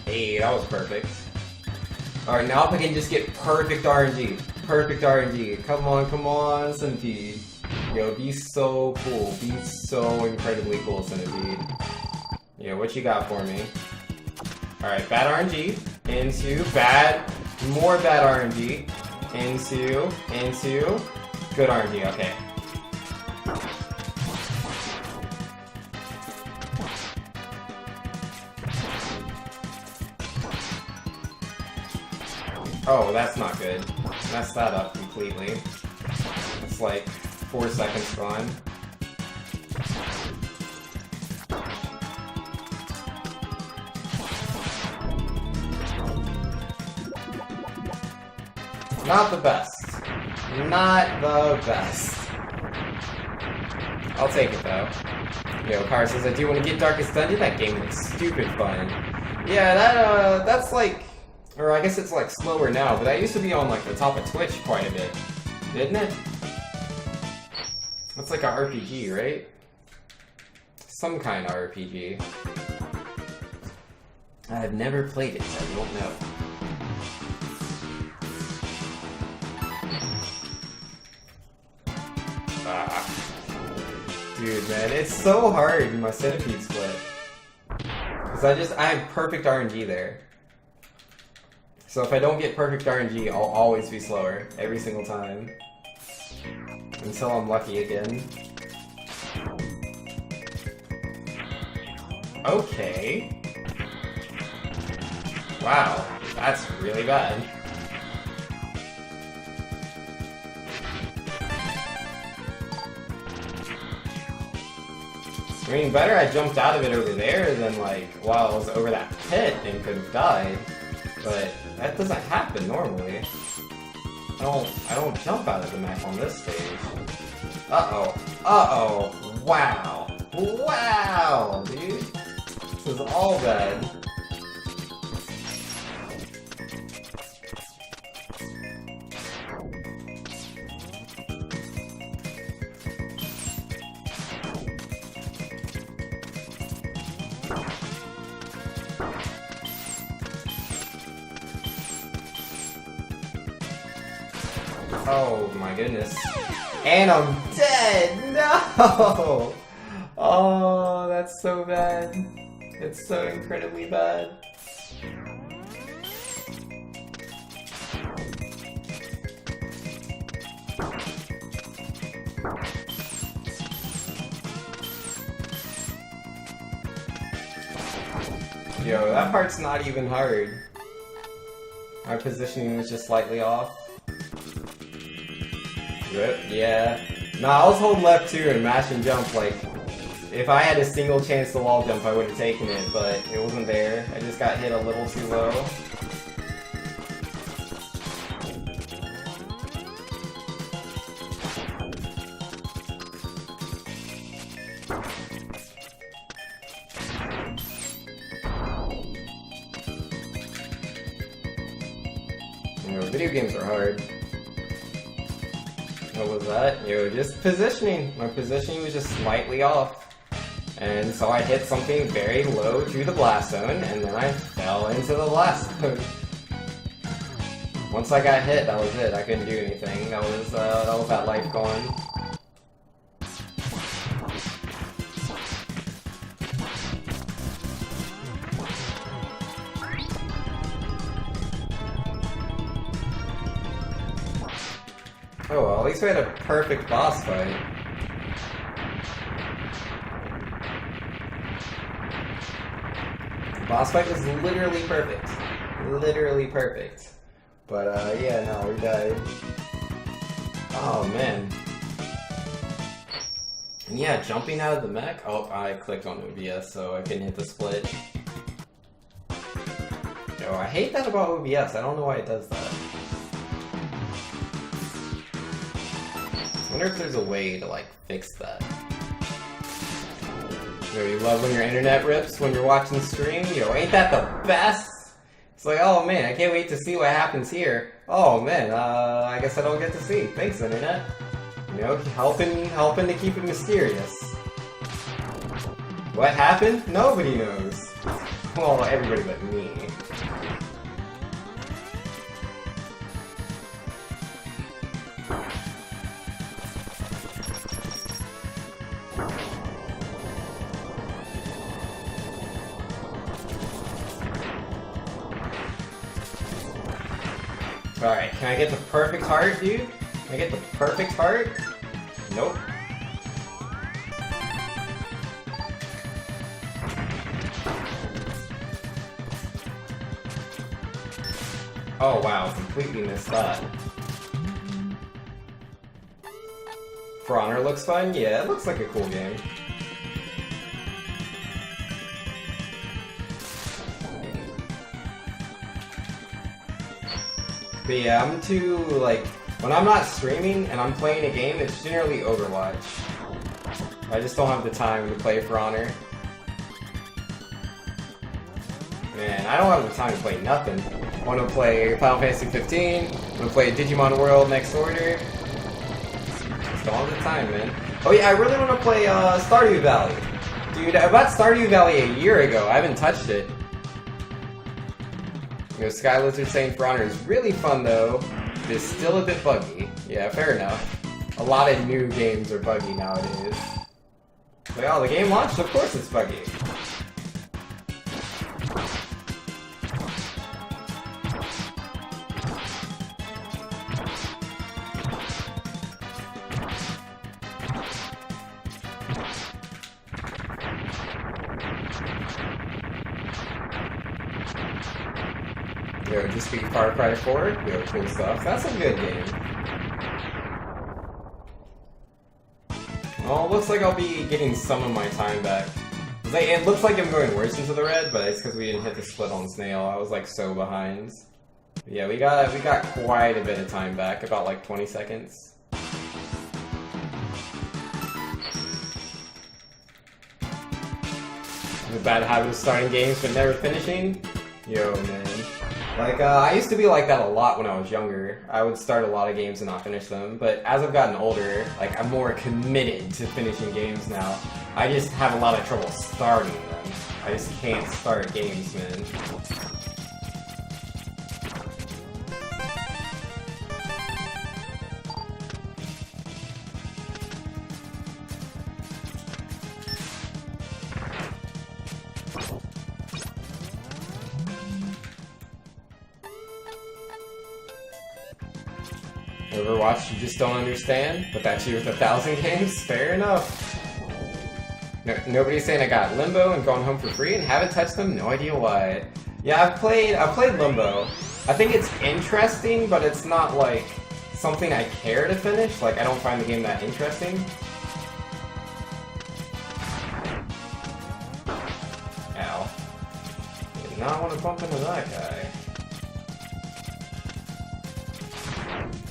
Hey, that was perfect. Alright, now if I can just get perfect RNG. Perfect RNG. Come on, Centipede. Yo, be so cool. Be so incredibly cool, Centipede. Yeah, what you got for me? Alright, bad RNG. Into bad. More bad RNG. Into. Good RNG, okay. Oh, that's not good. Messed that up completely. It's like 4 seconds gone. Not the best. Not the best. I'll take it though. Yo, Car says, I do want to get Darkest Dungeon. That game looks stupid fun. Yeah, that's like, or I guess it's like slower now, but that used to be on like the top of Twitch quite a bit, didn't it? That's like a RPG, right? Some kind of RPG. I've never played it, so I don't know. Dude, man, it's so hard in my centipede split. Because I have perfect RNG there. So if I don't get perfect RNG, I'll always be slower. Every single time. Until I'm lucky again. Okay. Wow, that's really bad. I mean, better I jumped out of it over there than, like, while I was over that pit and could have died. But that doesn't happen normally. I don't jump out of the map on this stage. Uh-oh. Uh-oh. Wow. Wow, dude. This is all bad. Oh my goodness. And I'm dead! No! Oh, that's so bad. It's so incredibly bad. Yo, that part's not even hard. My positioning was just slightly off. Rip, yeah. Nah, I was holding left 2 and mash and jump, like, if I had a single chance to wall jump, I would have taken it, but it wasn't there. I just got hit a little too low. You know, video games are hard. What was that? Yo, just positioning. My positioning was just slightly off. And so I hit something very low to the blast zone, and then I fell into the blast zone. Once I got hit, that was it. I couldn't do anything. That was that life gone. Oh well, at least we had a perfect boss fight. The boss fight was literally perfect. Literally perfect. But yeah, no, we died. Oh man. And yeah, jumping out of the mech. Oh, I clicked on OBS so I couldn't hit the split. Yo, I hate that about OBS. I don't know why it does that. I wonder if there's a way to, like, fix that. You know, you love when your internet rips when you're watching the stream? You know, ain't that the best? It's like, oh man, I can't wait to see what happens here. Oh man, I guess I don't get to see. Thanks, internet. You know, helping to keep it mysterious. What happened? Nobody knows. Well, everybody but me. Alright, can I get the perfect heart, dude? Can I get the perfect heart? Nope. Oh wow, completely missed that. For Honor looks fun? Yeah, it looks like a cool game. But yeah, I'm too, like, when I'm not streaming and I'm playing a game, it's generally Overwatch. I just don't have the time to play For Honor. Man, I don't have the time to play nothing. I want to play Final Fantasy 15, I want to play Digimon World Next Order. Just don't have the time, man. Oh yeah, I really want to play Stardew Valley. Dude, I bought Stardew Valley a year ago, I haven't touched it. You know, Sky Lizard saying For Honor is really fun though. It is still a bit buggy. Yeah, fair enough. A lot of new games are buggy nowadays. Well, the game launched, of course it's buggy. Yo, just beat Far Cry 4. Yo, cool stuff. That's a good game. Well, it looks like I'll be getting some of my time back. It looks like I'm going worse into the red, but it's because we didn't hit the split on Snail. I was like so behind. But yeah, we got quite a bit of time back, about like 20 seconds. The bad habit of starting games but never finishing. Yo, man. Like, I used to be like that a lot when I was younger. I would start a lot of games and not finish them, but as I've gotten older, like, I'm more committed to finishing games now. I just have a lot of trouble starting them. I just can't start games, man. Overwatch you just don't understand, but that's you with 1,000 games? Fair enough. No, nobody's saying I got Limbo and Gone Home for free and haven't touched them? No idea why. Yeah, I've played Limbo. I think it's interesting, but it's not like something I care to finish. Like, I don't find the game that interesting. Ow. Did not want to bump into that guy.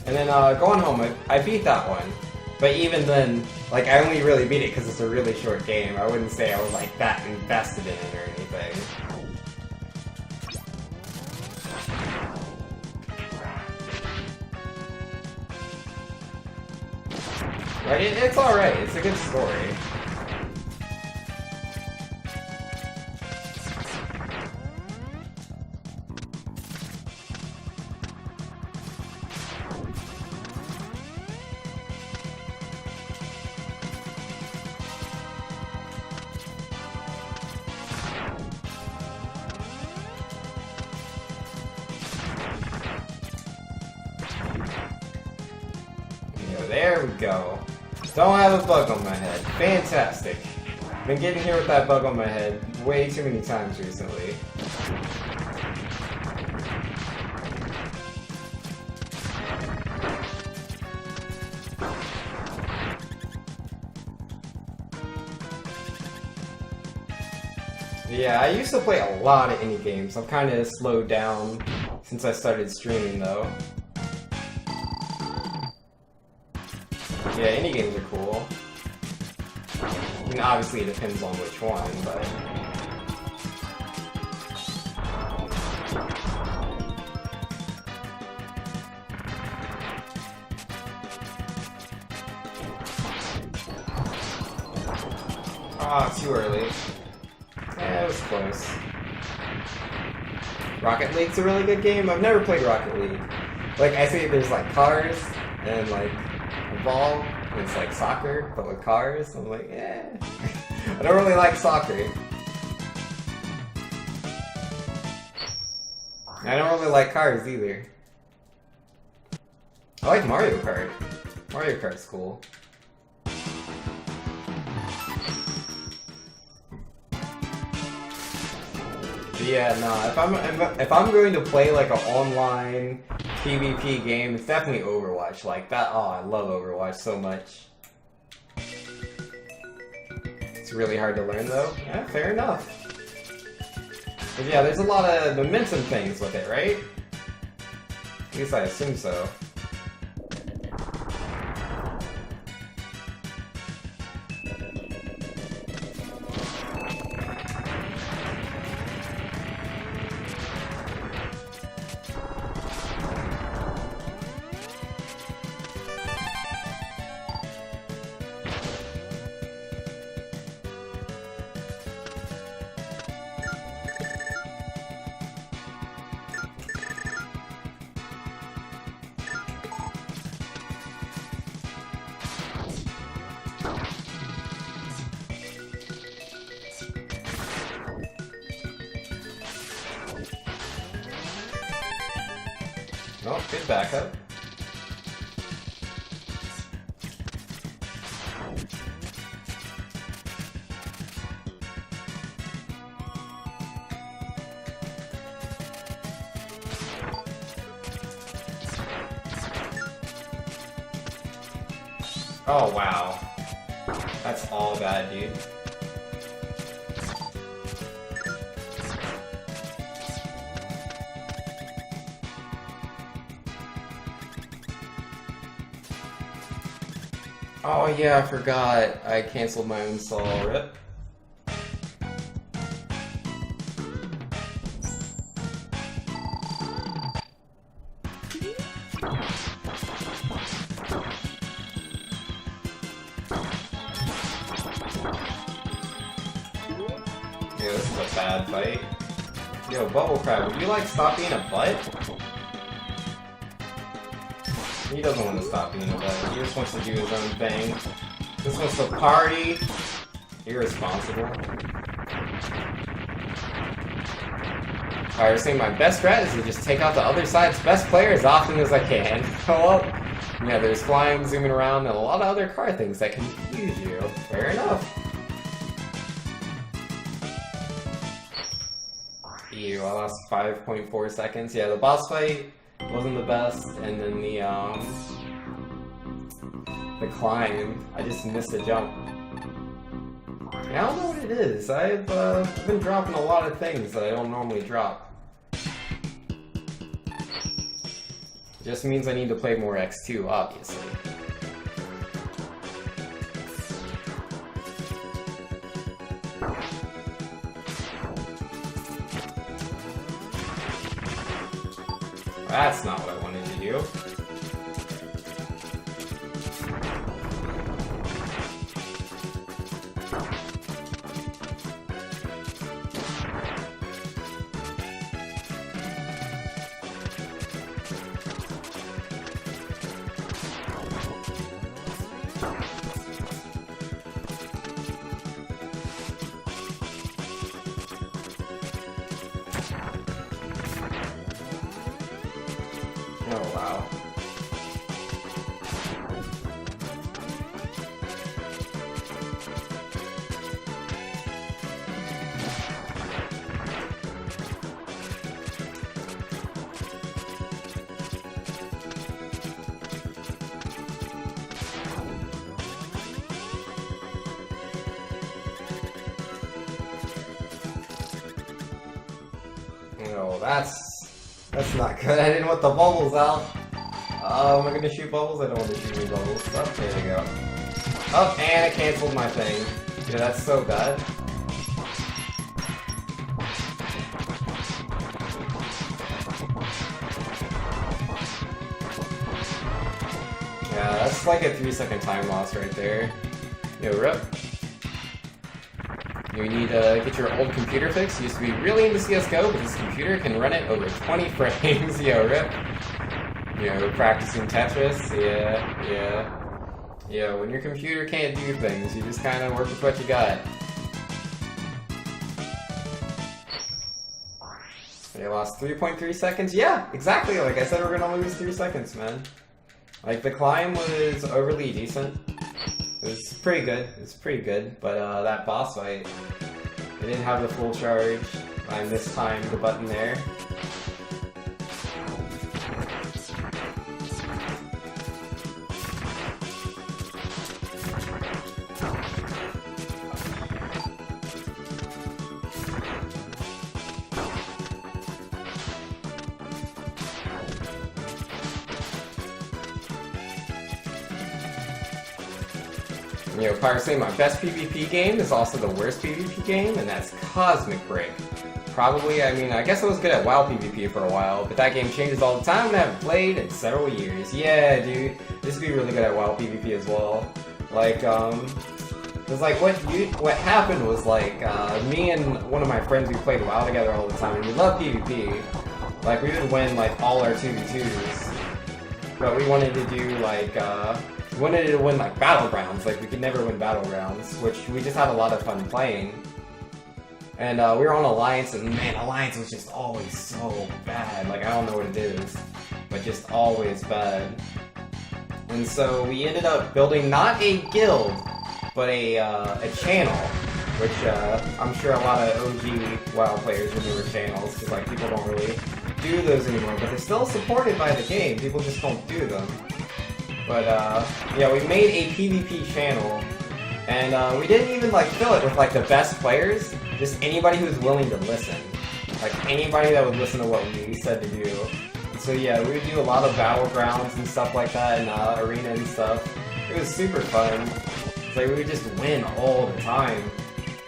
And then Going Home, I beat that one. But even then, like, I only really beat it because it's a really short game. I wouldn't say I was like that invested in it or anything. Right? It's alright. It's a good story. There we go. Don't have a bug on my head. Fantastic. Been getting here with that bug on my head way too many times recently. Yeah, I used to play a lot of indie games. I've kind of slowed down since I started streaming though. Yeah, indie games are cool. I mean, obviously it depends on which one, but... Ah, too early. Yeah, it was close. Rocket League's a really good game. I've never played Rocket League. Like, I see there's like cars, and like a ball, and it's like soccer, but with cars. I'm like, eh. I don't really like soccer. I don't really like cars either. I like Mario Kart. Mario Kart's cool. But yeah, no, if I'm going to play like an online PvP game, it's definitely Overwatch. Like that, oh, I love Overwatch so much. It's really hard to learn though. Yeah, fair enough. But yeah, there's a lot of momentum things with it, right? At least I assume so. Oh, good backup. Oh, wow. That's all bad, dude. Oh yeah, I forgot. I canceled my install. Rip. Yeah, this is a bad fight. Yo, Bubble Crab, would you like stop being a butt? He doesn't want to stop being a butt. He just wants to do his own thing. Just wants to party. Irresponsible. Alright, I was saying my best strat is to just take out the other side's best player as often as I can. Well, yeah, there's flying, zooming around, and a lot of other car things that can confuse you. Fair enough. Ew, I lost 5.4 seconds. Yeah, the boss fight wasn't the best, and then the climb, I just missed a jump. I don't know what it is. I've been dropping a lot of things that I don't normally drop. Just means I need to play more X2, obviously. That's not what I wanted to do. Oh, wow. No, that's not good. I didn't want the bubbles out. Am I gonna shoot bubbles? I don't want to shoot any bubbles. Oh, there we go. Oh, and I canceled my thing. Yeah, that's so bad. Yeah, that's like a 3-second time loss right there. Yo, rip. You need to get your old computer fixed. Used to be really into CSGO, but this computer can run it over 20 frames. Yo, rip. You know, practicing Tetris. Yeah, when your computer can't do things, you just kind of work with what you got. You lost 3.3 seconds? Yeah, exactly. Like I said, we're gonna lose 3 seconds, man. Like, the climb was overly decent. It was pretty good. It's pretty good, but that boss fight, I didn't have the full charge. I mistimed the button there. You know, Pyro saying my best PvP game is also the worst PvP game, and that's Cosmic Break. Probably, I mean, I guess I was good at WoW PvP for a while, but that game changes all the time and I haven't played in several years. Yeah, dude, this would be really good at WoW PvP as well. Like, cause like what happened was like, me and one of my friends, we played WoW together all the time, and we love PvP. Like, we would win like all our 2v2s, but we wanted to do like, we wanted to win like Battlegrounds. Like, we could never win Battlegrounds, which we just had a lot of fun playing. And we were on Alliance, and man, Alliance was just always so bad. Like, I don't know what it is, but just always bad. And so we ended up building not a guild, but a channel, which I'm sure a lot of OG WoW players remember channels, because like people don't really do those anymore. But they're still supported by the game. People just don't do them. But yeah, we made a PvP channel, and we didn't even like fill it with like the best players. Just anybody who was willing to listen. Like, anybody that would listen to what we said to do. And so yeah, we would do a lot of Battlegrounds and stuff like that, and Arena and stuff. It was super fun. It's like, we would just win all the time.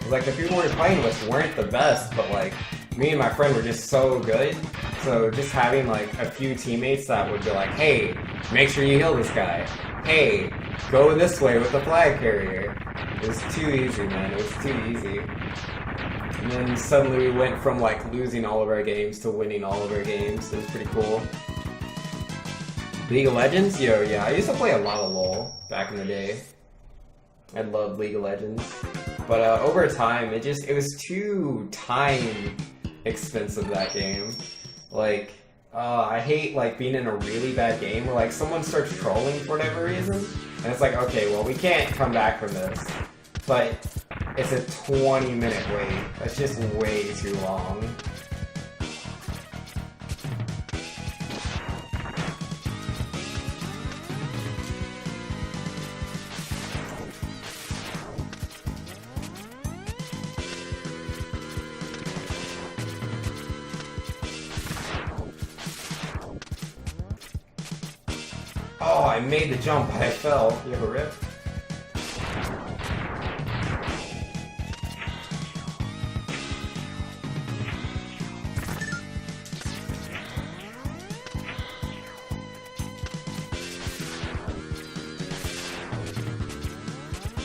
It's like, the people we were playing with weren't the best, but like, me and my friend were just so good. So just having like a few teammates that would be like, hey, make sure you heal this guy. Hey, go this way with the flag carrier. It was too easy, man. It was too easy. And then suddenly we went from like losing all of our games to winning all of our games. It was pretty cool. League of Legends? Yo, yeah, I used to play a lot of LoL back in the day. I loved League of Legends. But over time, it was too time expensive, that game. Like, I hate like being in a really bad game where like someone starts trolling for whatever reason. And it's like, okay, well, we can't come back from this. But it's a 20-minute wait. That's just way too long. Oh, I made the jump, but I fell. You have a rip?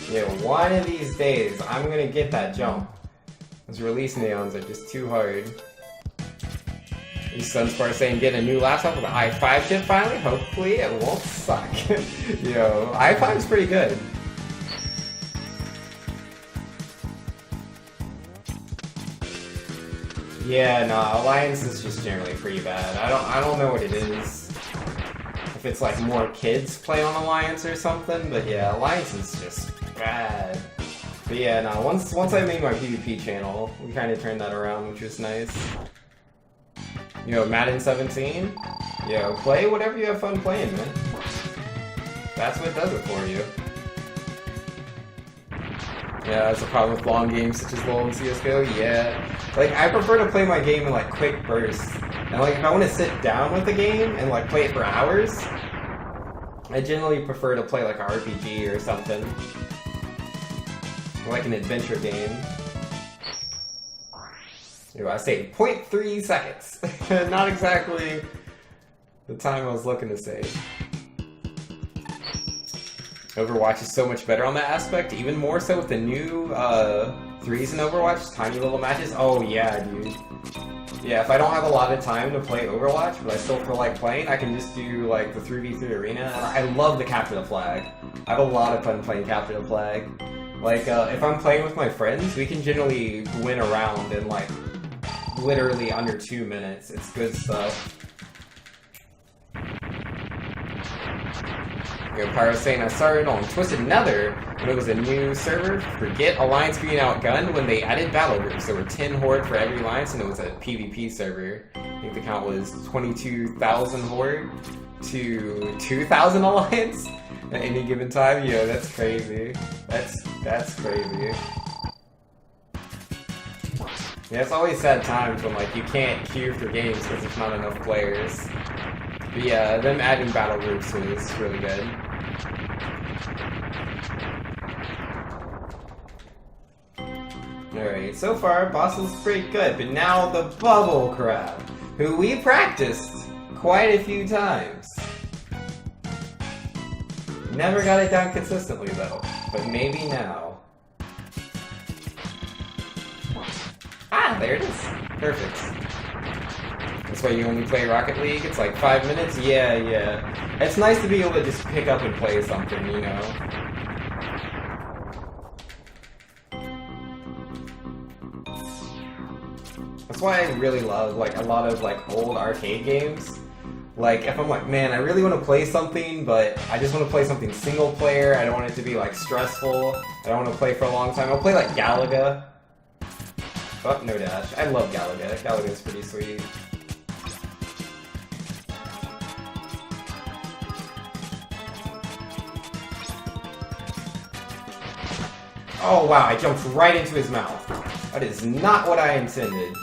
Yeah, one of these days, I'm gonna get that jump. Those release neons are just too hard. These Sunspar saying get a new laptop with an i5 chip finally? Hopefully it won't suck. Yo, i5 is pretty good. Yeah, no, Alliance is just generally pretty bad. I don't know what it is. If it's like more kids play on Alliance or something, but yeah, Alliance is just bad. But yeah, no, once I made my PvP channel, we kind of turned that around, which was nice. Yo, Madden 17? Yo, play whatever you have fun playing, man. That's what does it for you. Yeah, that's a problem with long games such as LoL and CSGO, yeah. Like, I prefer to play my game in, like, quick bursts. And, like, if I want to sit down with the game and, like, play it for hours, I generally prefer to play, like, an RPG or something. Or, like, an adventure game. Yo, I say 0.3 seconds. Not exactly the time I was looking to say. Overwatch is so much better on that aspect, even more so with the new threes in Overwatch, tiny little matches. Oh yeah, dude. Yeah, if I don't have a lot of time to play Overwatch, but I still feel like playing, I can just do like the 3v3 arena. And I love the capture the flag. I have a lot of fun playing capture the flag. Like, if I'm playing with my friends, we can generally win a round in like literally under 2 minutes. It's good stuff. You know, Pyro saying I started on Twisted Nether when it was a new server. Forget Alliance being outgunned when they added battle groups. There were 10 Horde for every Alliance and it was a PvP server. I think the count was 22,000 Horde to 2,000 Alliance at any given time. Yo, that's crazy. That's crazy. Yeah, it's always sad times when like you can't queue for games because there's not enough players. But yeah, them adding battle groups was really good. Alright, so far, boss is pretty good, but now the Bubble Crab, who we practiced quite a few times. Never got it down consistently though, but maybe now. Ah, there it is. Perfect. That's why you only play Rocket League? It's like 5 minutes? Yeah, yeah. It's nice to be able to just pick up and play something, you know? That's why I really love, like, a lot of, like, old arcade games. Like, if I'm like, man, I really want to play something, but I just want to play something single player, I don't want it to be, like, stressful, I don't want to play for a long time, I'll play, like, Galaga. Oh, no dash. I love Galaga. Galaga's pretty sweet. Oh wow, I jumped right into his mouth. That is not what I intended.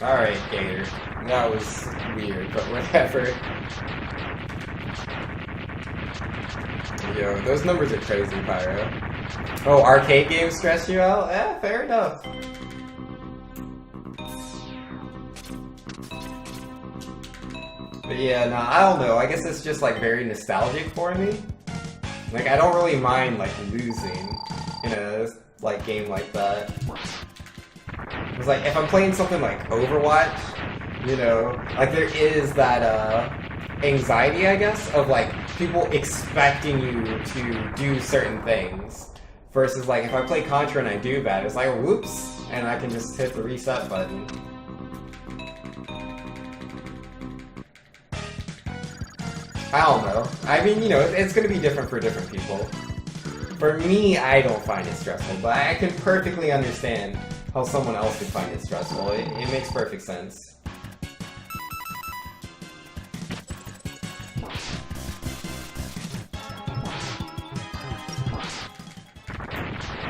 Alright, Gator. That was weird, but whatever. Yo, those numbers are crazy, Pyro. Oh, arcade games stress you out? Eh, fair enough. But yeah, nah, I don't know. I guess it's just like very nostalgic for me. Like, I don't really mind like losing in a like game like that. It's like if I'm playing something like Overwatch, you know, like there is that anxiety, I guess, of like people expecting you to do certain things. Versus like if I play Contra and I do bad, it's like whoops, and I can just hit the reset button. I don't know. I mean, you know, it's gonna be different for different people. For me, I don't find it stressful, but I can perfectly understand how someone else could find it stressful. It makes perfect sense.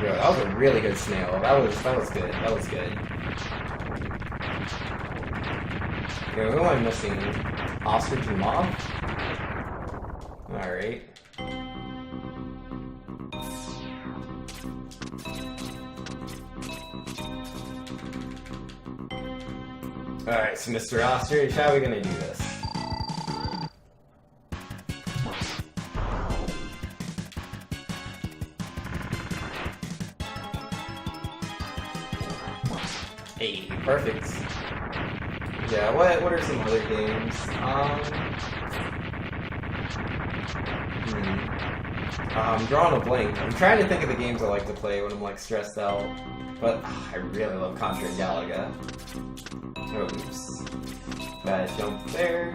Yo, that was a really good snail. That was good. That was good. Yo, who am I missing? Ostrich and Moth? Alright. Alright, so Mr. Ostrich, how are we gonna do this? Hey, perfect. Yeah, what are some other games? I'm drawing a blank. I'm trying to think of the games I like to play when I'm like stressed out. But I really love Contra and Galaga. Oh, oops. Bad jump there.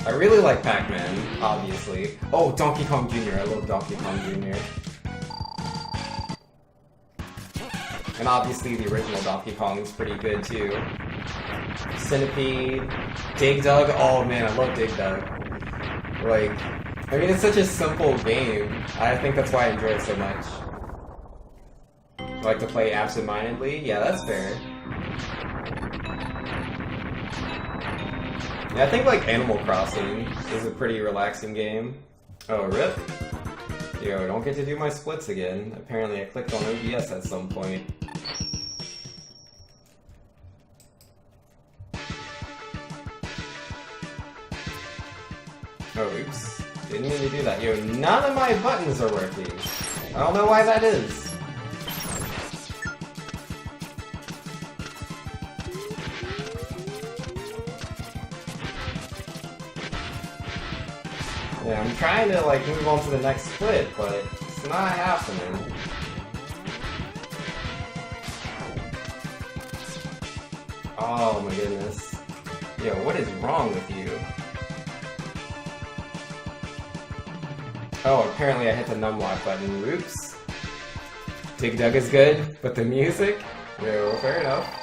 I really like Pac-Man, obviously. Oh, Donkey Kong Jr. I love Donkey Kong Jr. And obviously the original Donkey Kong is pretty good too. Centipede, Dig Dug, oh man, I love Dig Dug. Like, I mean, it's such a simple game. I think that's why I enjoy it so much. I like to play absent-mindedly? Yeah, that's fair. Yeah, I think like Animal Crossing is a pretty relaxing game. Oh, rip. Yo, don't get to do my splits again. Apparently I clicked on OBS at some point. Oh, oops. Didn't mean to do that. Yo, none of my buttons are working. I don't know why that is. Yeah, I'm trying to like move on to the next split, but It's not happening. Oh my goodness. Yo, what is wrong with you? Oh, apparently I hit the numlock button. Oops. Dig Dug is good, but the music? Yo, fair enough.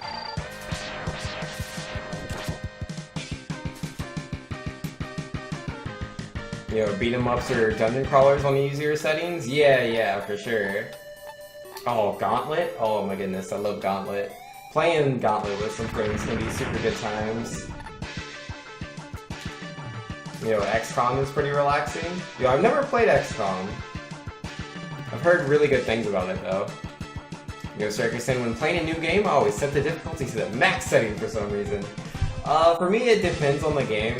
You know, beat 'em ups or dungeon crawlers on the easier settings? Yeah, for sure. Oh, Gauntlet? Oh my goodness, I love Gauntlet. Playing Gauntlet with some friends can be super good times. You know, XCOM is pretty relaxing. Yo, I've never played XCOM. I've heard really good things about it though. You know, Circus saying when playing a new game, I always set the difficulty to the max setting for some reason. For me, it depends on the game.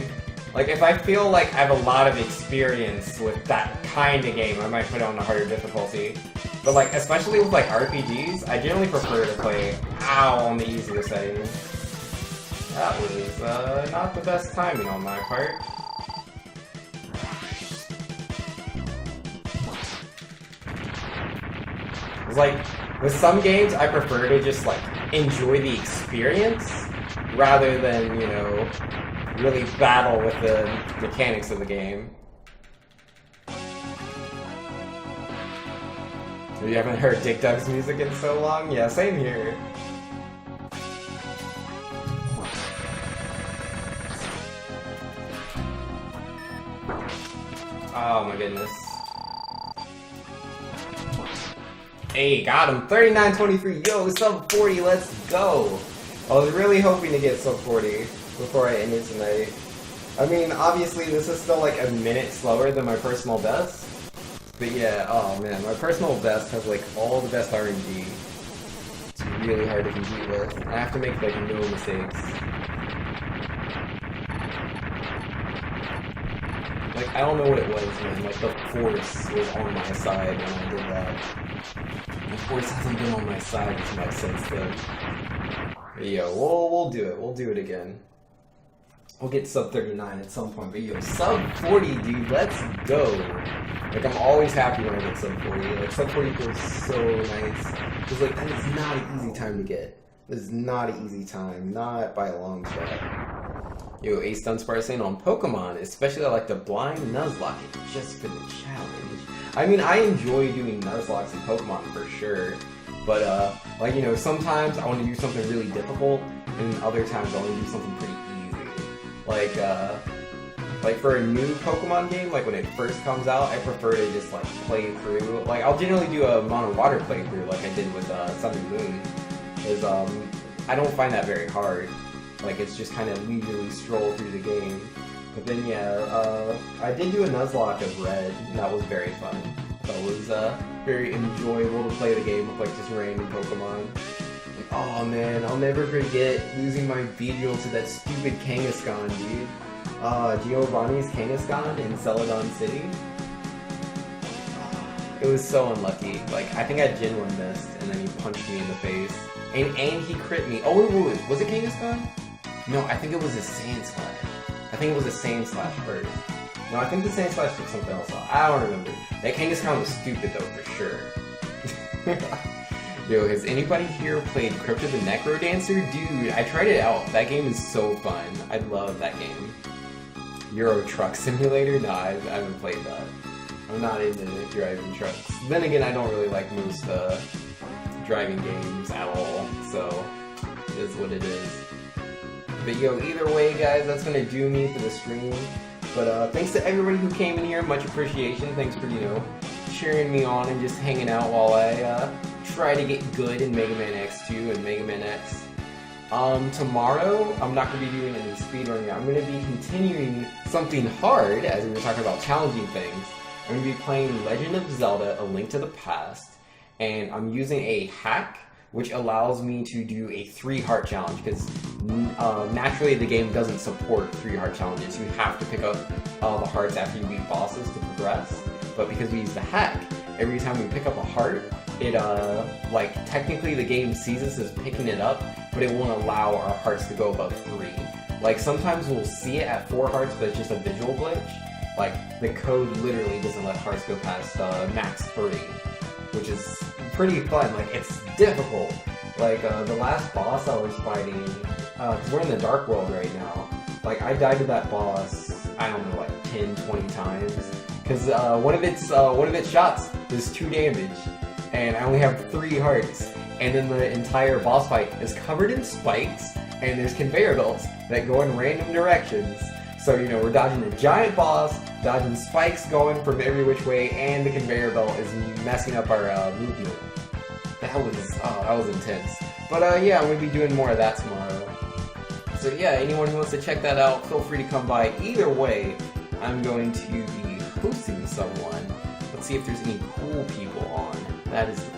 Like, if I feel like I have a lot of experience with that kind of game, I might put it on a harder difficulty. But like, especially with like RPGs, I generally prefer to play on the easier setting. That was not the best timing on my part. It's like, with some games, I prefer to just like enjoy the experience rather than, you know, really battle with the mechanics of the game. So you haven't heard Dig Dug's music in so long? Yeah, same here. Oh my goodness. Hey, got him! 39-23, yo, sub 40, let's go! I was really hoping to get sub 40 before I ended tonight. I mean, obviously this is still like a minute slower than my personal best. But yeah, oh man, my personal best has like all the best RNG. It's really hard to compete with. I have to make like no mistakes. Like, I don't know what it was, man. Like, the force was on my side when I did that. The force hasn't been on my side as much since then. But yo, we'll do it. We'll do it again. We'll get sub 39 at some point. But yo, sub 40, dude, let's go. Like, I'm always happy when I get sub 40. Like, sub 40 feels so nice. Because, like, that is not an easy time to get. This is not an easy time. Not by a long shot. Yo, Ace Dunsparce saying on Pokemon, especially I like the blind Nuzlocke just for the challenge. I mean, I enjoy doing Nuzlocks in Pokemon for sure. But, like, you know, sometimes I want to do something really difficult, and other times I want to do something pretty easy. Like for a new Pokemon game, like when it first comes out, I prefer to just, like, play through. Like, I'll generally do a Mono Water playthrough like I did with Sun and Moon. Because, I don't find that very hard. Like, it's just kind of leisurely stroll through the game. But then, yeah, I did do a Nuzlocke of Red, and that was very fun. That was, very enjoyable to play the game with, like, just random Pokemon. And, oh, man, I'll never forget losing my Beedrill to that stupid Kangaskhan, dude. Giovanni's Kangaskhan in Celadon City. It was so unlucky. Like, I think I Gen 1 missed, and then he punched me in the face. And he crit me. Oh, wait, was it Kangaskhan? No, I think it was a Sandslash. I think it was a Sandslash first. No, I think the Sandslash took something else off. I don't remember. That Kangaskhan was stupid though, for sure. Yo, has anybody here played Crypto the Necrodancer? Dude, I tried it out. That game is so fun. I love that game. Euro Truck Simulator? No, I haven't played that. I'm not into driving trucks. Then again, I don't really like most driving games at all, so it is what it is. But yo, either way, guys, that's gonna do me for the stream. But thanks to everybody who came in here, much appreciation. Thanks for, you know, cheering me on and just hanging out while I try to get good in Mega Man X2 and Mega Man X. Tomorrow, I'm not gonna be doing any speedrunning. I'm gonna be continuing something hard, as we were talking about challenging things. I'm gonna be playing Legend of Zelda: A Link to the Past, and I'm using a hack which allows me to do a 3-heart challenge, because naturally the game doesn't support 3-heart challenges. You have to pick up the hearts after you beat bosses to progress. But because we use the hack, every time we pick up a heart, it, like, technically the game sees us as picking it up, but it won't allow our hearts to go above 3. Like, sometimes we'll see it at 4 hearts, but it's just a visual glitch. Like, the code literally doesn't let parts go past max 3, which is pretty fun. Like, it's difficult. Like, the last boss I was fighting, because we're in the Dark World right now, like, I died to that boss, I don't know, like 10, 20 times, because one of its shots does 2 damage, and I only have 3 hearts, and then the entire boss fight is covered in spikes, and there's conveyor belts that go in random directions. So, you know, we're dodging a giant boss, dodging spikes going from every which way, and the conveyor belt is messing up our movement. That was intense. But yeah, I'm going to be doing more of that tomorrow. So yeah, anyone who wants to check that out, feel free to come by. Either way, I'm going to be hosting someone. Let's see if there's any cool people on. That is the